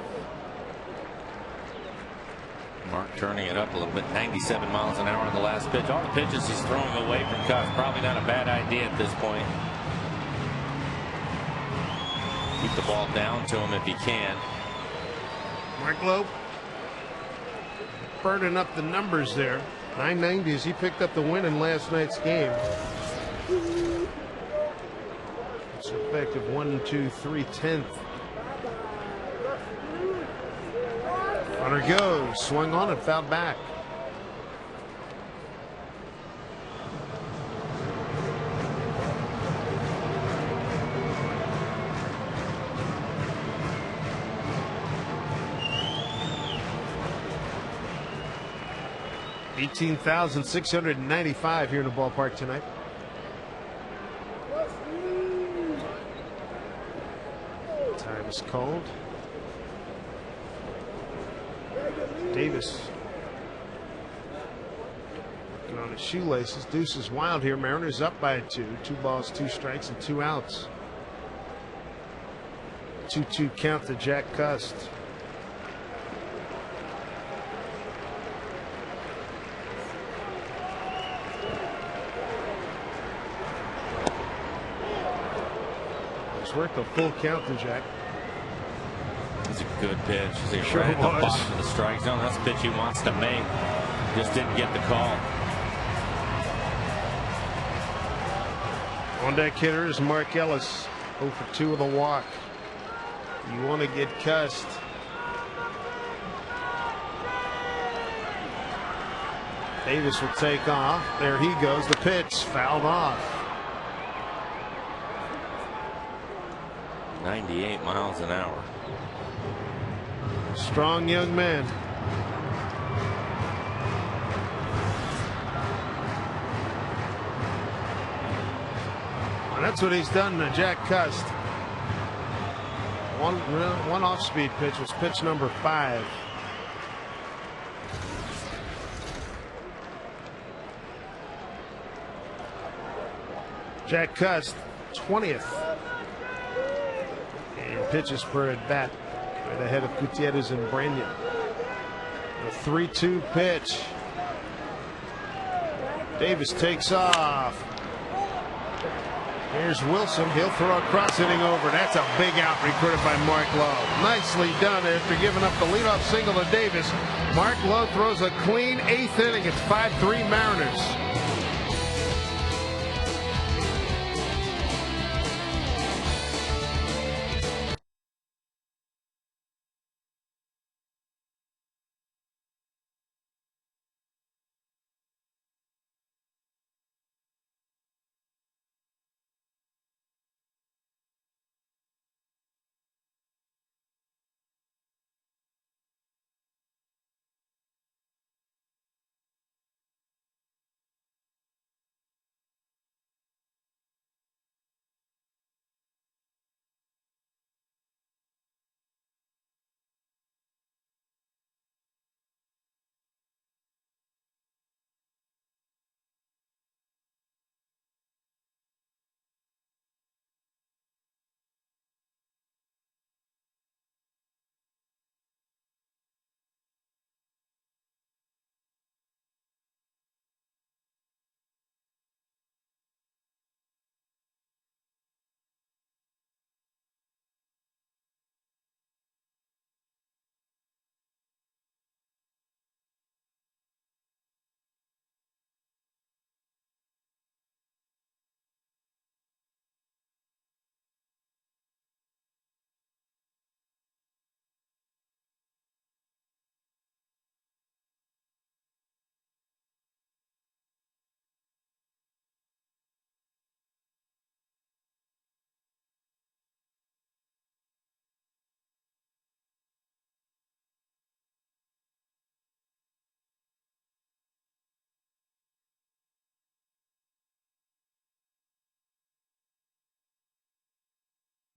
Mark turning it up a little bit, 97 miles an hour on the last pitch. All the pitches he's throwing away from Cust. Probably not a bad idea at this point. Keep the ball down to him if he can. Mark Lowe burning up the numbers there. 990 as he picked up the win in last night's game. It's effective 1, 2, 3/10. Runner goes, swung on and fouled back. $18,695 here in the ballpark tonight. Time is called. Davis working on his shoelaces. Deuce is wild here. Mariners up by 2. 2 balls, 2 strikes, and 2 outs. 2-2 count to Jack Cust. It's worked a full count to Jack. It's a good pitch. He's Sure right at the was. bottom of the strike zone. That's the pitch he wants to make. Just didn't get the call. On deck hitter is Mark Ellis. 0 for 2 with a walk. You want to get Cust. Davis will take off. There he goes. The pitch fouled off. 98 miles an hour. Strong young man. And that's what he's done to Jack Cust. One off-speed pitch was pitch number 5. Jack Cust, 20th. And pitches per at bat. Right ahead of Gutierrez and Branyan. A 3-2 pitch. Davis takes off. Here's Wilson. He'll throw a cross inning over. That's a big out recorded by Mark Lowe. Nicely done after giving up the leadoff single to Davis. Mark Lowe throws a clean 8th inning. It's 5-3 Mariners.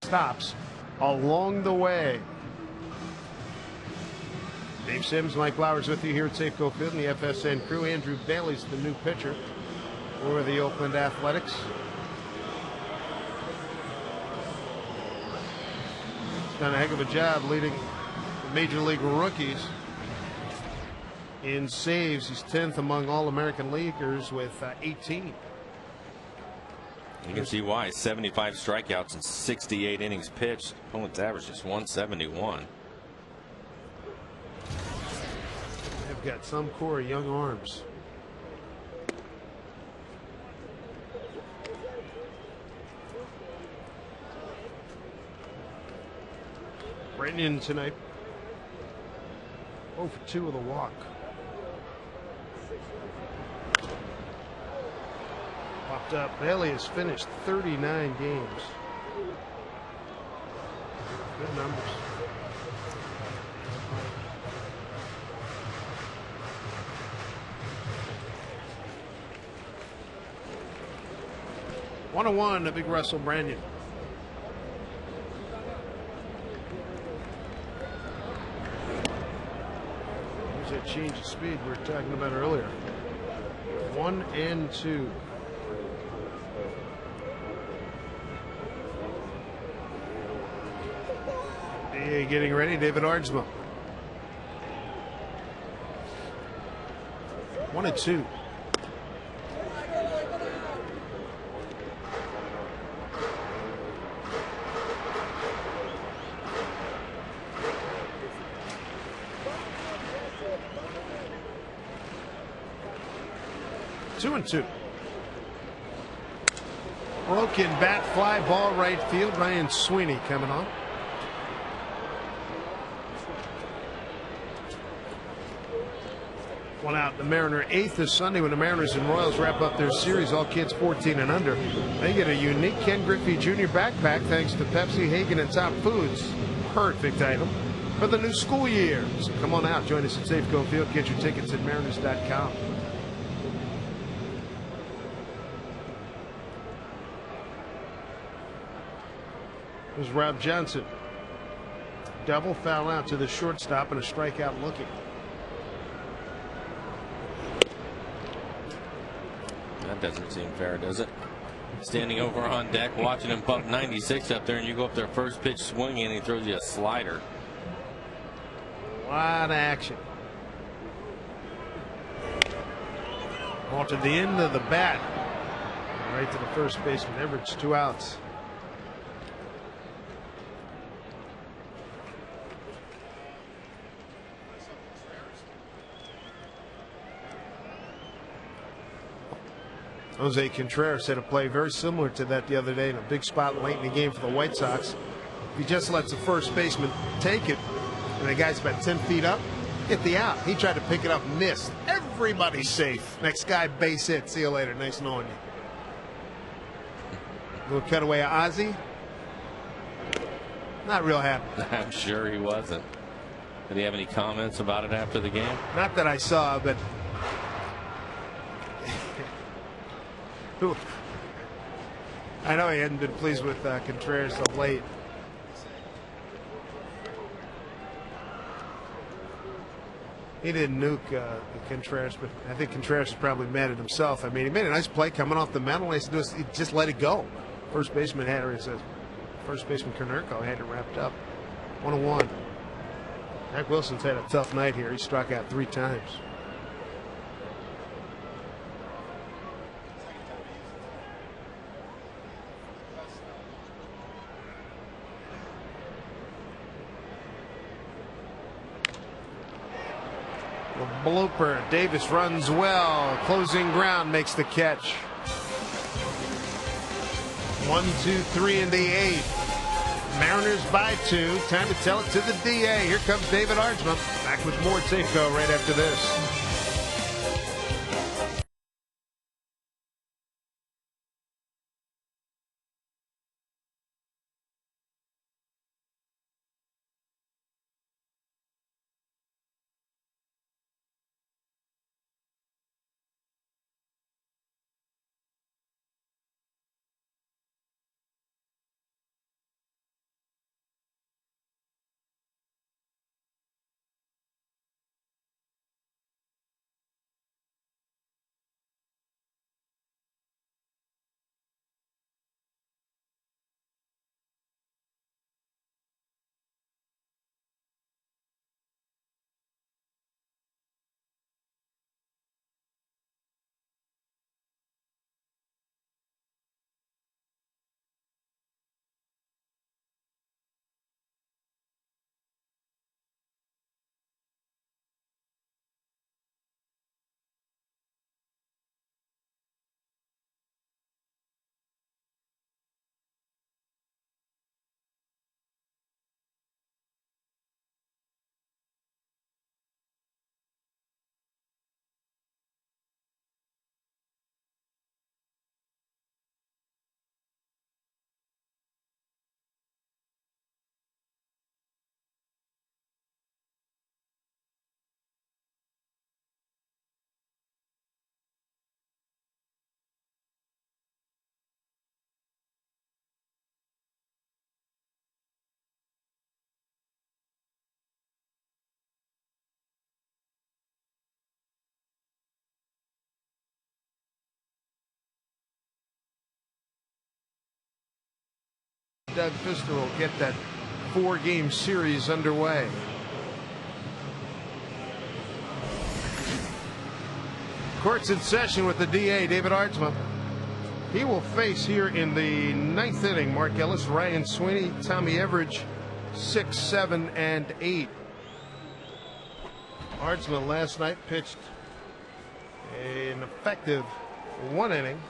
stops along the way. Dave Sims, Mike Flowers with you here at Safeco Field and the FSN crew. Andrew Bailey's the new pitcher for the Oakland Athletics. He's done a heck of a job leading the Major League rookies in saves. He's 10th among All-American leaguers with 18. You can see why. 75 strikeouts and 68 innings pitched. Opponent's average just 171. They've got some core of young arms. Brennan tonight 0 for 2 with a walk. Popped up. Bailey has finished 39 games. Good numbers. One, a big Russell Brandon. There's that change of speed we were talking about earlier. 1-2. Getting ready, David Ardsma. 1-2. Two and two. Broken bat fly ball right field. Ryan Sweeney coming on. One out. The Mariner 8th this Sunday when the Mariners and Royals wrap up their series. All kids 14 and under. They get a unique Ken Griffey Jr. backpack thanks to Pepsi, Hagen, and Top Foods. Perfect item for the new school year. So come on out. Join us at Safeco Field. Get your tickets at Mariners.com. There's Rob Johnson. Double foul out to the shortstop and a strikeout looking. That doesn't seem fair, does it? Standing over on deck, watching him pump 96 up there, and you go up there first pitch swinging, and he throws you a slider. A lot of action. Ball to the end of the bat. Right to the first baseman. Everett's 2 outs. Jose Contreras had a play very similar to that the other day in a big spot late in the game for the White Sox. If he just lets the first baseman take it, and the guy's about 10 feet up, get the out. He tried to pick it up, missed. Everybody's safe. Next guy, base hit. See you later. Nice knowing you. Little cutaway of Ozzie. Not real happy. I'm sure he wasn't. Did he have any comments about it after the game? Not that I saw, but I know he hadn't been pleased with Contreras of late. He didn't nuke Contreras, but I think Contreras is probably mad at himself. I mean, he made a nice play coming off the mound. He just let it go. First baseman had it. It says first baseman Konerko had it wrapped up. 1-1. Zach Wilson's had a tough night here. He struck out 3 times. A blooper. Davis runs well. Closing ground, makes the catch. 1, 2, 3 in the 8th. Mariners by 2. Time to tell it to the DA. Here comes David Ardsma. Back with more Safeco right after this. Doug Fister will get that 4-game series underway. Court's in session with the DA, David Aardsma. He will face here in the 9th inning Mark Ellis, Ryan Sweeney, Tommy Everidge, 6, 7, and 8. Aardsma last night pitched an effective 1 inning.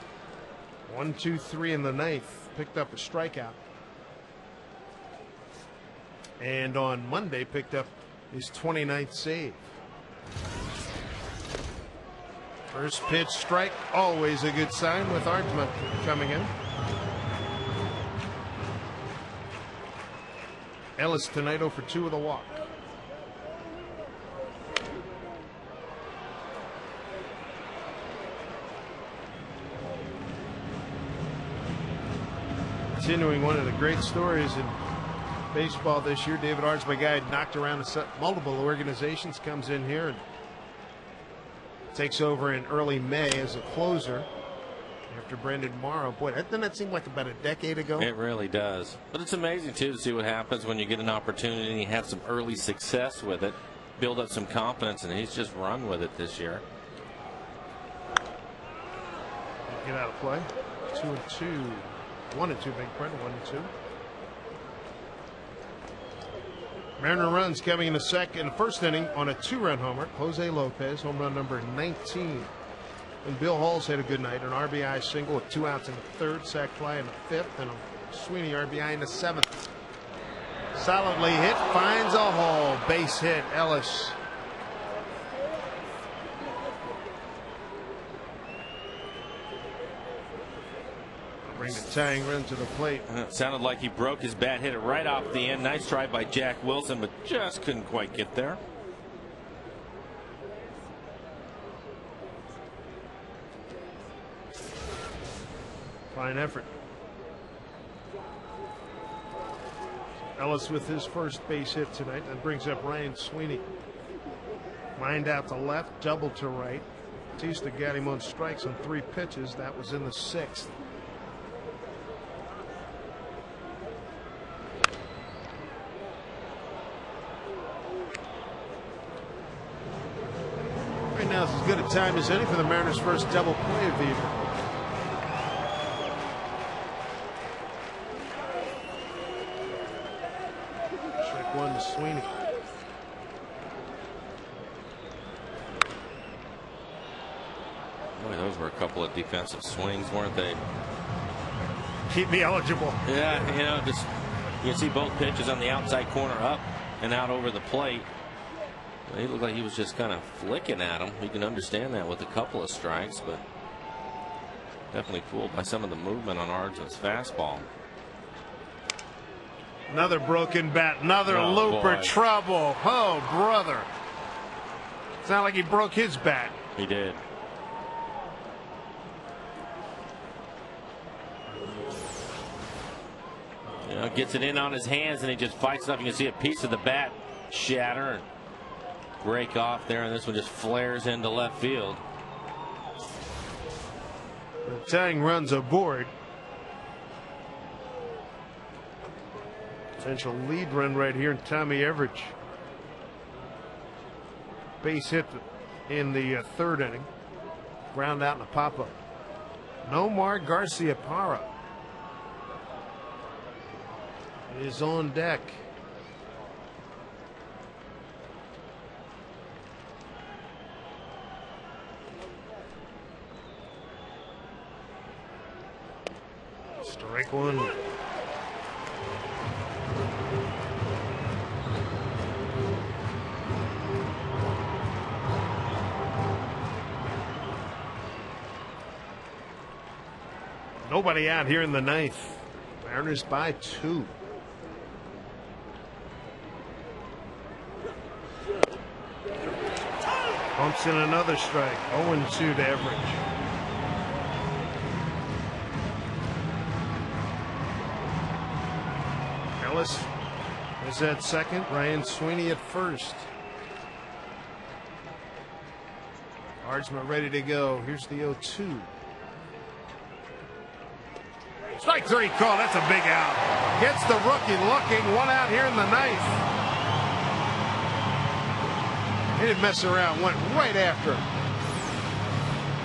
1, 2, 3 in the 9th. Picked up a strikeout. And on Monday picked up his 29th save. First pitch strike, always a good sign with Aardsma coming in. Ellis tonight 0 for 2 with a walk. Continuing one of the great stories in baseball this year, David Aardsma, guy knocked around multiple organizations, comes in here and takes over in early May as a closer after Brendan Morrow. Boy, doesn't that seem like about a decade ago? It really does. But it's amazing, too, to see what happens when you get an opportunity and you have some early success with it, build up some confidence, and he's just run with it this year. Get out of play. 2 and 2. 1 and 2, big pardon. 1 and 2. Mariner runs coming in the first inning on a 2-run homer. Jose Lopez, home run number 19. And Bill Halls had a good night. An RBI single with 2 outs in the 3rd, sac fly in the 5th, and a Sweeney RBI in the 7th. Solidly hit, finds a hole. Base hit, Ellis. Bring the tying run to the plate. It sounded like he broke his bat, hit it right off the end. Nice try by Jack Wilson, but just couldn't quite get there. Fine effort. Ellis with his first base hit tonight. That brings up Ryan Sweeney. Lined out to left, double to right. Batista got him on strikes on 3 pitches. That was in the 6th. Right now is as good a time as any for the Mariners' first double play of the evening. Check 1 to Sweeney. Boy, those were a couple of defensive swings, weren't they? Keep me eligible. Yeah, you know, just you can see both pitches on the outside corner up and out over the plate. He looked like he was just kind of flicking at him. You can understand that with a couple of strikes, but definitely fooled by some of the movement on Aardsma's fastball. Another broken bat, another looper, boy. trouble. Oh, brother. It's not like he broke his bat. He did. You know, gets it in on his hands and he just fights it up. You can see a piece of the bat shatter and break off there, and this one just flares into left field. The tying runs aboard. Potential lead run right here in Tommy Everidge. Base hit in the 3rd inning. Ground out in a pop-up. Nomar Garciaparra is on deck. Strike 1. Nobody out here in the 9th. Mariners by 2. Pumps in another strike. 0-2 to Everidge. Ellis is at second. Ryan Sweeney at first. Aardsma ready to go. Here's the 0-2. Strike Strike three call. That's a big out. Gets the rookie looking. One out here in the ninth. He didn't mess around. Went right after him.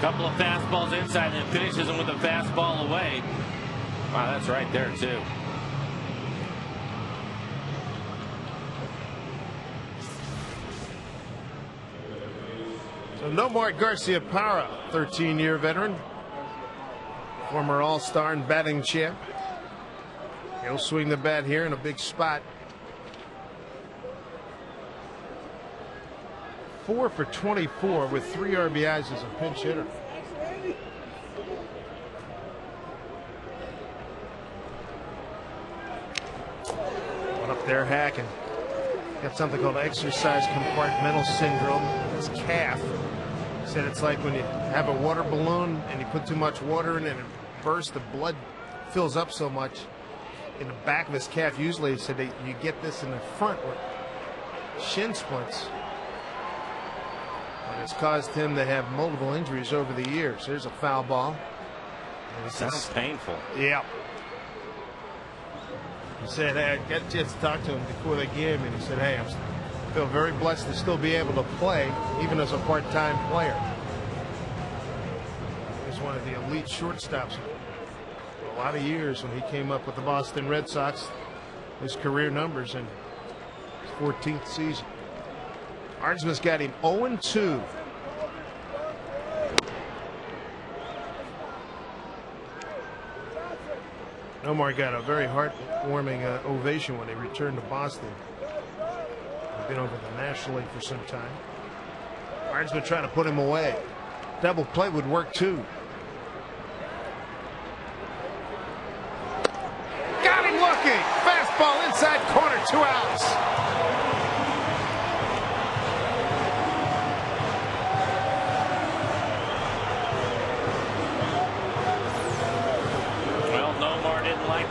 Couple of fastballs inside and finishes him with a fastball away. Wow, that's right there too. So Nomar Garciaparra, 13-year veteran, former All-Star and batting champ. He'll swing the bat here in a big spot. 4 for 24 with 3 RBIs as a pinch hitter. One up there hacking. Got something called exercise compartmental syndrome. His calf. He said it's like when you have a water balloon and you put too much water in it and it bursts, the blood fills up so much in the back of his calf. Usually he said that you get this in the front with shin splints. And it's caused him to have multiple injuries over the years. There's a foul ball. Sounds painful. Yeah. He said, hey, I got a chance to talk to him before the game, and he said, hey, I feel very blessed to still be able to play, even as a part-time player. He's one of the elite shortstops for a lot of years when he came up with the Boston Red Sox. His career numbers in his 14th season. Arnsman's got him 0-2. Nomar got a very heartwarming ovation when he returned to Boston. He's been over the National League for some time. Arnsman trying to put him away. Double play would work too. Got him looking. Fastball inside corner, 2 outs.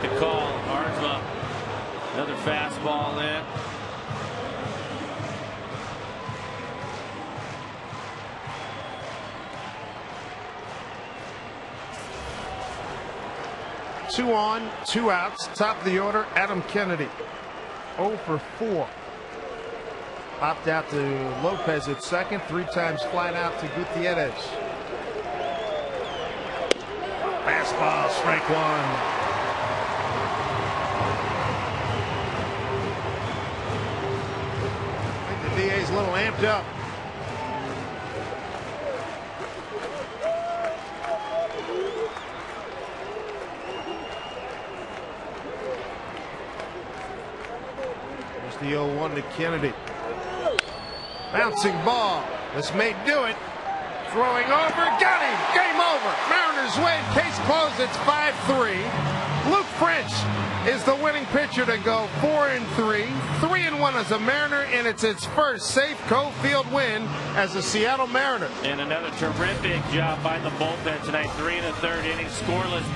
The call. Arnsma, another fastball in. Two on, 2 outs. Top of the order, Adam Kennedy. 0 for 4. Popped out to Lopez at second. 3 times flat out to Gutierrez. Fastball, strike 1. DA's a little amped up. There's the 0-1 to Kennedy. Bouncing ball. This may do it. Throwing over. Got him. Game over. Mariners win. Case closed. It's 5-3. Luke French is the winning pitcher to go 4-3, 3-1 as a Mariner, and it's its first Safeco Field win as a Seattle Mariner. And another terrific job by the bullpen tonight. 3 1/3 innings, scoreless.